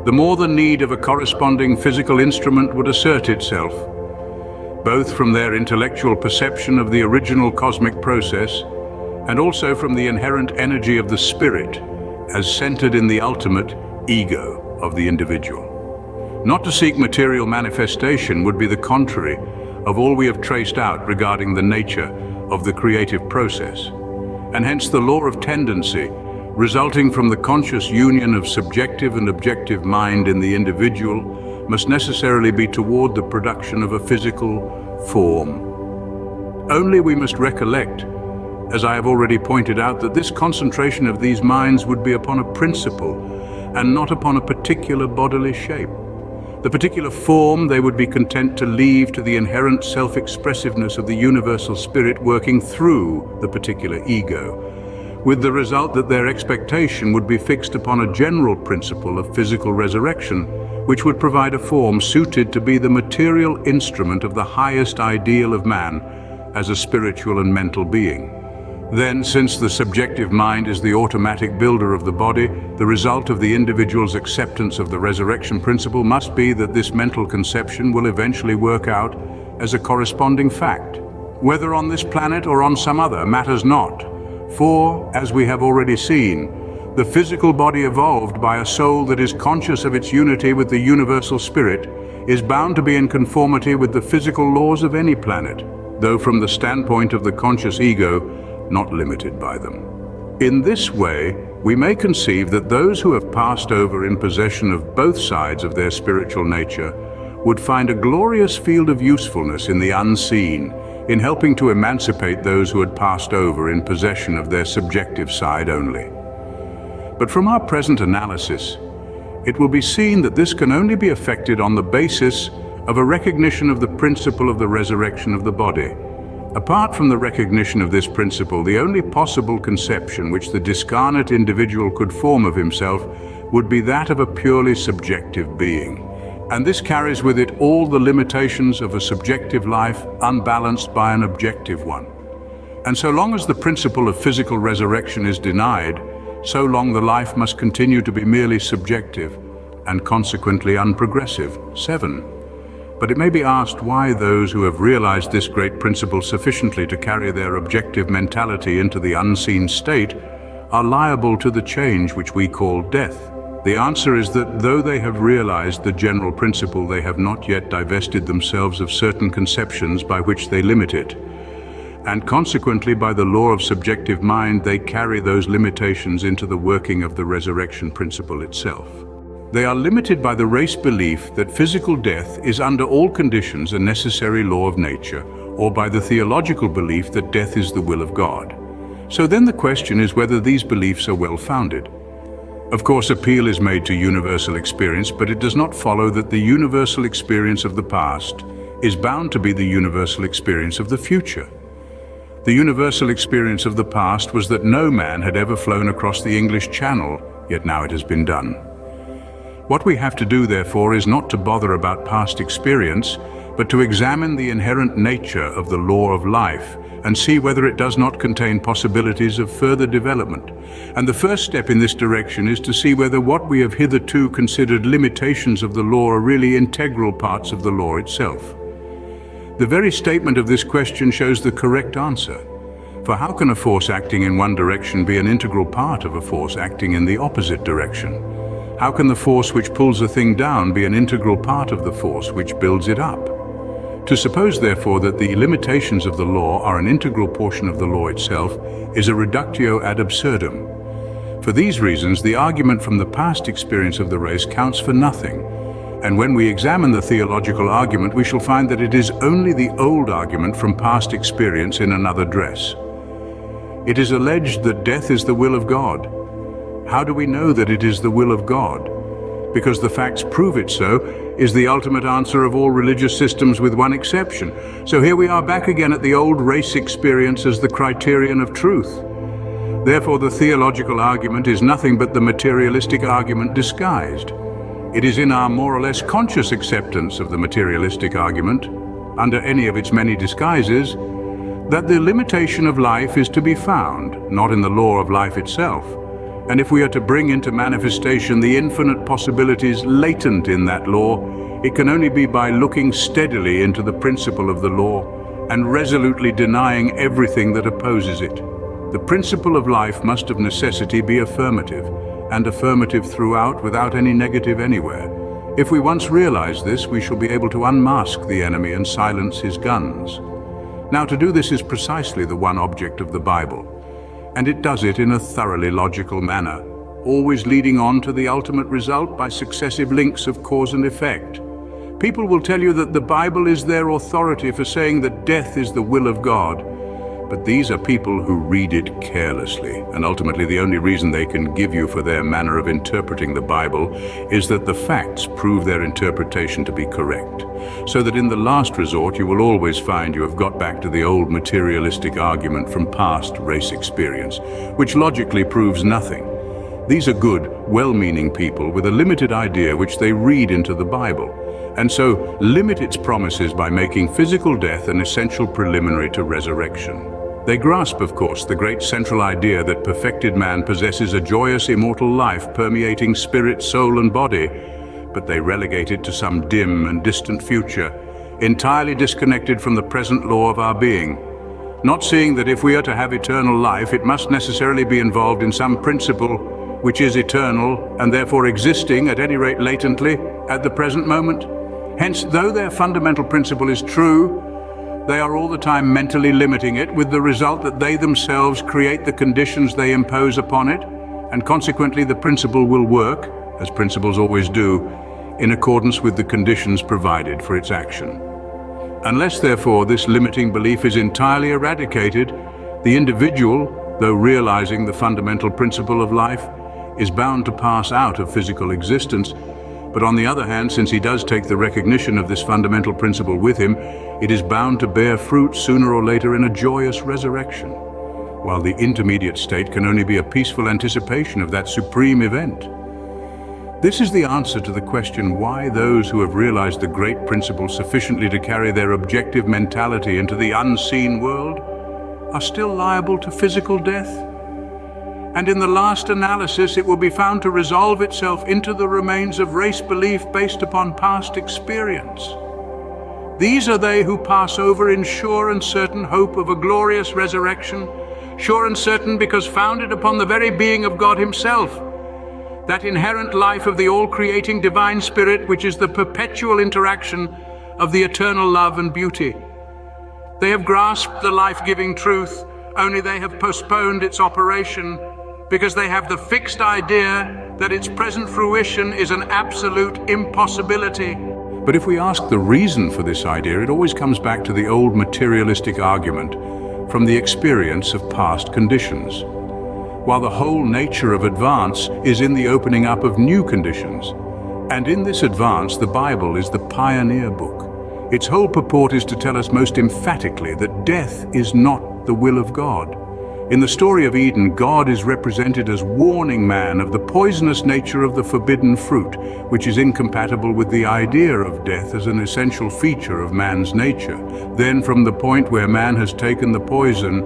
the more the need of a corresponding physical instrument would assert itself, both from their intellectual perception of the original cosmic process, and also from the inherent energy of the spirit, as centered in the ultimate ego of the individual. Not to seek material manifestation would be the contrary of all we have traced out regarding the nature of the creative process, and hence the law of tendency, resulting from the conscious union of subjective and objective mind in the individual, must necessarily be toward the production of a physical form. Only we must recollect, as I have already pointed out, that this concentration of these minds would be upon a principle and not upon a particular bodily shape. The particular form they would be content to leave to the inherent self-expressiveness of the universal spirit working through the particular ego, with the result that their expectation would be fixed upon a general principle of physical resurrection, which would provide a form suited to be the material instrument of the highest ideal of man as a spiritual and mental being. Then, since the subjective mind is the automatic builder of the body, the result of the individual's acceptance of the resurrection principle must be that this mental conception will eventually work out as a corresponding fact. Whether on this planet or on some other matters not, for, as we have already seen, the physical body evolved by a soul that is conscious of its unity with the universal spirit is bound to be in conformity with the physical laws of any planet. though from the standpoint of the conscious ego, not limited by them. In this way, we may conceive that those who have passed over in possession of both sides of their spiritual nature would find a glorious field of usefulness in the unseen, in helping to emancipate those who had passed over in possession of their subjective side only. But from our present analysis, it will be seen that this can only be effected on the basis of a recognition of the principle of the resurrection of the body. Apart from the recognition of this principle, the only possible conception which the discarnate individual could form of himself would be that of a purely subjective being. And this carries with it all the limitations of a subjective life unbalanced by an objective one. And so long as the principle of physical resurrection is denied, so long the life must continue to be merely subjective and consequently unprogressive. 7. But it may be asked why those who have realized this great principle sufficiently to carry their objective mentality into the unseen state are liable to the change which we call death. The answer is that though they have realized the general principle, they have not yet divested themselves of certain conceptions by which they limit it. And consequently, by the law of subjective mind, they carry those limitations into the working of the resurrection principle itself. They are limited by the race belief that physical death is under all conditions a necessary law of nature, or by the theological belief that death is the will of God. So then the question is whether these beliefs are well-founded. Of course, appeal is made to universal experience, but it does not follow that the universal experience of the past is bound to be the universal experience of the future. The universal experience of the past was that no man had ever flown across the English Channel, yet now it has been done. What we have to do, therefore, is not to bother about past experience, but to examine the inherent nature of the law of life and see whether it does not contain possibilities of further development. And the first step in this direction is to see whether what we have hitherto considered limitations of the law are really integral parts of the law itself. The very statement of this question shows the correct answer. For how can a force acting in one direction be an integral part of a force acting in the opposite direction? How can the force which pulls a thing down be an integral part of the force which builds it up? To suppose, therefore, that the limitations of the law are an integral portion of the law itself is a reductio ad absurdum. For these reasons, the argument from the past experience of the race counts for nothing. And when we examine the theological argument, we shall find that it is only the old argument from past experience in another dress. It is alleged that death is the will of God. How do we know that it is the will of God? Because the facts prove it so, is the ultimate answer of all religious systems with one exception. So here we are back again at the old race experience as the criterion of truth. Therefore, the theological argument is nothing but the materialistic argument disguised. It is in our more or less conscious acceptance of the materialistic argument, under any of its many disguises, that the limitation of life is to be found, not in the law of life itself. And if we are to bring into manifestation the infinite possibilities latent in that law, it can only be by looking steadily into the principle of the law and resolutely denying everything that opposes it. The principle of life must of necessity be affirmative, and affirmative throughout without any negative anywhere. If we once realize this, we shall be able to unmask the enemy and silence his guns. Now, to do this is precisely the one object of the Bible. And it does it in a thoroughly logical manner, always leading on to the ultimate result by successive links of cause and effect. People will tell you that the Bible is their authority for saying that death is the will of God, but these are people who read it carelessly, and ultimately the only reason they can give you for their manner of interpreting the Bible is that the facts prove their interpretation to be correct, so that in the last resort you will always find you have got back to the old materialistic argument from past race experience, which logically proves nothing. These are good, well-meaning people with a limited idea which they read into the Bible, and so limit its promises by making physical death an essential preliminary to resurrection. They grasp, of course, the great central idea that perfected man possesses a joyous immortal life permeating spirit, soul, and body, but they relegate it to some dim and distant future, entirely disconnected from the present law of our being, not seeing that if we are to have eternal life, it must necessarily be involved in some principle which is eternal and therefore existing, at any rate latently, at the present moment. Hence, though their fundamental principle is true, They are all the time mentally limiting it, with the result that they themselves create the conditions they impose upon it, and consequently the principle will work, as principles always do, in accordance with the conditions provided for its action. Unless, therefore, this limiting belief is entirely eradicated, the individual, though realizing the fundamental principle of life, is bound to pass out of physical existence. But on the other hand, since he does take the recognition of this fundamental principle with him, it is bound to bear fruit sooner or later in a joyous resurrection, while the intermediate state can only be a peaceful anticipation of that supreme event. This is the answer to the question why those who have realized the great principle sufficiently to carry their objective mentality into the unseen world are still liable to physical death. And in the last analysis, it will be found to resolve itself into the remains of race belief based upon past experience. These are they who pass over in sure and certain hope of a glorious resurrection, sure and certain because founded upon the very being of God Himself, that inherent life of the all-creating divine spirit which is the perpetual interaction of the eternal love and beauty. They have grasped the life-giving truth, only they have postponed its operation because they have the fixed idea that its present fruition is an absolute impossibility. But if we ask the reason for this idea, it always comes back to the old materialistic argument from the experience of past conditions, while the whole nature of advance is in the opening up of new conditions. And in this advance, the Bible is the pioneer book. Its whole purport is to tell us most emphatically that death is not the will of God. In the story of Eden, God is represented as warning man of the poisonous nature of the forbidden fruit, which is incompatible with the idea of death as an essential feature of man's nature. Then, from the point where man has taken the poison,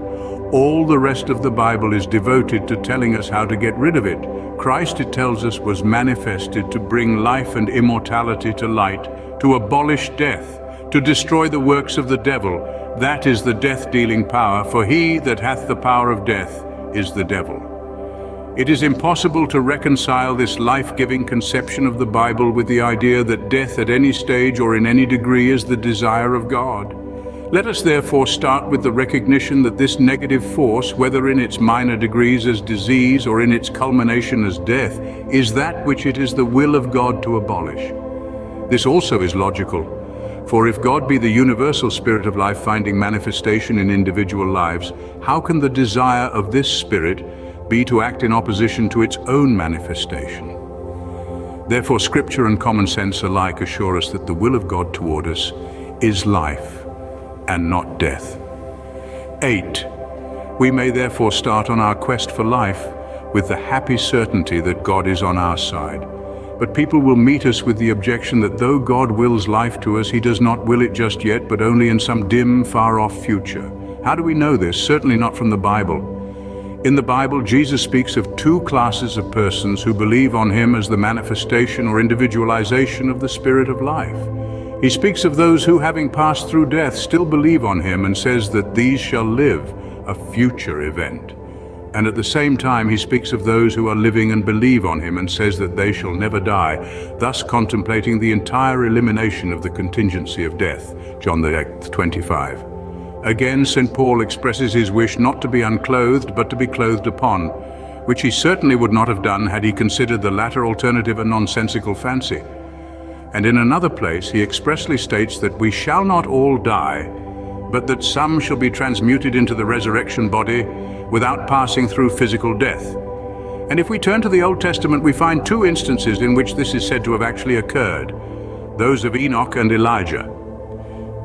all the rest of the Bible is devoted to telling us how to get rid of it. Christ, it tells us, was manifested to bring life and immortality to light, to abolish death, to destroy the works of the devil. That is the death-dealing power, for he that hath the power of death is the devil. It is impossible to reconcile this life-giving conception of the Bible with the idea that death at any stage or in any degree is the desire of God. Let us therefore start with the recognition that this negative force, whether in its minor degrees as disease or in its culmination as death, is that which it is the will of God to abolish. This also is logical. For if God be the universal spirit of life finding manifestation in individual lives, how can the desire of this spirit be to act in opposition to its own manifestation? Therefore, Scripture and common sense alike assure us that the will of God toward us is life and not death. 8. We may therefore start on our quest for life with the happy certainty that God is on our side. But people will meet us with the objection that though God wills life to us, He does not will it just yet, but only in some dim, far-off future. How do we know this? Certainly not from the Bible. In the Bible, Jesus speaks of two classes of persons who believe on Him as the manifestation or individualization of the Spirit of life. He speaks of those who, having passed through death, still believe on Him and says that these shall live, a future event. And at the same time, He speaks of those who are living and believe on Him and says that they shall never die, thus contemplating the entire elimination of the contingency of death. John 8:25. Again, St. Paul expresses his wish not to be unclothed, but to be clothed upon, which he certainly would not have done had he considered the latter alternative a nonsensical fancy. And in another place, he expressly states that we shall not all die, but that some shall be transmuted into the resurrection body without passing through physical death. And if we turn to the Old Testament, we find two instances in which this is said to have actually occurred, those of Enoch and Elijah.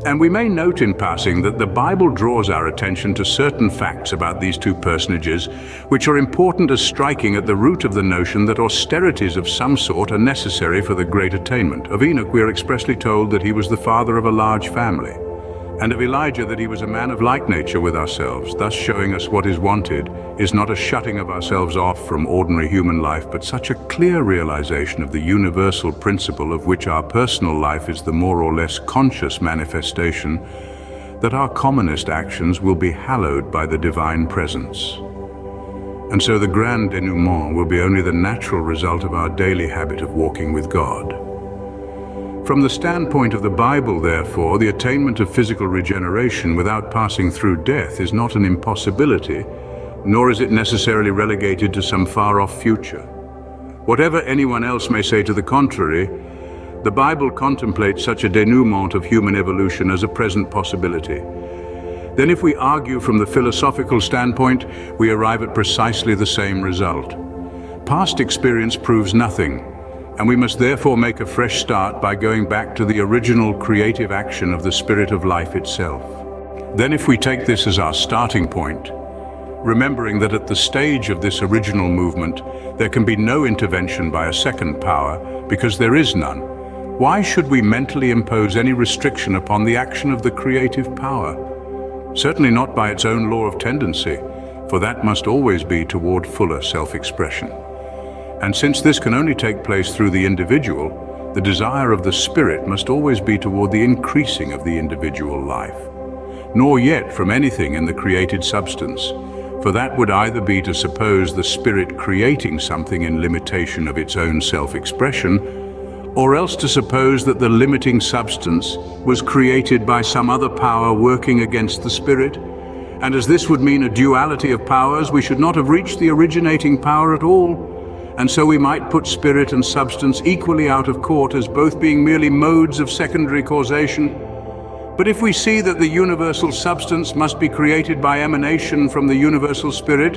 And we may note in passing that the Bible draws our attention to certain facts about these two personages, which are important as striking at the root of the notion that austerities of some sort are necessary for the great attainment. Of Enoch, we are expressly told that he was the father of a large family, and of Elijah that he was a man of like nature with ourselves, thus showing us what is wanted is not a shutting of ourselves off from ordinary human life, but such a clear realization of the universal principle of which our personal life is the more or less conscious manifestation, that our commonest actions will be hallowed by the divine presence. And so the grand denouement will be only the natural result of our daily habit of walking with God. From the standpoint of the Bible, therefore, the attainment of physical regeneration without passing through death is not an impossibility, nor is it necessarily relegated to some far-off future. Whatever anyone else may say to the contrary, the Bible contemplates such a denouement of human evolution as a present possibility. Then if we argue from the philosophical standpoint, we arrive at precisely the same result. Past experience proves nothing, and we must therefore make a fresh start by going back to the original creative action of the spirit of life itself. Then if we take this as our starting point, remembering that at the stage of this original movement, there can be no intervention by a second power, because there is none, why should we mentally impose any restriction upon the action of the creative power? Certainly not by its own law of tendency, for that must always be toward fuller self-expression. And since this can only take place through the individual, the desire of the spirit must always be toward the increasing of the individual life, nor yet from anything in the created substance, for that would either be to suppose the spirit creating something in limitation of its own self-expression, or else to suppose that the limiting substance was created by some other power working against the spirit. And as this would mean a duality of powers, we should not have reached the originating power at all. And so we might put spirit and substance equally out of court as both being merely modes of secondary causation. But if we see that the universal substance must be created by emanation from the universal spirit,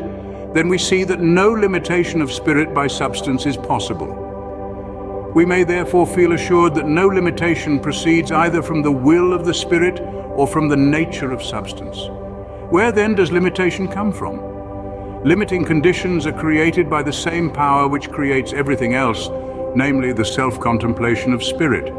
then we see that no limitation of spirit by substance is possible. We may therefore feel assured that no limitation proceeds either from the will of the spirit or from the nature of substance. Where then does limitation come from? Limiting conditions are created by the same power which creates everything else, namely the self-contemplation of spirit.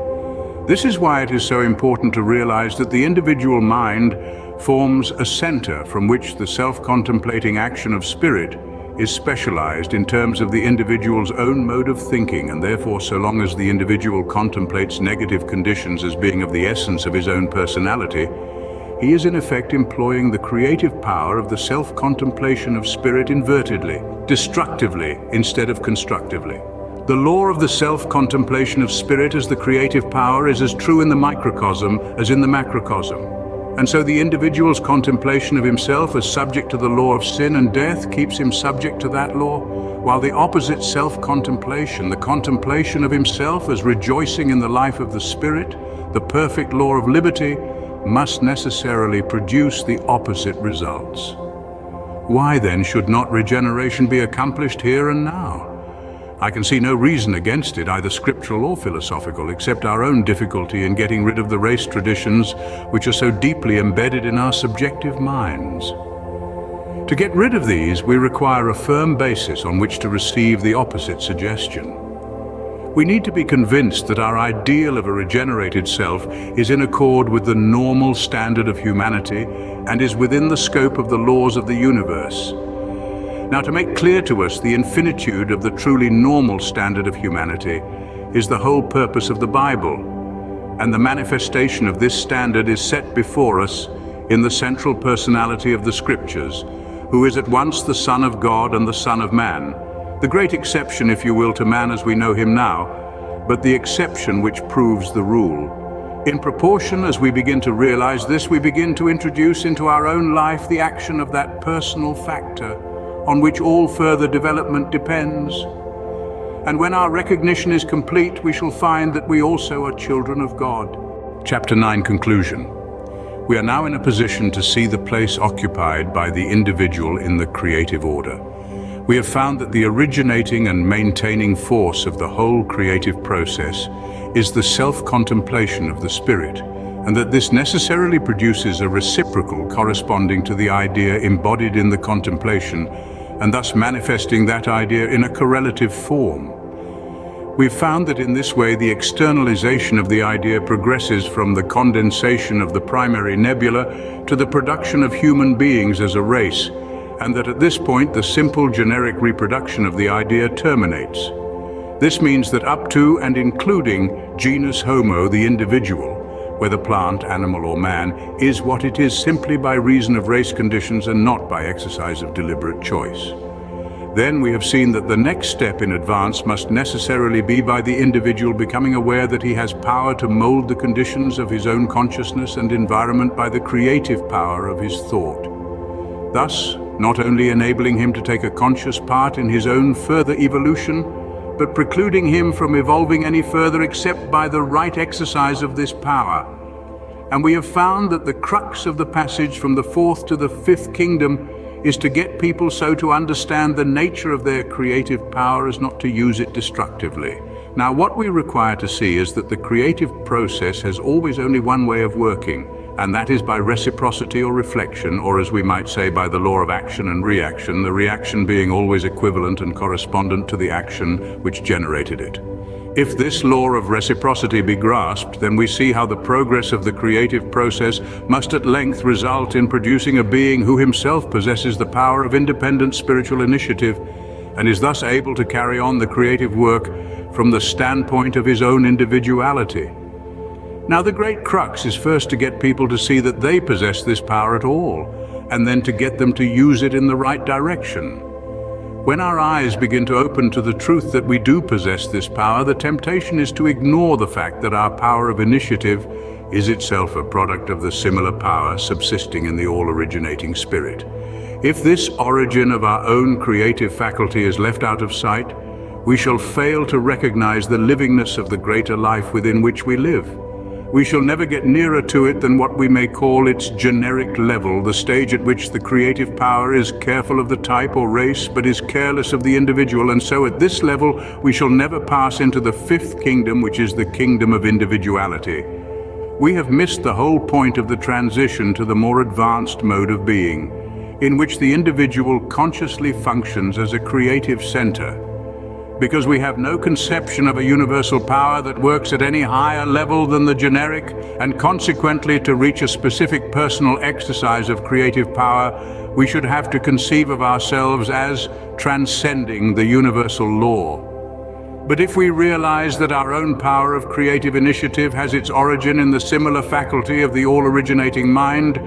This is why it is so important to realize that the individual mind forms a center from which the self-contemplating action of spirit is specialized in terms of the individual's own mode of thinking, and therefore so long as the individual contemplates negative conditions as being of the essence of his own personality, he is in effect employing the creative power of the self-contemplation of spirit invertedly, destructively instead of constructively. The law of the self-contemplation of spirit as the creative power is as true in the microcosm as in the macrocosm. And so the individual's contemplation of himself as subject to the law of sin and death keeps him subject to that law, while the opposite self-contemplation, the contemplation of himself as rejoicing in the life of the spirit, the perfect law of liberty, must necessarily produce the opposite results. Why then should not regeneration be accomplished here and now? I can see no reason against it, either scriptural or philosophical, except our own difficulty in getting rid of the race traditions which are so deeply embedded in our subjective minds. To get rid of these, we require a firm basis on which to receive the opposite suggestion. We need to be convinced that our ideal of a regenerated self is in accord with the normal standard of humanity and is within the scope of the laws of the universe. Now, to make clear to us the infinitude of the truly normal standard of humanity is the whole purpose of the Bible, and the manifestation of this standard is set before us in the central personality of the Scriptures, who is at once the Son of God and the Son of Man, the great exception, if you will, to man as we know him now, but the exception which proves the rule. In proportion as we begin to realize this, we begin to introduce into our own life the action of that personal factor on which all further development depends. And when our recognition is complete, we shall find that we also are children of God. Chapter 9, Conclusion. We are now in a position to see the place occupied by the individual in the creative order. We have found that the originating and maintaining force of the whole creative process is the self-contemplation of the spirit, and that this necessarily produces a reciprocal corresponding to the idea embodied in the contemplation, and thus manifesting that idea in a correlative form. We've found that in this way the externalization of the idea progresses from the condensation of the primary nebula to the production of human beings as a race, and that at this point the simple generic reproduction of the idea terminates. This means that up to and including genus Homo, the individual, whether plant, animal or man, is what it is simply by reason of race conditions and not by exercise of deliberate choice. Then we have seen that the next step in advance must necessarily be by the individual becoming aware that he has power to mold the conditions of his own consciousness and environment by the creative power of his thought. Thus, not only enabling him to take a conscious part in his own further evolution, but precluding him from evolving any further except by the right exercise of this power. And we have found that the crux of the passage from the fourth to the fifth kingdom is to get people so to understand the nature of their creative power as not to use it destructively. Now, what we require to see is that the creative process has always only one way of working, and that is by reciprocity or reflection, or as we might say, by the law of action and reaction, the reaction being always equivalent and correspondent to the action which generated it. If this law of reciprocity be grasped, then we see how the progress of the creative process must at length result in producing a being who himself possesses the power of independent spiritual initiative and is thus able to carry on the creative work from the standpoint of his own individuality. Now, the great crux is first to get people to see that they possess this power at all, and then to get them to use it in the right direction. When our eyes begin to open to the truth that we do possess this power, the temptation is to ignore the fact that our power of initiative is itself a product of the similar power subsisting in the all-originating spirit. If this origin of our own creative faculty is left out of sight, we shall fail to recognize the livingness of the greater life within which we live. We shall never get nearer to it than what we may call its generic level, the stage at which the creative power is careful of the type or race, but is careless of the individual. And so at this level, we shall never pass into the fifth kingdom, which is the kingdom of individuality. We have missed the whole point of the transition to the more advanced mode of being, in which the individual consciously functions as a creative center. Because we have no conception of a universal power that works at any higher level than the generic, and consequently to reach a specific personal exercise of creative power, we should have to conceive of ourselves as transcending the universal law. But if we realize that our own power of creative initiative has its origin in the similar faculty of the all-originating mind,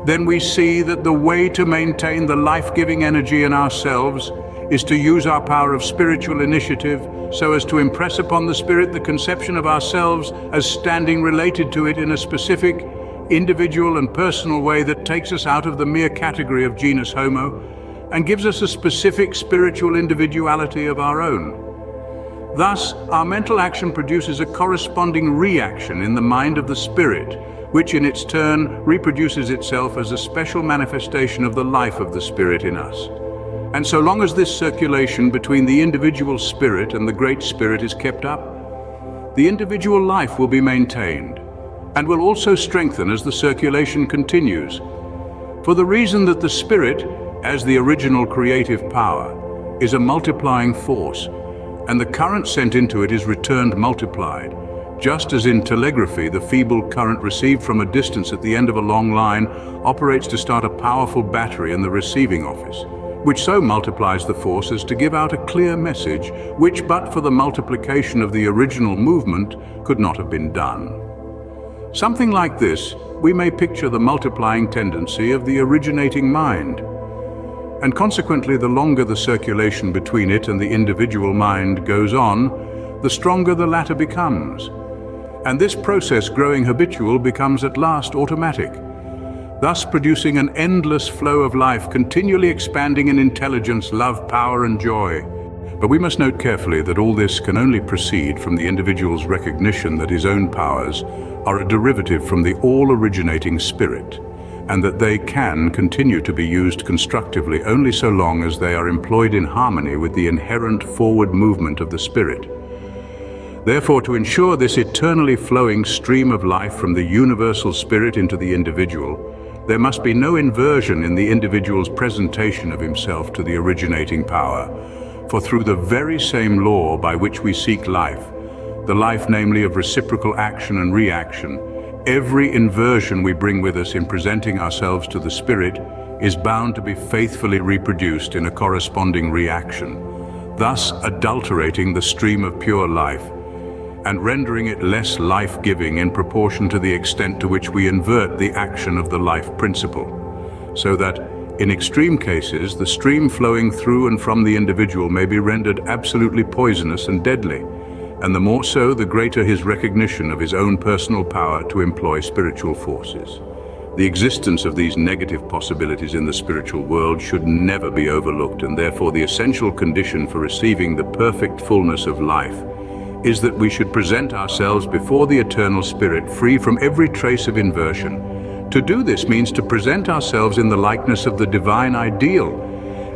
then we see that the way to maintain the life-giving energy in ourselves is to use our power of spiritual initiative so as to impress upon the spirit the conception of ourselves as standing related to it in a specific, individual and personal way that takes us out of the mere category of genus Homo and gives us a specific spiritual individuality of our own. Thus, our mental action produces a corresponding reaction in the mind of the spirit, which in its turn reproduces itself as a special manifestation of the life of the spirit in us. And so long as this circulation between the individual spirit and the Great Spirit is kept up, the individual life will be maintained and will also strengthen as the circulation continues, for the reason that the Spirit, as the original creative power, is a multiplying force, and the current sent into it is returned multiplied, just as in telegraphy the feeble current received from a distance at the end of a long line operates to start a powerful battery in the receiving office, which so multiplies the force as to give out a clear message, which but for the multiplication of the original movement could not have been done. Something like this, we may picture the multiplying tendency of the originating mind. And consequently, the longer the circulation between it and the individual mind goes on, the stronger the latter becomes. And this process, growing habitual, becomes at last automatic, thus producing an endless flow of life, continually expanding in intelligence, love, power, and joy. But we must note carefully that all this can only proceed from the individual's recognition that his own powers are a derivative from the all-originating spirit, and that they can continue to be used constructively only so long as they are employed in harmony with the inherent forward movement of the spirit. Therefore, to ensure this eternally flowing stream of life from the universal spirit into the individual, there must be no inversion in the individual's presentation of himself to the originating power. For through the very same law by which we seek life, the life namely of reciprocal action and reaction, every inversion we bring with us in presenting ourselves to the Spirit is bound to be faithfully reproduced in a corresponding reaction, thus adulterating the stream of pure life and rendering it less life-giving in proportion to the extent to which we invert the action of the life principle, so that In extreme cases, the stream flowing through and from the individual may be rendered absolutely poisonous and deadly, and the more so, the greater his recognition of his own personal power to employ spiritual forces. The existence of these negative possibilities in the spiritual world should never be overlooked, and therefore the essential condition for receiving the perfect fullness of life is that we should present ourselves before the eternal Spirit free from every trace of inversion. To do this means to present ourselves in the likeness of the divine ideal,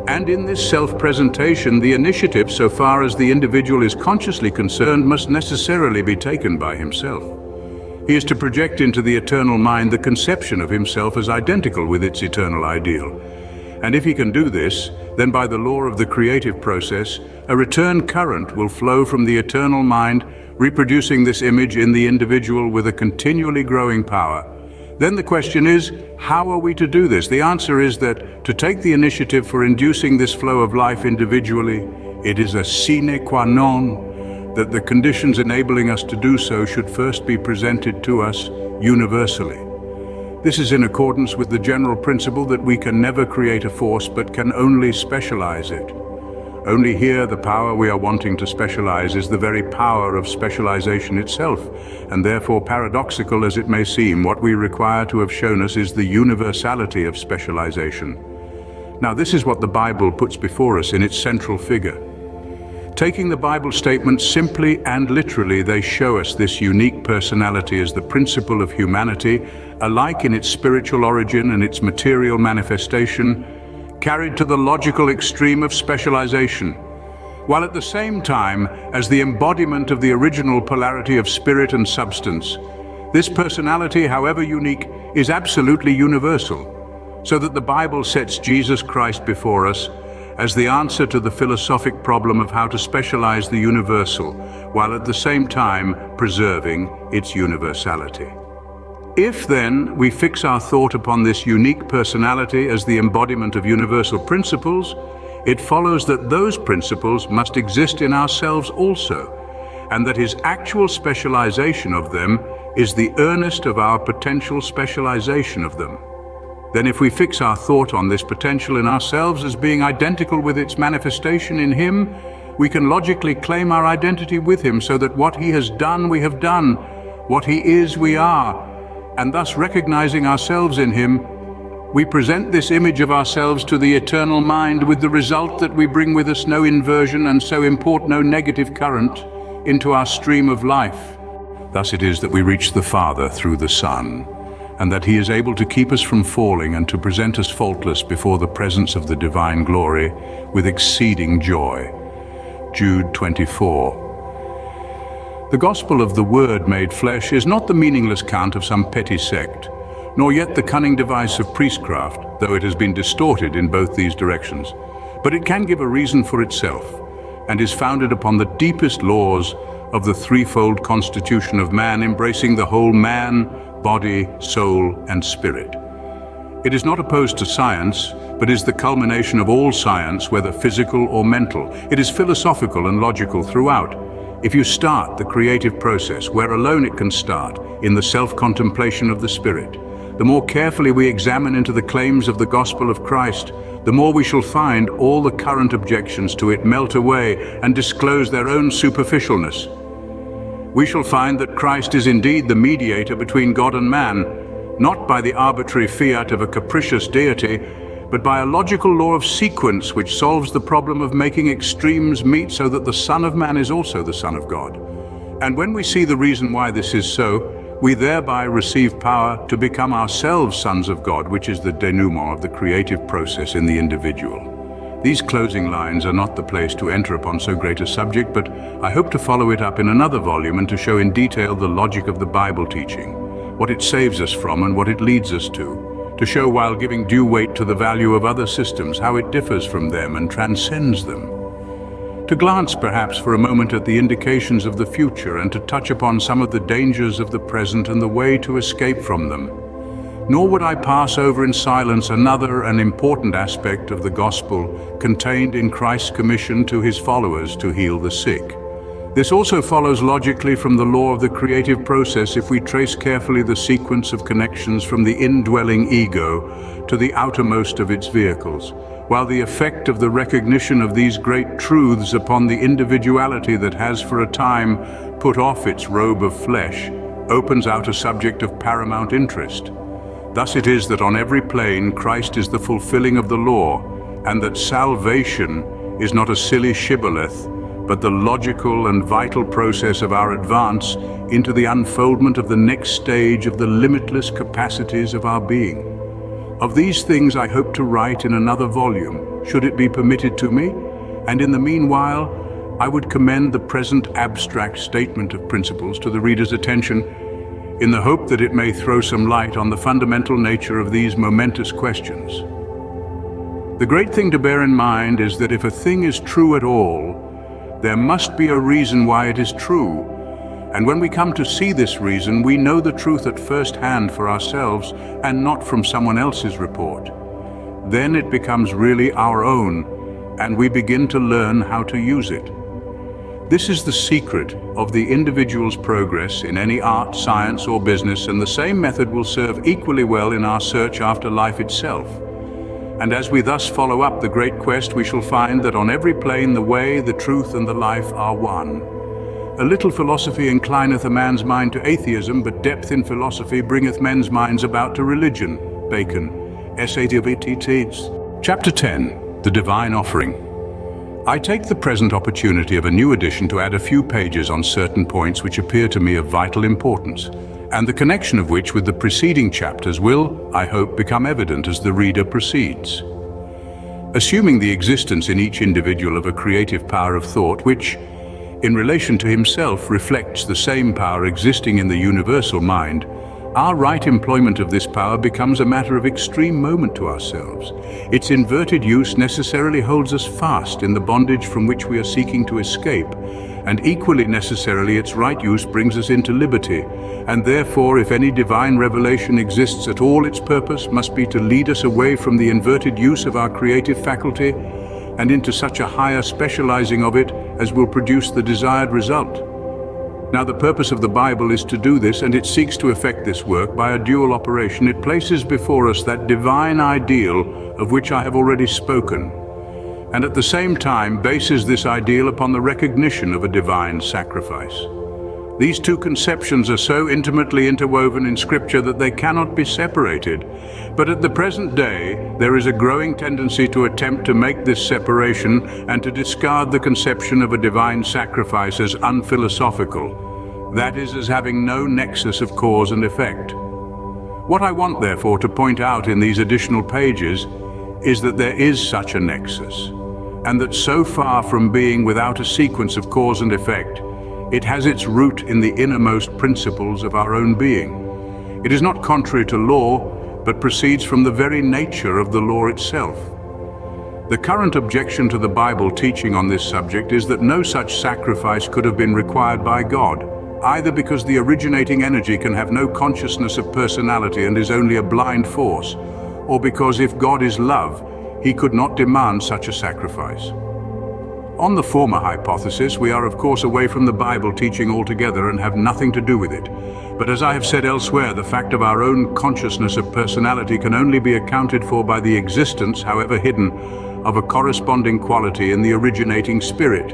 and in this self-presentation, the initiative, so far as the individual is consciously concerned, must necessarily be taken by himself. He is to project into the eternal mind the conception of himself as identical with its eternal ideal. And if he can do this, then by the law of the creative process, a return current will flow from the eternal mind, reproducing this image in the individual with a continually growing power. Then the question is, how are we to do this? The answer is that to take the initiative for inducing this flow of life individually, it is a sine qua non that the conditions enabling us to do so should first be presented to us universally. This is in accordance with the general principle that we can never create a force but can only specialize it. Only here the power we are wanting to specialize is the very power of specialization itself, and therefore, paradoxical as it may seem, what we require to have shown us is the universality of specialization. Now, this is what the Bible puts before us in its central figure. Taking the Bible statements simply and literally, they show us this unique personality as the principle of humanity, alike in its spiritual origin and its material manifestation, carried to the logical extreme of specialization, while at the same time as the embodiment of the original polarity of spirit and substance. This personality, however unique, is absolutely universal, so that the Bible sets Jesus Christ before us as the answer to the philosophic problem of how to specialize the universal, while at the same time preserving its universality. If, then, we fix our thought upon this unique personality as the embodiment of universal principles, it follows that those principles must exist in ourselves also, and that his actual specialization of them is the earnest of our potential specialization of them. Then if we fix our thought on this potential in ourselves as being identical with its manifestation in him, we can logically claim our identity with him, so that what he has done, we have done, what he is, we are, and thus recognizing ourselves in him, we present this image of ourselves to the eternal mind, with the result that we bring with us no inversion and so import no negative current into our stream of life. Thus it is that we reach the Father through the Son, and that he is able to keep us from falling and to present us faultless before the presence of the divine glory with exceeding joy. Jude 24. The gospel of the Word made flesh is not the meaningless cant of some petty sect, nor yet the cunning device of priestcraft, though it has been distorted in both these directions. But it can give a reason for itself, and is founded upon the deepest laws of the threefold constitution of man, embracing the whole man, body, soul, and spirit. It is not opposed to science, but is the culmination of all science, whether physical or mental. It is philosophical and logical throughout. If you start the creative process, where alone it can start, in the self-contemplation of the Spirit, the more carefully we examine into the claims of the gospel of Christ, the more we shall find all the current objections to it melt away and disclose their own superficialness. We shall find that Christ is indeed the mediator between God and man, not by the arbitrary fiat of a capricious deity, but by a logical law of sequence which solves the problem of making extremes meet, so that the Son of Man is also the Son of God. And when we see the reason why this is so, we thereby receive power to become ourselves sons of God, which is the denouement of the creative process in the individual. These closing lines are not the place to enter upon so great a subject, but I hope to follow it up in another volume and to show in detail the logic of the Bible teaching, what it saves us from and what it leads us to show, while giving due weight to the value of other systems, how it differs from them and transcends them. To glance perhaps for a moment at the indications of the future, and to touch upon some of the dangers of the present and the way to escape from them. Nor would I pass over in silence another and important aspect of the gospel contained in Christ's commission to his followers to heal the sick. This also follows logically from the law of the creative process if we trace carefully the sequence of connections from the indwelling ego to the outermost of its vehicles, while the effect of the recognition of these great truths upon the individuality that has for a time put off its robe of flesh opens out a subject of paramount interest. Thus it is that on every plane Christ is the fulfilling of the law, and that salvation is not a silly shibboleth, but the logical and vital process of our advance into the unfoldment of the next stage of the limitless capacities of our being. Of these things I hope to write in another volume, should it be permitted to me, and in the meanwhile I would commend the present abstract statement of principles to the reader's attention, in the hope that it may throw some light on the fundamental nature of these momentous questions. The great thing to bear in mind is that if a thing is true at all, there must be a reason why it is true, and when we come to see this reason, we know the truth at first hand for ourselves and not from someone else's report. Then it becomes really our own, and we begin to learn how to use it. This is the secret of the individual's progress in any art, science, or business, and the same method will serve equally well in our search after life itself. And as we thus follow up the great quest, we shall find that on every plane the way, the truth, and the life are one. A little philosophy inclineth a man's mind to atheism, but depth in philosophy bringeth men's minds about to religion. Bacon, S.A.T.T. Chapter 10, The Divine Offering. I take the present opportunity of a new edition to add a few pages on certain points which appear to me of vital importance, and the connection of which with the preceding chapters will, I hope, become evident as the reader proceeds. Assuming the existence in each individual of a creative power of thought which, in relation to himself, reflects the same power existing in the universal mind, our right employment of this power becomes a matter of extreme moment to ourselves. Its inverted use necessarily holds us fast in the bondage from which we are seeking to escape, and equally necessarily its right use brings us into liberty, and therefore if any divine revelation exists at all, its purpose must be to lead us away from the inverted use of our creative faculty and into such a higher specializing of it as will produce the desired result. Now the purpose of the Bible is to do this, and it seeks to effect this work by a dual operation. It places before us that divine ideal of which I have already spoken, and at the same time bases this ideal upon the recognition of a divine sacrifice. These two conceptions are so intimately interwoven in Scripture that they cannot be separated. But at the present day, there is a growing tendency to attempt to make this separation and to discard the conception of a divine sacrifice as unphilosophical, that is, as having no nexus of cause and effect. What I want, therefore, to point out in these additional pages is that there is such a nexus, and that so far from being without a sequence of cause and effect, it has its root in the innermost principles of our own being. It is not contrary to law, but proceeds from the very nature of the law itself. The current objection to the Bible teaching on this subject is that no such sacrifice could have been required by God, either because the originating energy can have no consciousness of personality and is only a blind force, or because if God is love, he could not demand such a sacrifice. On the former hypothesis, we are of course away from the Bible teaching altogether and have nothing to do with it. But as I have said elsewhere, the fact of our own consciousness of personality can only be accounted for by the existence, however hidden, of a corresponding quality in the originating spirit.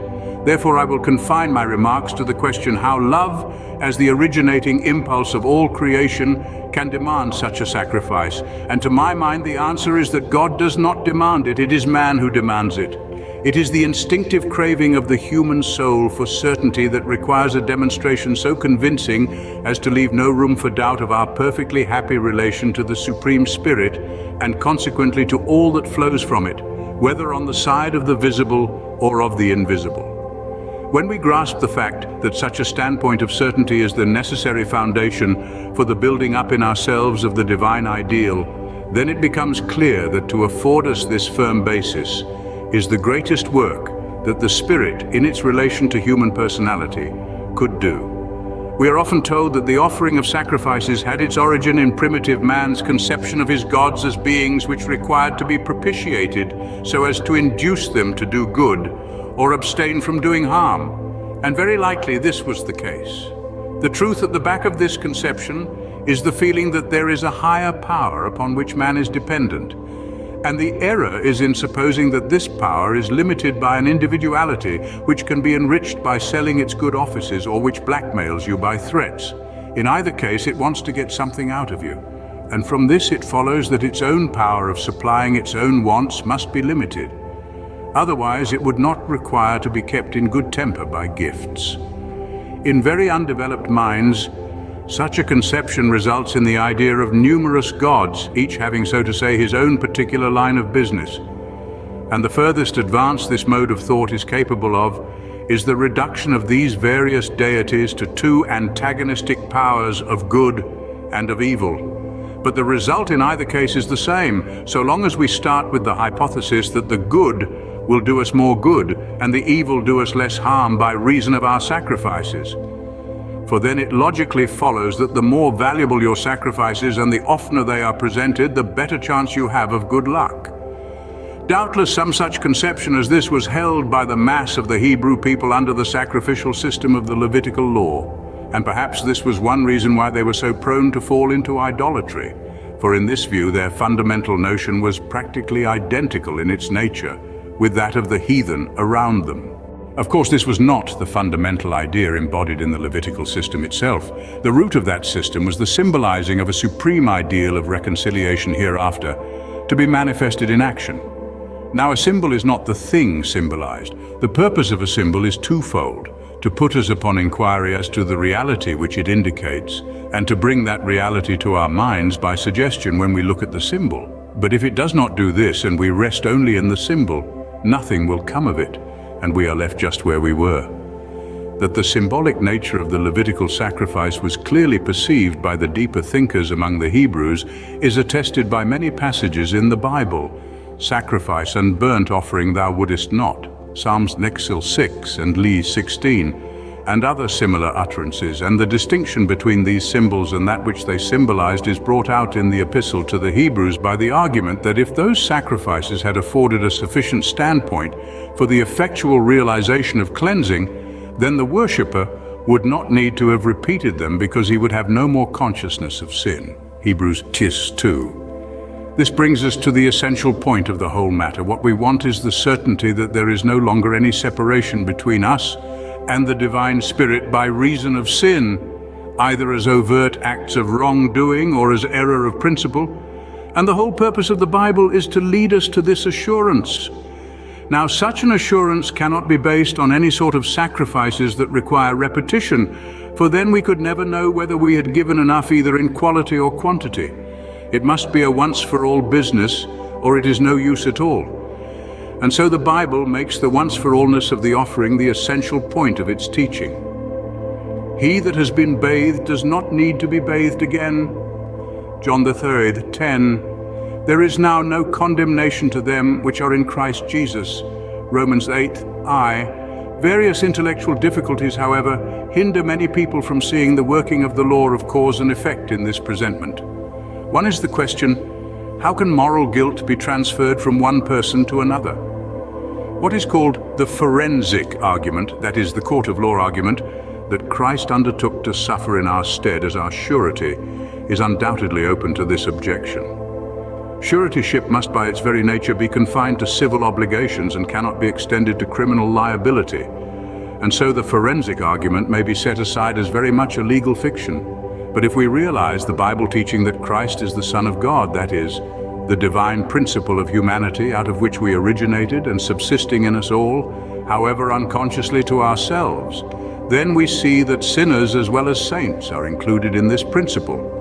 Therefore, I will confine my remarks to the question how love, as the originating impulse of all creation, can demand such a sacrifice. And to my mind, the answer is that God does not demand it, it is man who demands it. It is the instinctive craving of the human soul for certainty that requires a demonstration so convincing as to leave no room for doubt of our perfectly happy relation to the Supreme Spirit, and consequently to all that flows from it, whether on the side of the visible or of the invisible. When we grasp the fact that such a standpoint of certainty is the necessary foundation for the building up in ourselves of the divine ideal, then it becomes clear that to afford us this firm basis is the greatest work that the Spirit, in its relation to human personality, could do. We are often told that the offering of sacrifices had its origin in primitive man's conception of his gods as beings which required to be propitiated so as to induce them to do good or abstain from doing harm. And very likely this was the case. The truth at the back of this conception is the feeling that there is a higher power upon which man is dependent. And the error is in supposing that this power is limited by an individuality which can be enriched by selling its good offices or which blackmails you by threats. In either case, it wants to get something out of you. And from this it follows that its own power of supplying its own wants must be limited. Otherwise, it would not require to be kept in good temper by gifts. In very undeveloped minds, such a conception results in the idea of numerous gods, each having, so to say, his own particular line of business. And the furthest advance this mode of thought is capable of is the reduction of these various deities to two antagonistic powers of good and of evil. But the result in either case is the same, so long as we start with the hypothesis that the good will do us more good and the evil do us less harm by reason of our sacrifices. For then it logically follows that the more valuable your sacrifices and the oftener they are presented, the better chance you have of good luck. Doubtless some such conception as this was held by the mass of the Hebrew people under the sacrificial system of the Levitical law, and perhaps this was one reason why they were so prone to fall into idolatry, for in this view their fundamental notion was practically identical in its nature with that of the heathen around them. Of course, this was not the fundamental idea embodied in the Levitical system itself. The root of that system was the symbolizing of a supreme ideal of reconciliation hereafter, to be manifested in action. Now, a symbol is not the thing symbolized. The purpose of a symbol is twofold: to put us upon inquiry as to the reality which it indicates, and to bring that reality to our minds by suggestion when we look at the symbol. But if it does not do this and we rest only in the symbol, nothing will come of it, and we are left just where we were. That the symbolic nature of the Levitical sacrifice was clearly perceived by the deeper thinkers among the Hebrews is attested by many passages in the Bible. Sacrifice and burnt offering thou wouldest not, Psalms 6 and Lee 16, and other similar utterances, and the distinction between these symbols and that which they symbolized is brought out in the epistle to the Hebrews by the argument that if those sacrifices had afforded a sufficient standpoint for the effectual realization of cleansing, then the worshipper would not need to have repeated them because he would have no more consciousness of sin. Hebrews 2. This brings us to the essential point of the whole matter. What we want is the certainty that there is no longer any separation between us and the divine spirit by reason of sin, either as overt acts of wrongdoing or as error of principle. And the whole purpose of the Bible is to lead us to this assurance. Now, such an assurance cannot be based on any sort of sacrifices that require repetition, for then we could never know whether we had given enough either in quality or quantity. It must be a once-for-all business, or it is no use at all. And so the Bible makes the once-for-allness of the offering the essential point of its teaching. He that has been bathed does not need to be bathed again. John 3:10. There is now no condemnation to them which are in Christ Jesus. Romans 8:I. Various intellectual difficulties, however, hinder many people from seeing the working of the law of cause and effect in this presentment. One is the question, how can moral guilt be transferred from one person to another? What is called the forensic argument, that is the court of law argument, that Christ undertook to suffer in our stead as our surety, is undoubtedly open to this objection. Suretyship must by its very nature be confined to civil obligations and cannot be extended to criminal liability. And so the forensic argument may be set aside as very much a legal fiction. But if we realize the Bible teaching that Christ is the Son of God, that is, the divine principle of humanity out of which we originated and subsisting in us all, however unconsciously to ourselves, then we see that sinners as well as saints are included in this principle.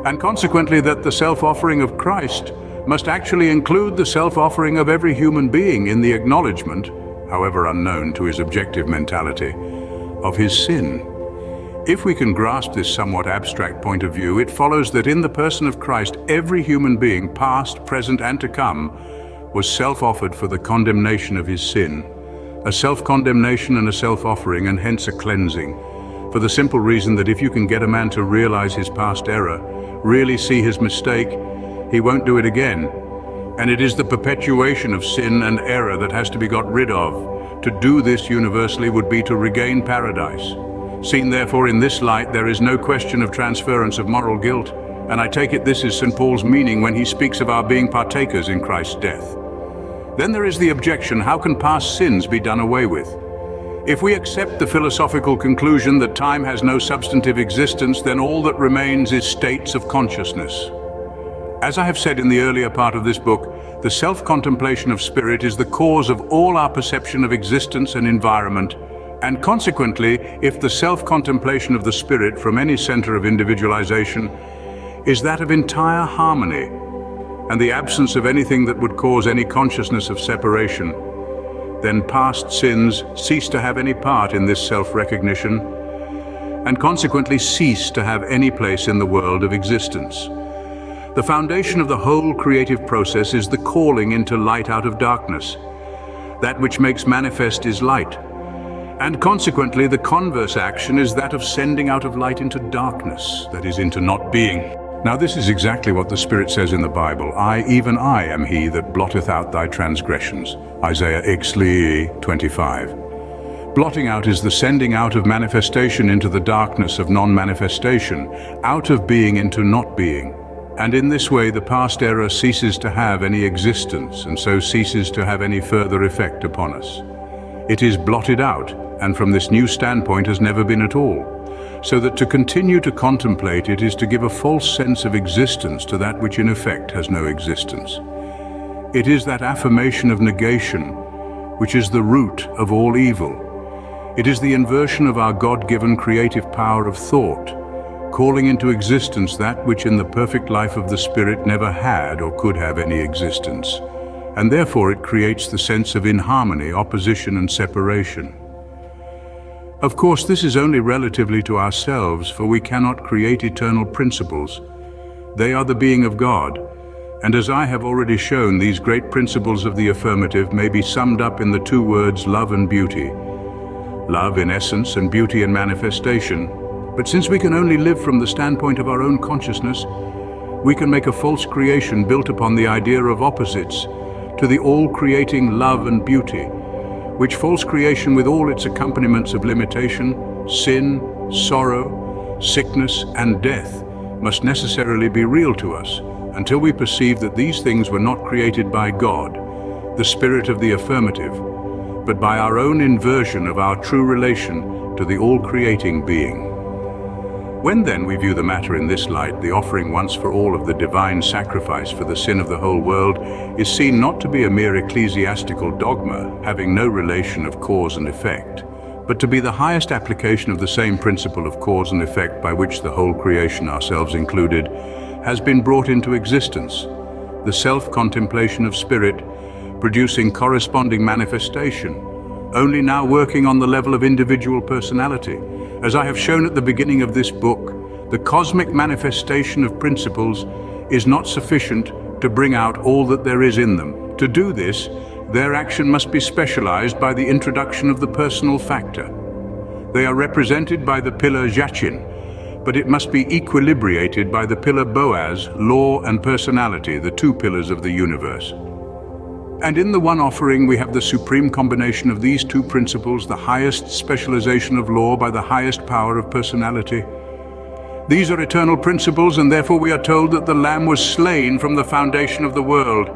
And consequently that the self-offering of Christ must actually include the self-offering of every human being in the acknowledgement, however unknown to his objective mentality, of his sin. If we can grasp this somewhat abstract point of view, it follows that in the person of Christ, every human being, past, present, and to come, was self-offered for the condemnation of his sin. A self-condemnation and a self-offering, and hence a cleansing. For the simple reason that if you can get a man to realize his past error, really see his mistake, he won't do it again. And it is the perpetuation of sin and error that has to be got rid of. To do this universally would be to regain paradise. Seen therefore in this light, there is no question of transference of moral guilt, and I take it this is St. Paul's meaning when he speaks of our being partakers in Christ's death. Then there is the objection, how can past sins be done away with? If we accept the philosophical conclusion that time has no substantive existence, then all that remains is states of consciousness. As I have said in the earlier part of this book, the self-contemplation of spirit is the cause of all our perception of existence and environment, and consequently, if the self-contemplation of the spirit from any center of individualization is that of entire harmony, and the absence of anything that would cause any consciousness of separation, then past sins cease to have any part in this self-recognition, and consequently cease to have any place in the world of existence. The foundation of the whole creative process is the calling into light out of darkness. That which makes manifest is light, and consequently the converse action is that of sending out of light into darkness, that is, into not being. Now this is exactly what the Spirit says in the Bible. I, even I, am he that blotteth out thy transgressions. Isaiah 25. Blotting out is the sending out of manifestation into the darkness of non-manifestation, out of being into not being. And in this way the past error ceases to have any existence, and so ceases to have any further effect upon us. It is blotted out, and from this new standpoint has never been at all. So that to continue to contemplate it is to give a false sense of existence to that which in effect has no existence. It is that affirmation of negation which is the root of all evil. It is the inversion of our God-given creative power of thought, calling into existence that which in the perfect life of the Spirit never had or could have any existence, and therefore it creates the sense of inharmony, opposition and separation. Of course, this is only relatively to ourselves, for we cannot create eternal principles. They are the being of God, and as I have already shown, these great principles of the affirmative may be summed up in the two words love and beauty. Love in essence and beauty in manifestation, but since we can only live from the standpoint of our own consciousness, we can make a false creation built upon the idea of opposites to the all-creating love and beauty, which false creation with all its accompaniments of limitation, sin, sorrow, sickness, and death must necessarily be real to us until we perceive that these things were not created by God, the Spirit of the affirmative, but by our own inversion of our true relation to the all-creating being. When then we view the matter in this light, the offering once for all of the divine sacrifice for the sin of the whole world is seen not to be a mere ecclesiastical dogma having no relation of cause and effect, but to be the highest application of the same principle of cause and effect by which the whole creation, ourselves included, has been brought into existence, the self-contemplation of spirit, producing corresponding manifestation, only now working on the level of individual personality. As I have shown at the beginning of this book, the cosmic manifestation of principles is not sufficient to bring out all that there is in them. To do this, their action must be specialized by the introduction of the personal factor. They are represented by the pillar Jachin, but it must be equilibrated by the pillar Boaz, law and personality, the two pillars of the universe. And in the one offering we have the supreme combination of these two principles, the highest specialization of law by the highest power of personality. These are eternal principles, and therefore we are told that the Lamb was slain from the foundation of the world.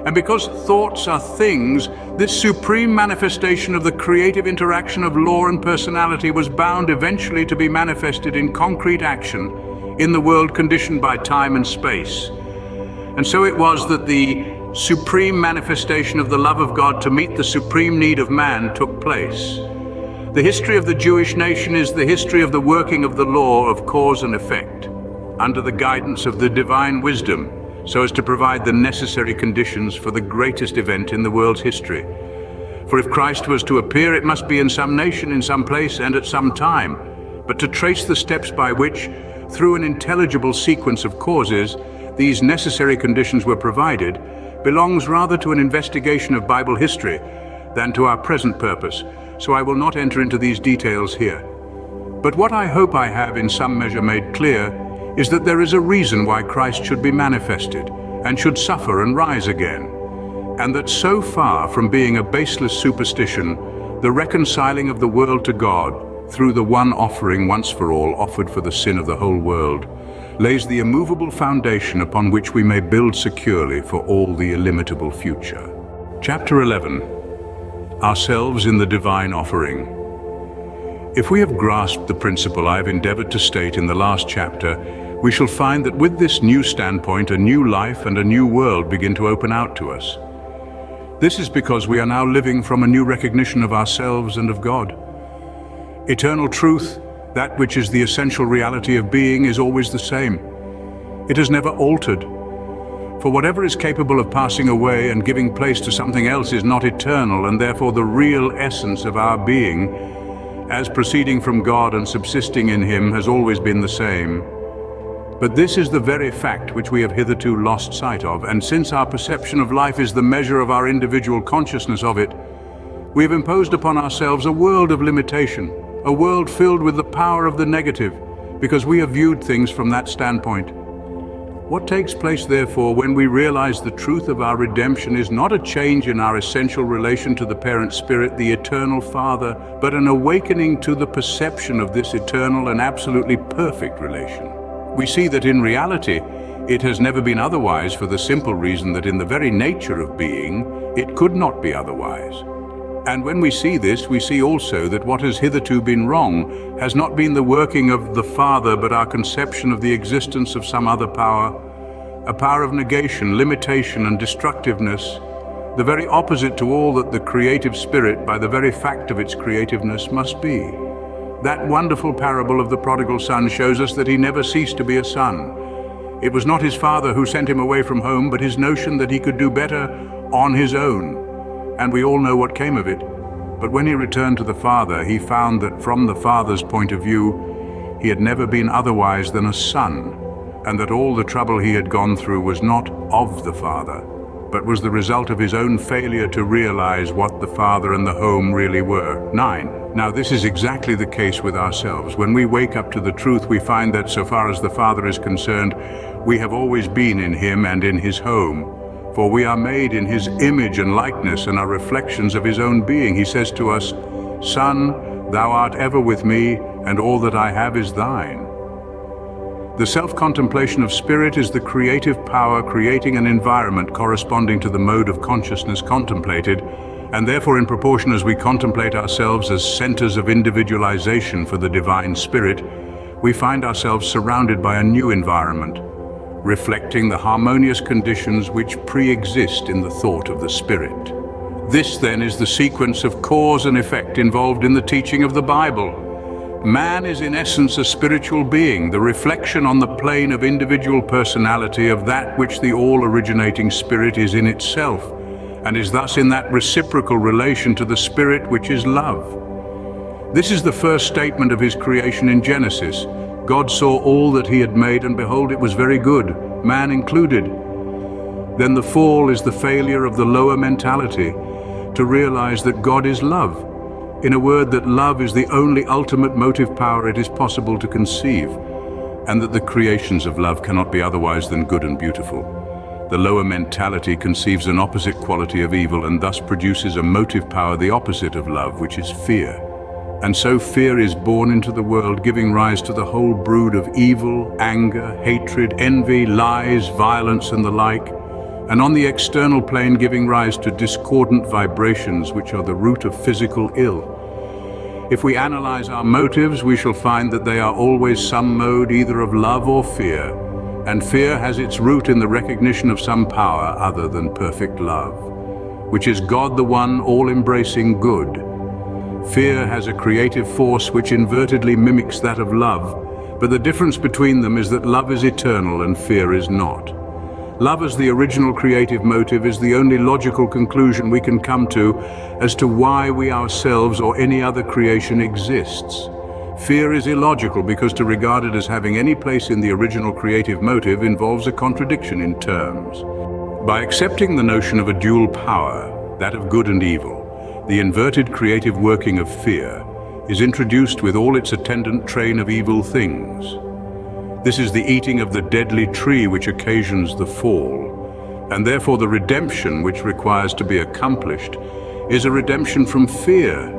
And because thoughts are things, this supreme manifestation of the creative interaction of law and personality was bound eventually to be manifested in concrete action in the world conditioned by time and space. And so it was that the supreme manifestation of the love of God to meet the supreme need of man took place. The history of the Jewish nation is the history of the working of the law of cause and effect, under the guidance of the divine wisdom, so as to provide the necessary conditions for the greatest event in the world's history. For if Christ was to appear, it must be in some nation, in some place, and at some time. But to trace the steps by which, through an intelligible sequence of causes, these necessary conditions were provided, belongs rather to an investigation of Bible history than to our present purpose, so I will not enter into these details here. But what I hope I have in some measure made clear is that there is a reason why Christ should be manifested and should suffer and rise again, and that so far from being a baseless superstition, The reconciling of the world to God through the one offering once for all offered for the sin of the whole world lays the immovable foundation upon which we may build securely for all the illimitable future. Chapter 11. Ourselves in the divine offering. If we have grasped the principle I have endeavored to state in the last chapter, we shall find that with this new standpoint, a new life and a new world begin to open out to us. This is because we are now living from a new recognition of ourselves and of God. Eternal truth, that which is the essential reality of being, is always the same. It has never altered. For whatever is capable of passing away and giving place to something else is not eternal, and therefore the real essence of our being, as proceeding from God and subsisting in Him, has always been the same. But this is the very fact which we have hitherto lost sight of, and since our perception of life is the measure of our individual consciousness of it, we have imposed upon ourselves a world of limitation, a world filled with the power of the negative, because we have viewed things from that standpoint. What takes place, therefore, when we realize the truth of our redemption is not a change in our essential relation to the parent spirit, the eternal Father, but an awakening to the perception of this eternal and absolutely perfect relation. We see that in reality, it has never been otherwise, for the simple reason that in the very nature of being, it could not be otherwise. And when we see this, we see also that what has hitherto been wrong has not been the working of the Father, but our conception of the existence of some other power, a power of negation, limitation, and destructiveness, the very opposite to all that the creative spirit, by the very fact of its creativeness, must be. That wonderful parable of the prodigal son shows us that he never ceased to be a son. It was not his father who sent him away from home, but his notion that he could do better on his own. And we all know what came of it. But when he returned to the Father, he found that from the Father's point of view, he had never been otherwise than a son, and that all the trouble he had gone through was not of the Father, but was the result of his own failure to realize what the Father and the home really were. 9. Now this is exactly the case with ourselves. When we wake up to the truth, we find that so far as the Father is concerned, we have always been in Him and in His home. For we are made in His image and likeness and are reflections of His own being. He says to us, "Son, thou art ever with me, and all that I have is thine." The self-contemplation of spirit is the creative power creating an environment corresponding to the mode of consciousness contemplated, and therefore in proportion as we contemplate ourselves as centers of individualization for the divine spirit, we find ourselves surrounded by a new environment, reflecting the harmonious conditions which pre-exist in the thought of the Spirit. This, then, is the sequence of cause and effect involved in the teaching of the Bible. Man is in essence a spiritual being, the reflection on the plane of individual personality of that which the all-originating Spirit is in itself, and is thus in that reciprocal relation to the Spirit which is love. This is the first statement of His creation in Genesis. God saw all that He had made, and behold, it was very good, man included. Then the fall is the failure of the lower mentality to realize that God is love. In a word, that love is the only ultimate motive power it is possible to conceive, and that the creations of love cannot be otherwise than good and beautiful. The lower mentality conceives an opposite quality of evil and thus produces a motive power the opposite of love, which is fear. And so fear is born into the world, giving rise to the whole brood of evil, anger, hatred, envy, lies, violence, and the like, and on the external plane giving rise to discordant vibrations which are the root of physical ill. If we analyze our motives, we shall find that they are always some mode either of love or fear, and fear has its root in the recognition of some power other than perfect love, which is God the one all-embracing good. Fear has a creative force which invertedly mimics that of love, but the difference between them is that love is eternal and fear is not. Love as the original creative motive is the only logical conclusion we can come to as to why we ourselves or any other creation exists. Fear is illogical because to regard it as having any place in the original creative motive involves a contradiction in terms. By accepting the notion of a dual power, that of good and evil, the inverted creative working of fear is introduced with all its attendant train of evil things. This is the eating of the deadly tree which occasions the fall, and therefore the redemption which requires to be accomplished is a redemption from fear,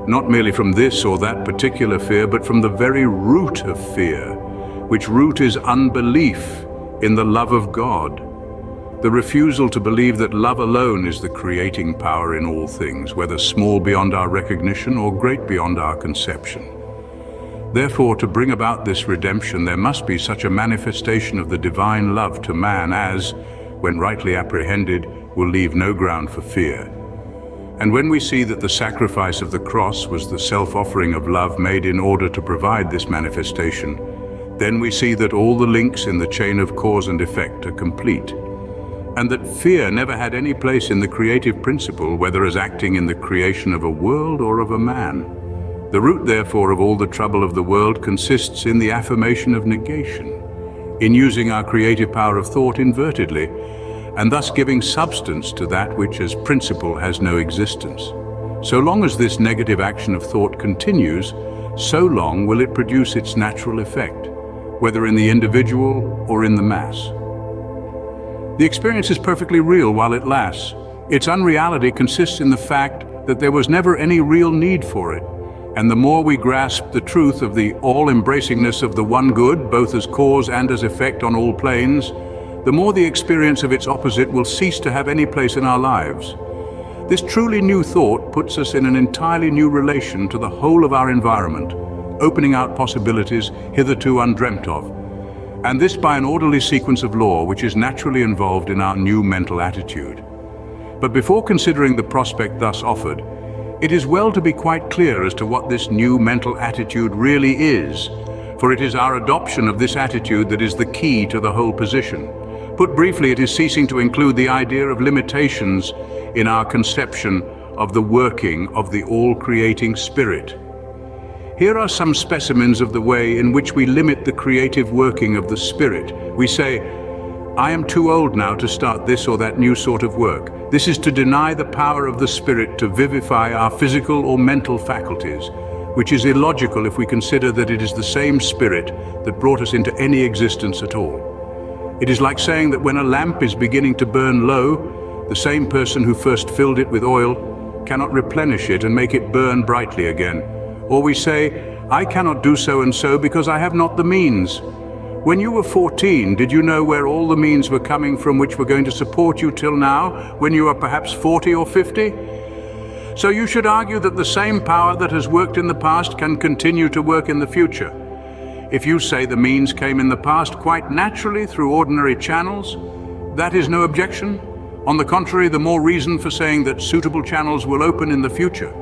not merely from this or that particular fear, but from the very root of fear, which root is unbelief in the love of God. The refusal to believe that love alone is the creating power in all things, whether small beyond our recognition or great beyond our conception. Therefore, to bring about this redemption, there must be such a manifestation of the divine love to man as, when rightly apprehended, will leave no ground for fear. And when we see that the sacrifice of the cross was the self-offering of love made in order to provide this manifestation, then we see that all the links in the chain of cause and effect are complete, and that fear never had any place in the creative principle, whether as acting in the creation of a world or of a man. The root, therefore, of all the trouble of the world consists in the affirmation of negation, in using our creative power of thought invertedly, and thus giving substance to that which as principle has no existence. So long as this negative action of thought continues, so long will it produce its natural effect, whether in the individual or in the mass. The experience is perfectly real while it lasts. Its unreality consists in the fact that there was never any real need for it. And the more we grasp the truth of the all-embracingness of the one good, both as cause and as effect on all planes, the more the experience of its opposite will cease to have any place in our lives. This truly new thought puts us in an entirely new relation to the whole of our environment, opening out possibilities hitherto undreamt of. And this by an orderly sequence of law which is naturally involved in our new mental attitude. But before considering the prospect thus offered, it is well to be quite clear as to what this new mental attitude really is, for it is our adoption of this attitude that is the key to the whole position. Put briefly, it is ceasing to include the idea of limitations in our conception of the working of the all-creating Spirit. Here are some specimens of the way in which we limit the creative working of the Spirit. We say, I am too old now to start this or that new sort of work. This is to deny the power of the Spirit to vivify our physical or mental faculties, which is illogical if we consider that it is the same Spirit that brought us into any existence at all. It is like saying that when a lamp is beginning to burn low, the same person who first filled it with oil cannot replenish it and make it burn brightly again. Or we say, I cannot do so and so because I have not the means. When you were 14, did you know where all the means were coming from which were going to support you till now, when you are perhaps 40 or 50? So you should argue that the same power that has worked in the past can continue to work in the future. If you say the means came in the past quite naturally through ordinary channels, that is no objection. On the contrary, the more reason for saying that suitable channels will open in the future.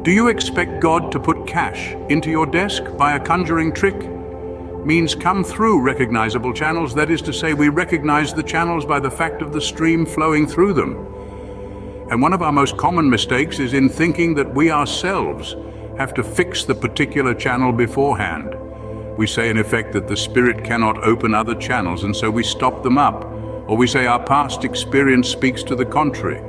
Do you expect God to put cash into your desk by a conjuring trick? Means come through recognizable channels, that is to say, we recognize the channels by the fact of the stream flowing through them. And one of our most common mistakes is in thinking that we ourselves have to fix the particular channel beforehand. We say in effect that the Spirit cannot open other channels, and so we stop them up. Or we say our past experience speaks to the contrary,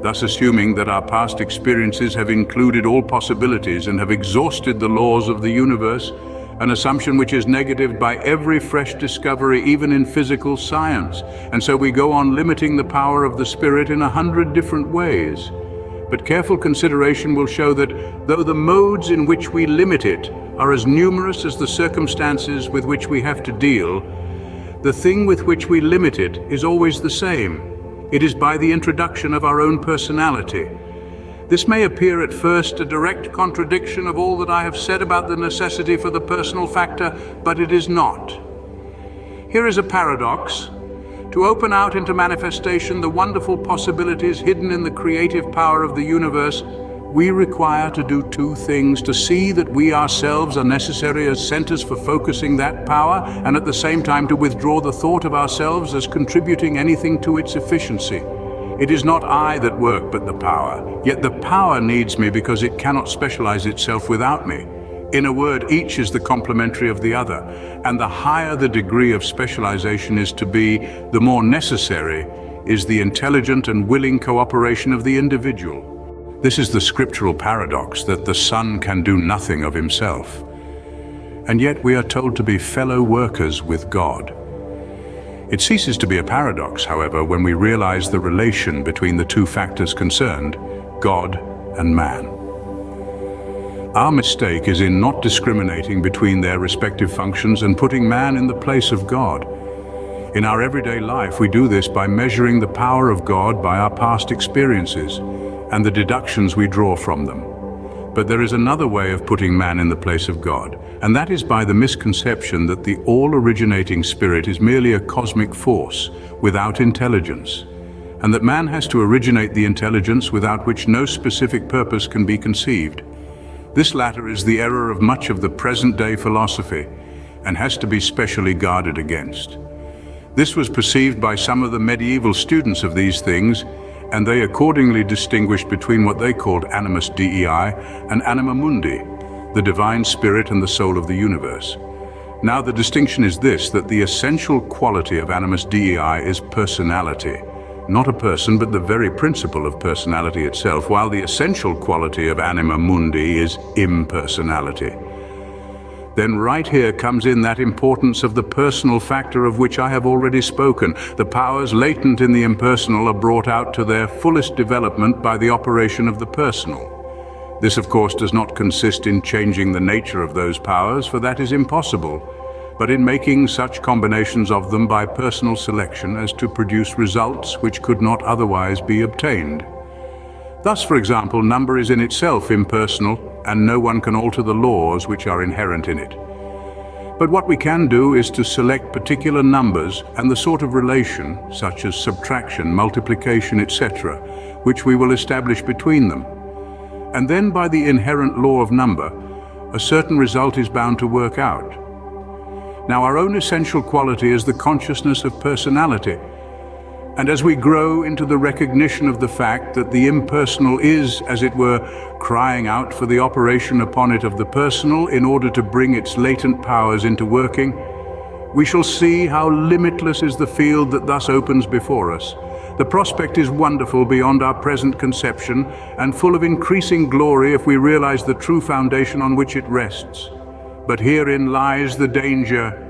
thus assuming that our past experiences have included all possibilities and have exhausted the laws of the universe, an assumption which is negatived by every fresh discovery, even in physical science. And so we go on limiting the power of the Spirit in 100 different ways. But careful consideration will show that though the modes in which we limit it are as numerous as the circumstances with which we have to deal, the thing with which we limit it is always the same. It is by the introduction of our own personality. This may appear at first a direct contradiction of all that I have said about the necessity for the personal factor, but it is not. Here is a paradox. To open out into manifestation the wonderful possibilities hidden in the creative power of the universe, we require to do two things: to see that we ourselves are necessary as centers for focusing that power, and at the same time to withdraw the thought of ourselves as contributing anything to its efficiency. It is not I that work, but the power. Yet the power needs me because it cannot specialize itself without me. In a word, each is the complementary of the other, and the higher the degree of specialization is to be, the more necessary is the intelligent and willing cooperation of the individual. This is the scriptural paradox that the Son can do nothing of himself. And yet we are told to be fellow workers with God. It ceases to be a paradox, however, when we realize the relation between the two factors concerned, God and man. Our mistake is in not discriminating between their respective functions and putting man in the place of God. In our everyday life, we do this by measuring the power of God by our past experiences and the deductions we draw from them. But there is another way of putting man in the place of God, and that is by the misconception that the all-originating spirit is merely a cosmic force without intelligence, and that man has to originate the intelligence without which no specific purpose can be conceived. This latter is the error of much of the present-day philosophy and has to be specially guarded against. This was perceived by some of the medieval students of these things, and they accordingly distinguished between what they called animus dei and anima mundi, the divine spirit and the soul of the universe. Now the distinction is this, that the essential quality of animus dei is personality. Not a person, but the very principle of personality itself, while the essential quality of anima mundi is impersonality. Then right here comes in that importance of the personal factor of which I have already spoken. The powers latent in the impersonal are brought out to their fullest development by the operation of the personal. This, of course, does not consist in changing the nature of those powers, for that is impossible, but in making such combinations of them by personal selection as to produce results which could not otherwise be obtained. Thus, for example, number is in itself impersonal, and no one can alter the laws which are inherent in it. But what we can do is to select particular numbers and the sort of relation, such as subtraction, multiplication, etc., which we will establish between them. And then by the inherent law of number, a certain result is bound to work out. Now, our own essential quality is the consciousness of personality. And as we grow into the recognition of the fact that the impersonal is, as it were, crying out for the operation upon it of the personal in order to bring its latent powers into working, we shall see how limitless is the field that thus opens before us. The prospect is wonderful beyond our present conception and full of increasing glory if we realize the true foundation on which it rests. But herein lies the danger.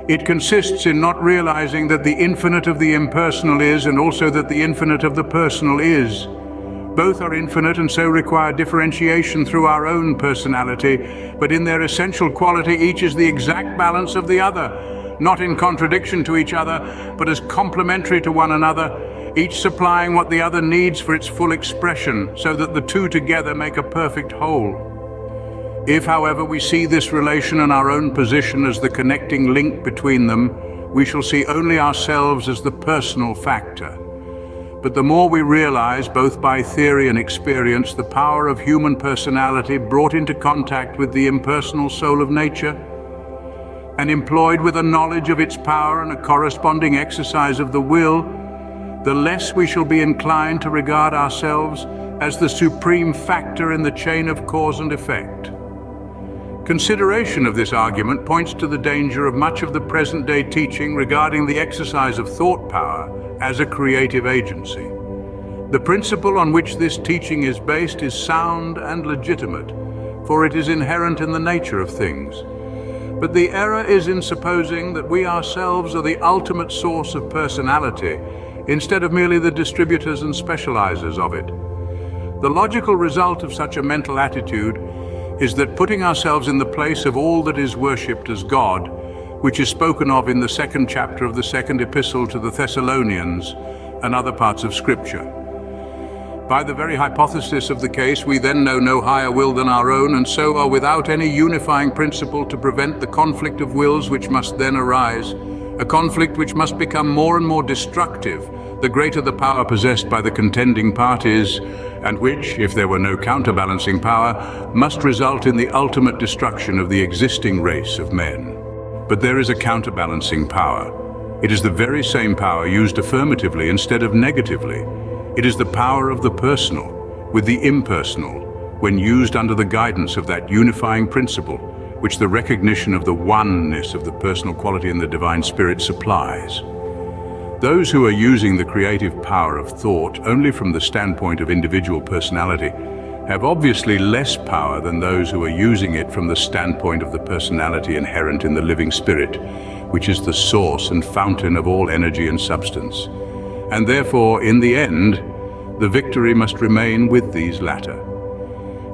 It consists in not realizing that the infinite of the impersonal is, and also that the infinite of the personal is. Both are infinite and so require differentiation through our own personality, but in their essential quality each is the exact balance of the other, not in contradiction to each other, but as complementary to one another, each supplying what the other needs for its full expression, so that the two together make a perfect whole. If, however, we see this relation and our own position as the connecting link between them, we shall see only ourselves as the personal factor. But the more we realize, both by theory and experience, the power of human personality brought into contact with the impersonal soul of nature, and employed with a knowledge of its power and a corresponding exercise of the will, the less we shall be inclined to regard ourselves as the supreme factor in the chain of cause and effect. Consideration of this argument points to the danger of much of the present-day teaching regarding the exercise of thought power as a creative agency. The principle on which this teaching is based is sound and legitimate, for it is inherent in the nature of things. But the error is in supposing that we ourselves are the ultimate source of personality, instead of merely the distributors and specializers of it. The logical result of such a mental attitude is that putting ourselves in the place of all that is worshipped as God, which is spoken of in the 2nd chapter of the 2nd epistle to the Thessalonians and other parts of Scripture. By the very hypothesis of the case, we then know no higher will than our own, and so are without any unifying principle to prevent the conflict of wills which must then arise, a conflict which must become more and more destructive the greater the power possessed by the contending parties, and which, if there were no counterbalancing power, must result in the ultimate destruction of the existing race of men. But there is a counterbalancing power. It is the very same power used affirmatively instead of negatively. It is the power of the personal with the impersonal, when used under the guidance of that unifying principle, which the recognition of the oneness of the personal quality in the divine spirit supplies. Those who are using the creative power of thought only from the standpoint of individual personality have obviously less power than those who are using it from the standpoint of the personality inherent in the living spirit, which is the source and fountain of all energy and substance. And therefore, in the end, the victory must remain with these latter.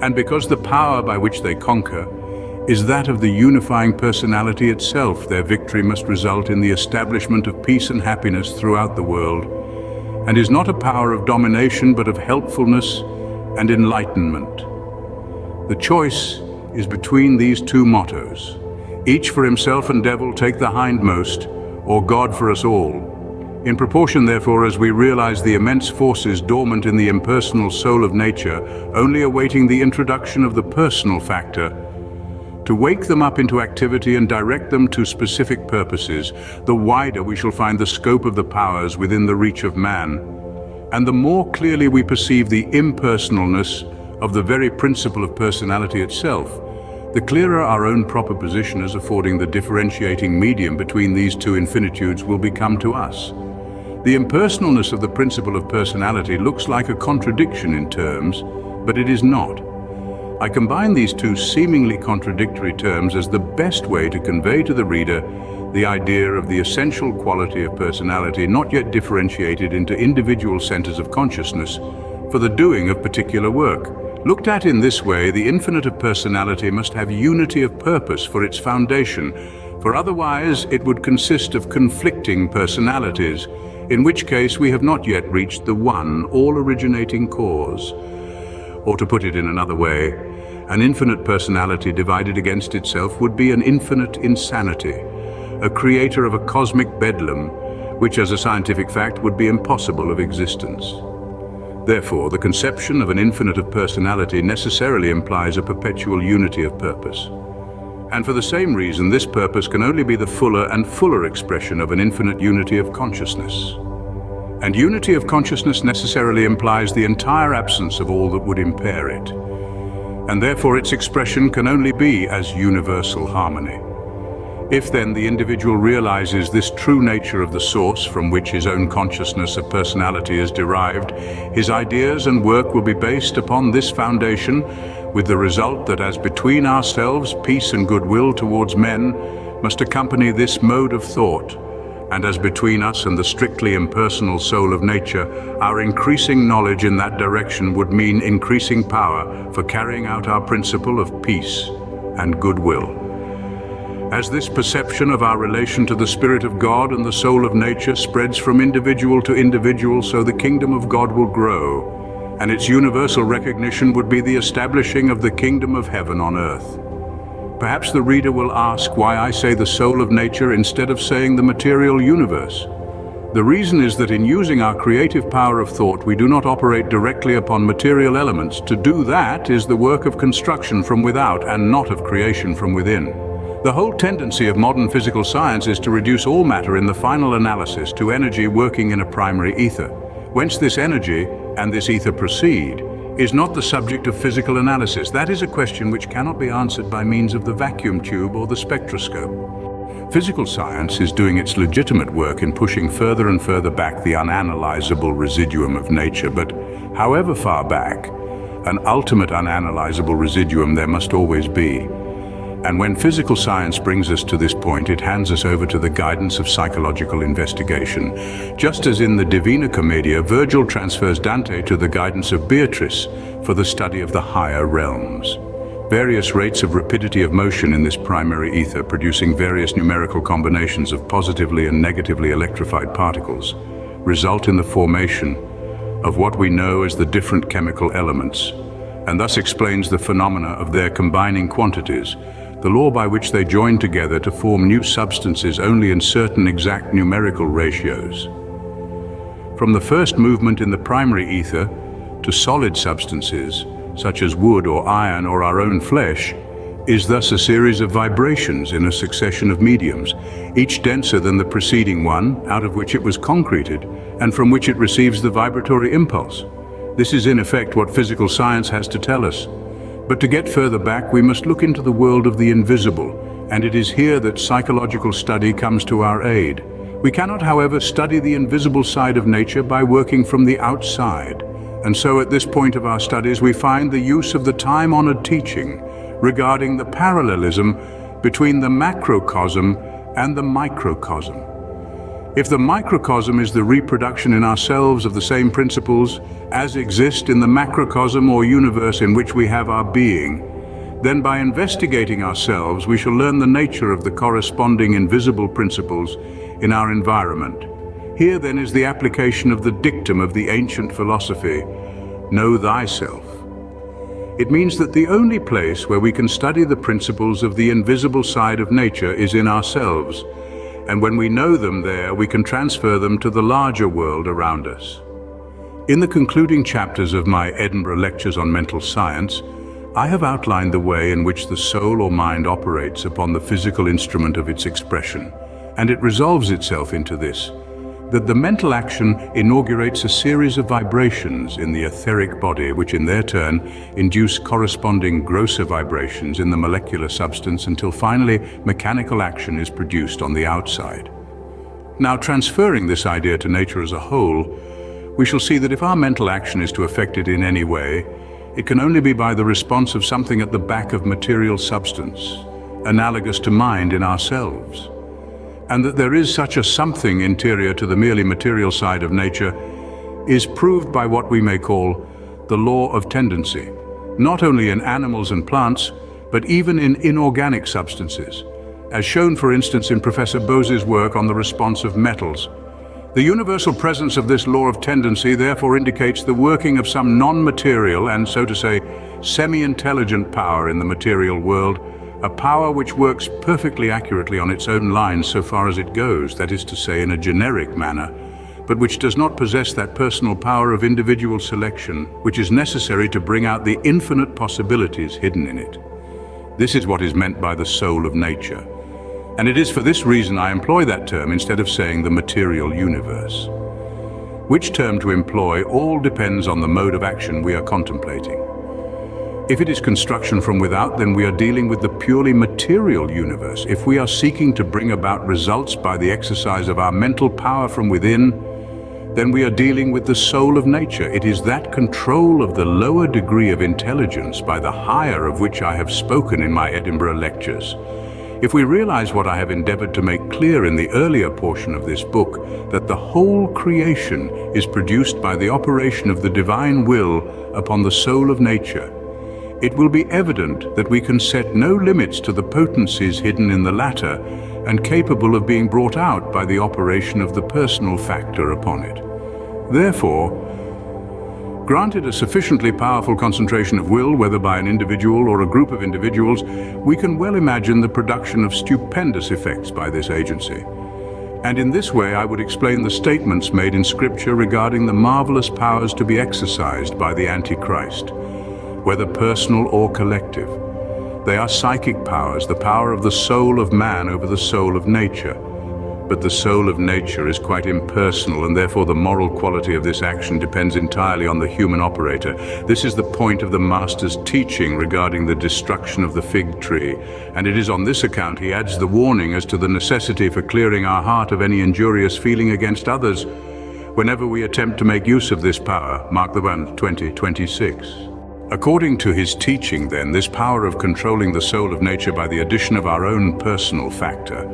And because the power by which they conquer is that of the unifying personality itself, their victory must result in the establishment of peace and happiness throughout the world, and is not a power of domination but of helpfulness and enlightenment. The choice is between these two mottos: each for himself and devil take the hindmost, or God for us all. In proportion, therefore, as we realize the immense forces dormant in the impersonal soul of nature, only awaiting the introduction of the personal factor, to wake them up into activity and direct them to specific purposes, the wider we shall find the scope of the powers within the reach of man, and the more clearly we perceive the impersonalness of the very principle of personality itself, the clearer our own proper position as affording the differentiating medium between these two infinitudes will become to us. The impersonalness of the principle of personality looks like a contradiction in terms, but it is not. I combine these two seemingly contradictory terms as the best way to convey to the reader the idea of the essential quality of personality not yet differentiated into individual centers of consciousness for the doing of particular work. Looked at in this way, the infinite of personality must have unity of purpose for its foundation, for otherwise it would consist of conflicting personalities, in which case we have not yet reached the one all-originating cause. Or to put it in another way, an infinite personality divided against itself would be an infinite insanity, a creator of a cosmic bedlam, which as a scientific fact would be impossible of existence. Therefore, the conception of an infinite of personality necessarily implies a perpetual unity of purpose. And for the same reason, this purpose can only be the fuller and fuller expression of an infinite unity of consciousness. And unity of consciousness necessarily implies the entire absence of all that would impair it. And therefore its expression can only be as universal harmony. If then the individual realizes this true nature of the source from which his own consciousness of personality is derived, his ideas and work will be based upon this foundation, with the result that as between ourselves peace and goodwill towards men must accompany this mode of thought, and as between us and the strictly impersonal soul of nature, our increasing knowledge in that direction would mean increasing power for carrying out our principle of peace and goodwill. As this perception of our relation to the Spirit of God and the soul of nature spreads from individual to individual, so the kingdom of God will grow, and its universal recognition would be the establishing of the kingdom of heaven on earth. Perhaps the reader will ask why I say the soul of nature instead of saying the material universe. The reason is that in using our creative power of thought, we do not operate directly upon material elements. To do that is the work of construction from without and not of creation from within. The whole tendency of modern physical science is to reduce all matter in the final analysis to energy working in a primary ether. Whence this energy and this ether proceed is not the subject of physical analysis. That is a question which cannot be answered by means of the vacuum tube or the spectroscope. Physical science is doing its legitimate work in pushing further and further back the unanalyzable residuum of nature, but however far back, an ultimate unanalyzable residuum there must always be. And when physical science brings us to this point, it hands us over to the guidance of psychological investigation. Just as in the Divina Commedia, Virgil transfers Dante to the guidance of Beatrice for the study of the higher realms. Various rates of rapidity of motion in this primary ether, producing various numerical combinations of positively and negatively electrified particles, result in the formation of what we know as the different chemical elements, and thus explains the phenomena of their combining quantities, the law by which they join together to form new substances only in certain exact numerical ratios. From the first movement in the primary ether to solid substances, such as wood or iron or our own flesh, is thus a series of vibrations in a succession of mediums, each denser than the preceding one, out of which it was concreted, and from which it receives the vibratory impulse. This is in effect what physical science has to tell us. But to get further back, we must look into the world of the invisible, and it is here that psychological study comes to our aid. We cannot, however, study the invisible side of nature by working from the outside. And so at this point of our studies, we find the use of the time-honored teaching regarding the parallelism between the macrocosm and the microcosm. If the microcosm is the reproduction in ourselves of the same principles as exist in the macrocosm or universe in which we have our being, then by investigating ourselves we shall learn the nature of the corresponding invisible principles in our environment. Here then is the application of the dictum of the ancient philosophy, know thyself. It means that the only place where we can study the principles of the invisible side of nature is in ourselves, and when we know them there, we can transfer them to the larger world around us. In the concluding chapters of my Edinburgh lectures on mental science, I have outlined the way in which the soul or mind operates upon the physical instrument of its expression, and it resolves itself into this, that the mental action inaugurates a series of vibrations in the etheric body, which in their turn induce corresponding grosser vibrations in the molecular substance until finally mechanical action is produced on the outside. Now, transferring this idea to nature as a whole, we shall see that if our mental action is to affect it in any way, it can only be by the response of something at the back of material substance, analogous to mind in ourselves. And that there is such a something interior to the merely material side of nature is proved by what we may call the law of tendency, not only in animals and plants, but even in inorganic substances, as shown for instance in Professor Bose's work on the response of metals. The universal presence of this law of tendency therefore indicates the working of some non-material and, so to say, semi-intelligent power in the material world, a power which works perfectly accurately on its own lines so far as it goes, that is to say, in a generic manner, but which does not possess that personal power of individual selection which is necessary to bring out the infinite possibilities hidden in it. This is what is meant by the soul of nature, and it is for this reason I employ that term instead of saying the material universe. Which term to employ all depends on the mode of action we are contemplating. If it is construction from without, then we are dealing with the purely material universe. If we are seeking to bring about results by the exercise of our mental power from within, then we are dealing with the soul of nature. It is that control of the lower degree of intelligence by the higher of which I have spoken in my Edinburgh lectures. If we realize what I have endeavored to make clear in the earlier portion of this book, that the whole creation is produced by the operation of the divine will upon the soul of nature, it will be evident that we can set no limits to the potencies hidden in the latter and capable of being brought out by the operation of the personal factor upon it. Therefore, granted a sufficiently powerful concentration of will, whether by an individual or a group of individuals, we can well imagine the production of stupendous effects by this agency. And in this way I would explain the statements made in Scripture regarding the marvelous powers to be exercised by the Antichrist, whether personal or collective. They are psychic powers, the power of the soul of man over the soul of nature. But the soul of nature is quite impersonal, and therefore the moral quality of this action depends entirely on the human operator. This is the point of the Master's teaching regarding the destruction of the fig tree, and it is on this account he adds the warning as to the necessity for clearing our heart of any injurious feeling against others whenever we attempt to make use of this power. Mark the 20:26. According to his teaching, then, this power of controlling the soul of nature by the addition of our own personal factor,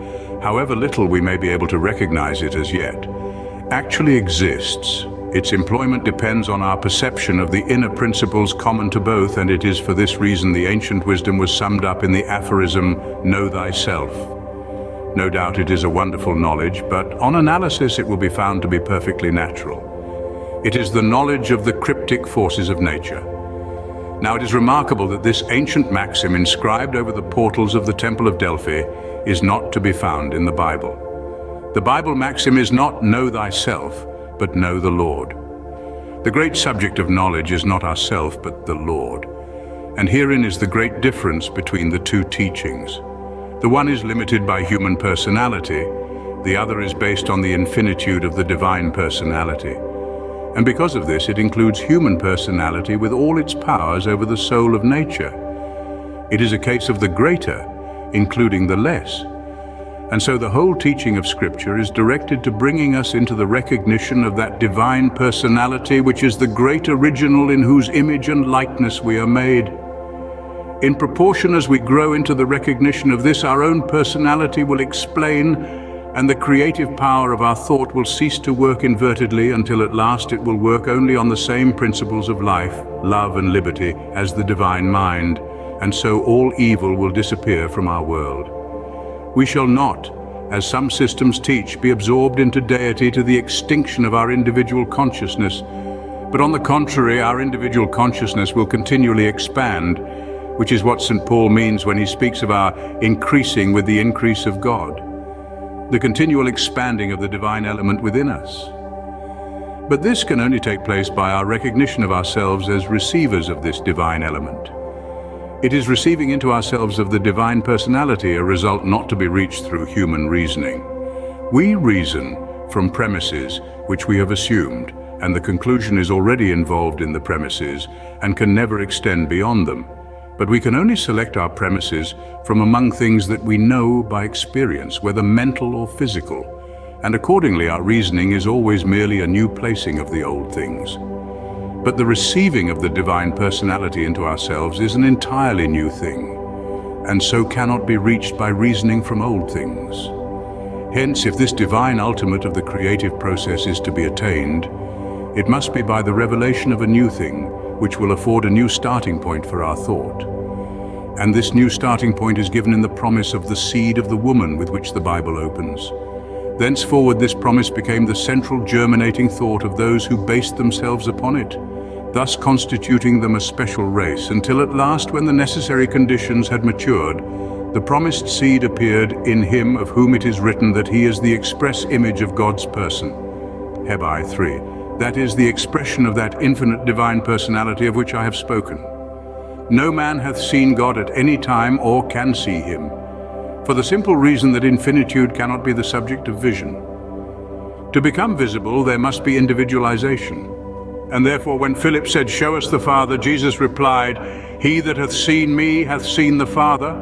however little we may be able to recognize it as yet, actually exists. Its employment depends on our perception of the inner principles common to both, and it is for this reason the ancient wisdom was summed up in the aphorism, know thyself. No doubt it is a wonderful knowledge, but on analysis it will be found to be perfectly natural. It is the knowledge of the cryptic forces of nature. Now it is remarkable that this ancient maxim inscribed over the portals of the Temple of Delphi is not to be found in the Bible. The Bible maxim is not know thyself, but know the Lord. The great subject of knowledge is not ourself, but the Lord. And herein is the great difference between the two teachings. The one is limited by human personality, the other is based on the infinitude of the divine personality. And because of this, it includes human personality with all its powers over the soul of nature. It is a case of the greater, including the less. And so the whole teaching of Scripture is directed to bringing us into the recognition of that divine personality which is the great original in whose image and likeness we are made. In proportion as we grow into the recognition of this, our own personality will explain and the creative power of our thought will cease to work invertedly until at last it will work only on the same principles of life, love and liberty as the divine mind, and so all evil will disappear from our world. We shall not, as some systems teach, be absorbed into deity to the extinction of our individual consciousness, but on the contrary, our individual consciousness will continually expand, which is what St. Paul means when he speaks of our increasing with the increase of God, the continual expanding of the divine element within us. But this can only take place by our recognition of ourselves as receivers of this divine element. It is receiving into ourselves of the divine personality, a result not to be reached through human reasoning. We reason from premises which we have assumed, and the conclusion is already involved in the premises and can never extend beyond them. But we can only select our premises from among things that we know by experience, whether mental or physical, and accordingly our reasoning is always merely a new placing of the old things. But the receiving of the divine personality into ourselves is an entirely new thing, and so cannot be reached by reasoning from old things. Hence, if this divine ultimate of the creative process is to be attained, it must be by the revelation of a new thing, which will afford a new starting point for our thought. And this new starting point is given in the promise of the seed of the woman with which the Bible opens. Thenceforward this promise became the central germinating thought of those who based themselves upon it, thus constituting them a special race, until at last, when the necessary conditions had matured, the promised seed appeared in him of whom it is written that he is the express image of God's person. Haggai 3. That is the expression of that infinite divine personality of which I have spoken. No man hath seen God at any time or can see him, for the simple reason that infinitude cannot be the subject of vision. To become visible, there must be individualization. And therefore when Philip said, "Show us the Father," Jesus replied, "He that hath seen me hath seen the Father."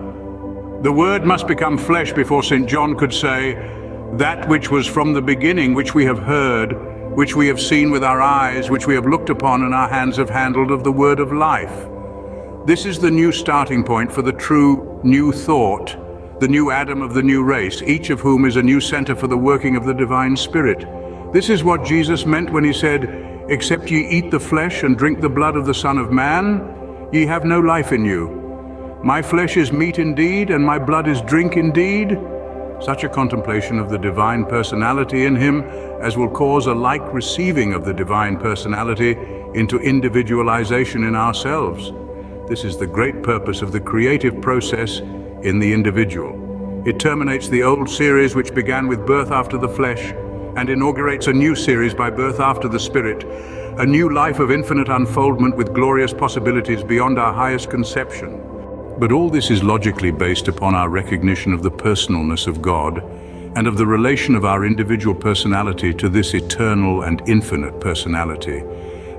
The Word must become flesh before St. John could say, "That which was from the beginning, which we have heard, which we have seen with our eyes, which we have looked upon and our hands have handled of the word of life." This is the new starting point for the true new thought, the new Adam of the new race, each of whom is a new center for the working of the divine Spirit. This is what Jesus meant when he said, "Except ye eat the flesh and drink the blood of the Son of Man, ye have no life in you. My flesh is meat indeed, and my blood is drink indeed." Such a contemplation of the divine personality in him as will cause a like receiving of the divine personality into individualization in ourselves. This is the great purpose of the creative process in the individual. It terminates the old series which began with birth after the flesh and inaugurates a new series by birth after the Spirit, a new life of infinite unfoldment with glorious possibilities beyond our highest conception. But all this is logically based upon our recognition of the personalness of God and of the relation of our individual personality to this eternal and infinite personality.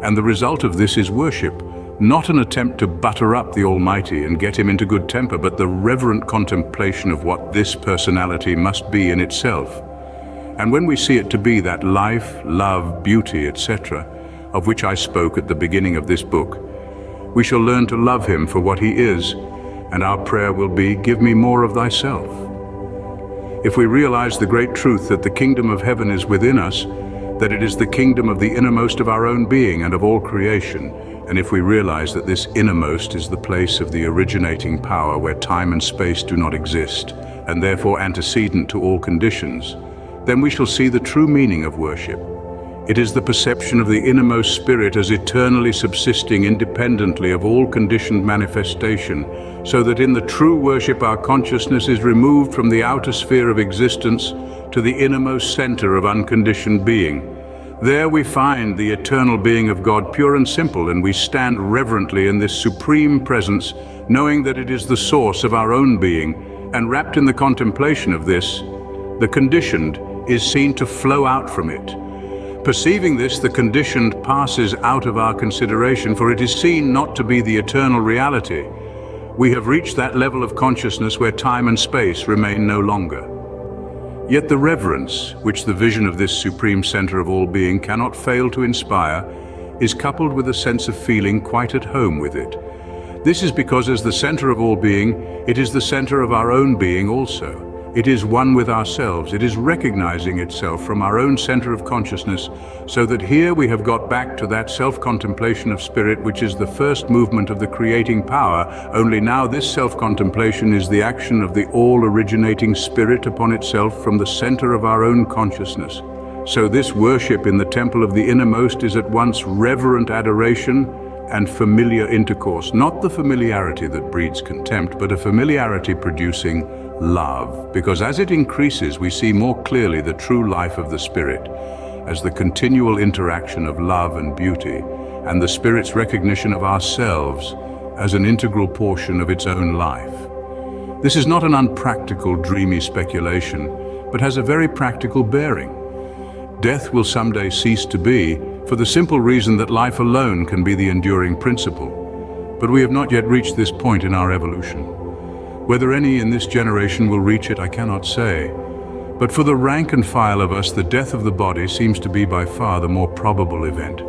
And the result of this is worship, not an attempt to butter up the Almighty and get him into good temper, but the reverent contemplation of what this personality must be in itself. And when we see it to be that life, love, beauty, etc., of which I spoke at the beginning of this book, we shall learn to love him for what he is, and our prayer will be, "Give me more of thyself." If we realize the great truth that the kingdom of heaven is within us, that it is the kingdom of the innermost of our own being and of all creation, and if we realize that this innermost is the place of the originating power where time and space do not exist, and therefore antecedent to all conditions, then we shall see the true meaning of worship. It is the perception of the innermost spirit as eternally subsisting independently of all conditioned manifestation, so that in the true worship our consciousness is removed from the outer sphere of existence to the innermost center of unconditioned being. There we find the eternal being of God pure and simple, and we stand reverently in this supreme presence, knowing that it is the source of our own being, and wrapped in the contemplation of this, the conditioned is seen to flow out from it. Perceiving this, the conditioned passes out of our consideration, for it is seen not to be the eternal reality. We have reached that level of consciousness where time and space remain no longer. Yet the reverence, which the vision of this supreme center of all being cannot fail to inspire, is coupled with a sense of feeling quite at home with it. This is because as the center of all being, it is the center of our own being also, It is one with ourselves. It is recognizing itself from our own center of consciousness, so that here we have got back to that self-contemplation of spirit, which is the first movement of the creating power. Only now this self-contemplation is the action of the all-originating spirit upon itself from the center of our own consciousness. So this worship in the temple of the innermost is at once reverent adoration and familiar intercourse, not the familiarity that breeds contempt, but a familiarity producing love, because as it increases, we see more clearly the true life of the Spirit as the continual interaction of love and beauty, and the Spirit's recognition of ourselves as an integral portion of its own life. This is not an unpractical, dreamy speculation, but has a very practical bearing. Death will someday cease to be, for the simple reason that life alone can be the enduring principle. But we have not yet reached this point in our evolution. Whether any in this generation will reach it, I cannot say. But for the rank and file of us, the death of the body seems to be by far the more probable event.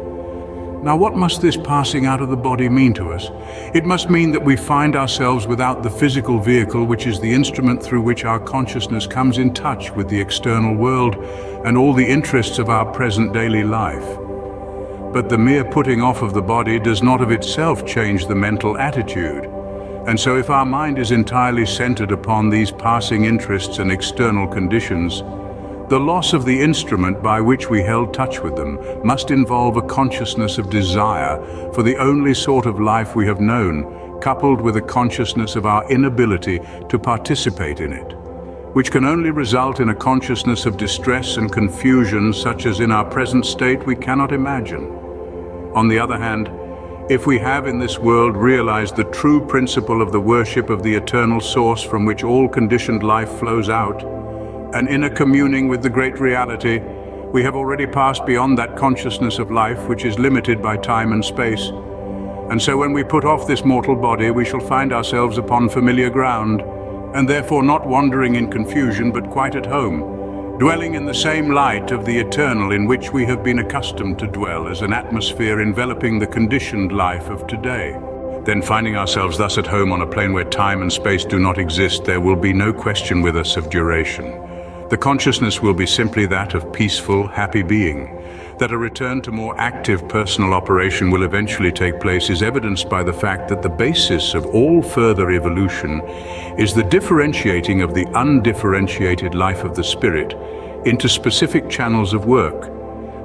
Now, what must this passing out of the body mean to us? It must mean that we find ourselves without the physical vehicle, which is the instrument through which our consciousness comes in touch with the external world and all the interests of our present daily life. But the mere putting off of the body does not of itself change the mental attitude. And so if our mind is entirely centered upon these passing interests and external conditions, the loss of the instrument by which we held touch with them must involve a consciousness of desire for the only sort of life we have known, coupled with a consciousness of our inability to participate in it, which can only result in a consciousness of distress and confusion such as in our present state we cannot imagine. On the other hand, if we have in this world realized the true principle of the worship of the eternal source from which all conditioned life flows out, and in a communing with the great reality, we have already passed beyond that consciousness of life which is limited by time and space. And so when we put off this mortal body, we shall find ourselves upon familiar ground, and therefore not wandering in confusion but quite at home, dwelling in the same light of the eternal in which we have been accustomed to dwell as an atmosphere enveloping the conditioned life of today. Then finding ourselves thus at home on a plane where time and space do not exist, there will be no question with us of duration. The consciousness will be simply that of peaceful, happy being. That a return to more active personal operation will eventually take place is evidenced by the fact that the basis of all further evolution is the differentiating of the undifferentiated life of the spirit into specific channels of work,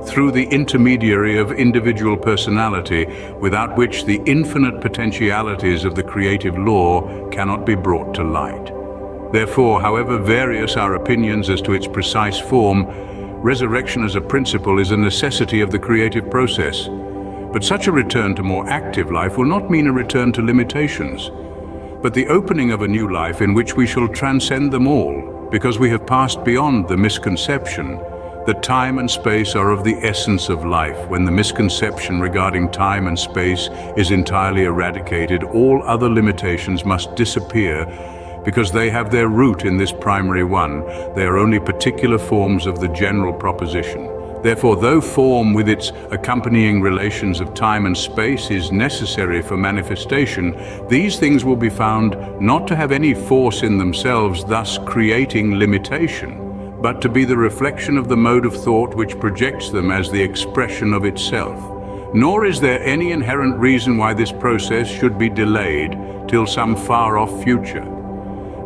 through the intermediary of individual personality, without which the infinite potentialities of the creative law cannot be brought to light. Therefore, however various our opinions as to its precise form, resurrection as a principle is a necessity of the creative process. But such a return to more active life will not mean a return to limitations, but the opening of a new life in which we shall transcend them all, because we have passed beyond the misconception that time and space are of the essence of life. When the misconception regarding time and space is entirely eradicated, all other limitations must disappear, because they have their root in this primary one. They are only particular forms of the general proposition. Therefore, though form with its accompanying relations of time and space is necessary for manifestation, these things will be found not to have any force in themselves, thus creating limitation, but to be the reflection of the mode of thought which projects them as the expression of itself. Nor is there any inherent reason why this process should be delayed till some far-off future.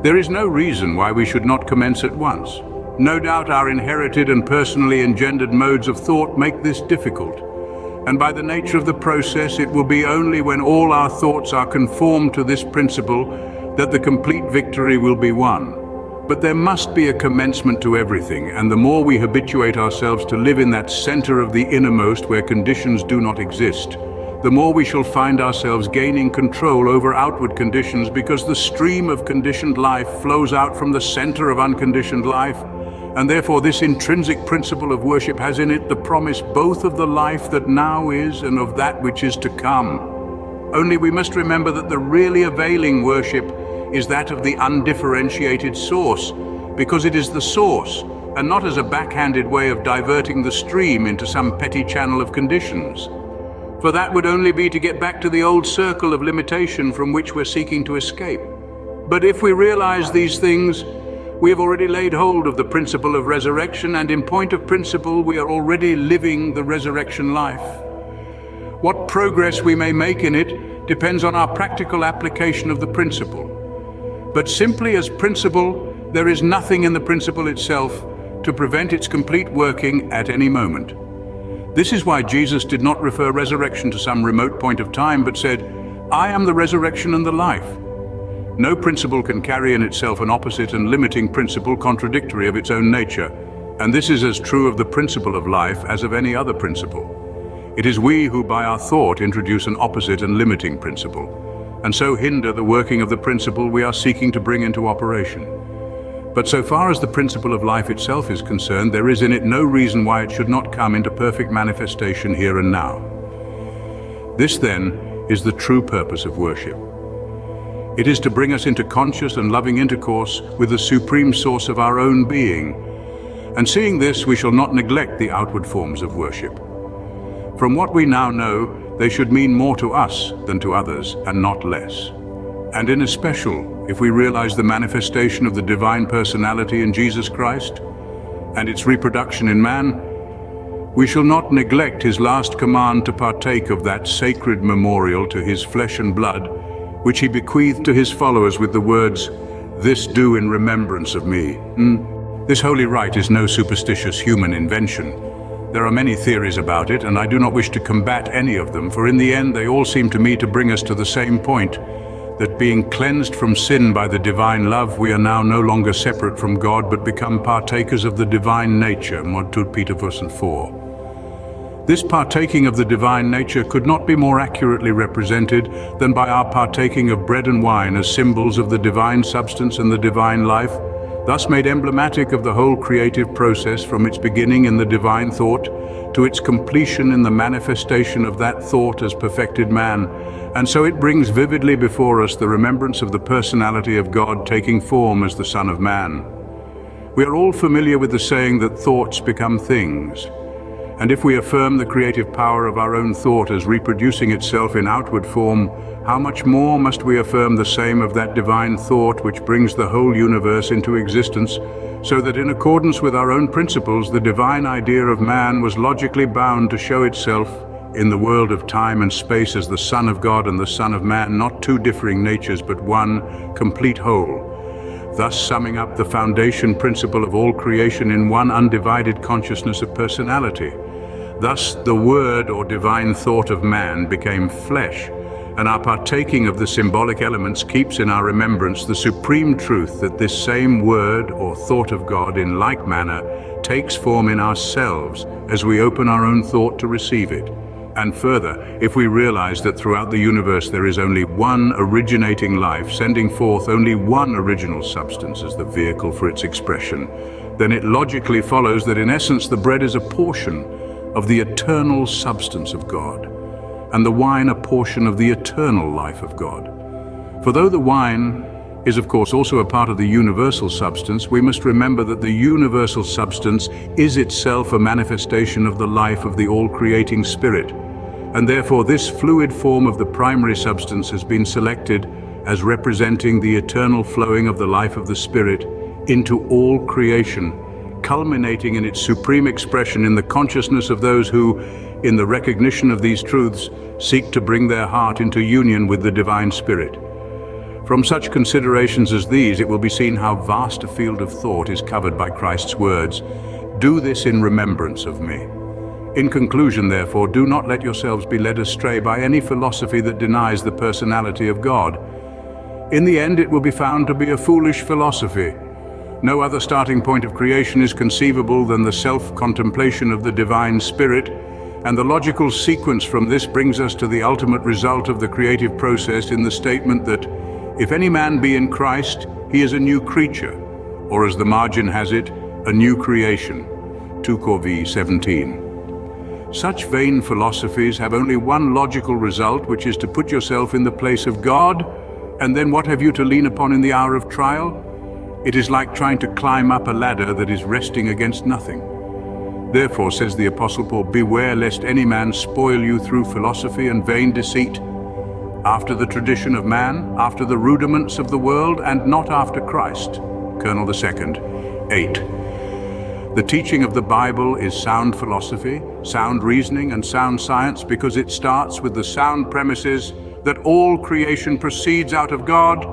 There is no reason why we should not commence at once. No doubt our inherited and personally engendered modes of thought make this difficult, and by the nature of the process it will be only when all our thoughts are conformed to this principle that the complete victory will be won. But there must be a commencement to everything, and the more we habituate ourselves to live in that center of the innermost where conditions do not exist, the more we shall find ourselves gaining control over outward conditions, because the stream of conditioned life flows out from the center of unconditioned life, and therefore this intrinsic principle of worship has in it the promise both of the life that now is and of that which is to come. Only we must remember that the really availing worship is that of the undifferentiated source, because it is the source, and not as a backhanded way of diverting the stream into some petty channel of conditions. For that would only be to get back to the old circle of limitation from which we're seeking to escape. But if we realize these things, We have already laid hold of the principle of resurrection, and in point of principle, we are already living the resurrection life. What progress we may make in it depends on our practical application of the principle. But simply as principle, there is nothing in the principle itself to prevent its complete working at any moment. This is why Jesus did not refer resurrection to some remote point of time, but said, "I am the resurrection and the life." No principle can carry in itself an opposite and limiting principle contradictory of its own nature, and this is as true of the principle of life as of any other principle. It is we who by our thought introduce an opposite and limiting principle, and so hinder the working of the principle we are seeking to bring into operation. But so far as the principle of life itself is concerned, there is in it no reason why it should not come into perfect manifestation here and now. This then is the true purpose of worship. It is to bring us into conscious and loving intercourse with the supreme source of our own being. And seeing this, we shall not neglect the outward forms of worship. From what we now know, they should mean more to us than to others, and not less. And in especial, if we realize the manifestation of the divine personality in Jesus Christ and its reproduction in man, we shall not neglect his last command to partake of that sacred memorial to his flesh and blood, which he bequeathed to his followers with the words, "This do in remembrance of me." This holy rite is no superstitious human invention. There are many theories about it, and I do not wish to combat any of them, for in the end they all seem to me to bring us to the same point, that being cleansed from sin by the divine love, we are now no longer separate from God, but become partakers of the divine nature, Mod 2 Peter verse 4. This partaking of the divine nature could not be more accurately represented than by our partaking of bread and wine as symbols of the divine substance and the divine life, thus made emblematic of the whole creative process from its beginning in the divine thought to its completion in the manifestation of that thought as perfected man, and so it brings vividly before us the remembrance of the personality of God taking form as the Son of Man. We are all familiar with the saying that thoughts become things, and if we affirm the creative power of our own thought as reproducing itself in outward form, how much more must we affirm the same of that divine thought which brings the whole universe into existence, so that in accordance with our own principles, the divine idea of man was logically bound to show itself in the world of time and space as the Son of God and the Son of Man, not two differing natures, but one complete whole, thus summing up the foundation principle of all creation in one undivided consciousness of personality. Thus, the word or divine thought of man became flesh, and our partaking of the symbolic elements keeps in our remembrance the supreme truth that this same word or thought of God in like manner takes form in ourselves as we open our own thought to receive it. And further, if we realize that throughout the universe there is only one originating life, sending forth only one original substance as the vehicle for its expression, then it logically follows that in essence the bread is a portion of the eternal substance of God, and the wine a portion of the eternal life of God. For though the wine is of course also a part of the universal substance, we must remember that the universal substance is itself a manifestation of the life of the all-creating Spirit, and therefore this fluid form of the primary substance has been selected as representing the eternal flowing of the life of the Spirit into all creation, culminating in its supreme expression in the consciousness of those who, in the recognition of these truths, seek to bring their heart into union with the divine Spirit. From such considerations as these, it will be seen how vast a field of thought is covered by Christ's words, "Do this in remembrance of me." In conclusion, therefore, do not let yourselves be led astray by any philosophy that denies the personality of God. In the end, it will be found to be a foolish philosophy. No other starting point of creation is conceivable than the self-contemplation of the divine Spirit, and the logical sequence from this brings us to the ultimate result of the creative process in the statement that, if any man be in Christ, he is a new creature, or as the margin has it, a new creation. 2 Corinthians 17. Such vain philosophies have only one logical result, which is to put yourself in the place of God, and then what have you to lean upon in the hour of trial? It is like trying to climb up a ladder that is resting against nothing. Therefore, says the Apostle Paul, beware lest any man spoil you through philosophy and vain deceit, after the tradition of man, after the rudiments of the world, and not after Christ. Colonel II. 8. The teaching of the Bible is sound philosophy, sound reasoning, and sound science because it starts with the sound premises that all creation proceeds out of God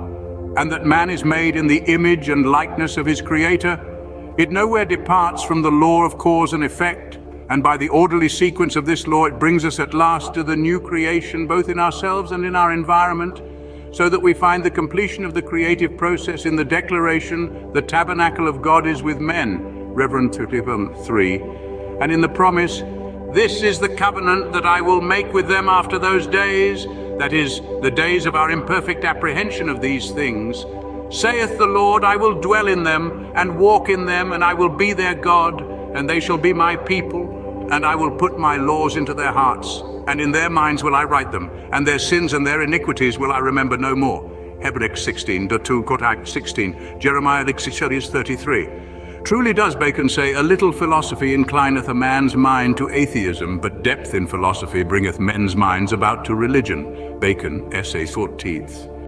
and that man is made in the image and likeness of his Creator. It nowhere departs from the law of cause and effect, and by the orderly sequence of this law it brings us at last to the new creation both in ourselves and in our environment, so that we find the completion of the creative process in the declaration, the tabernacle of God is with men, Reverend 3, and in the promise, this is the covenant that I will make with them after those days, that is, the days of our imperfect apprehension of these things. Saith the Lord, I will dwell in them and walk in them, and I will be their God, and they shall be my people, and I will put my laws into their hearts, and in their minds will I write them, and their sins and their iniquities will I remember no more. Hebrews 16, 16, Jeremiah 33. Truly does Bacon say, a little philosophy inclineth a man's mind to atheism, but depth in philosophy bringeth men's minds about to religion. Bacon, Essay 14th.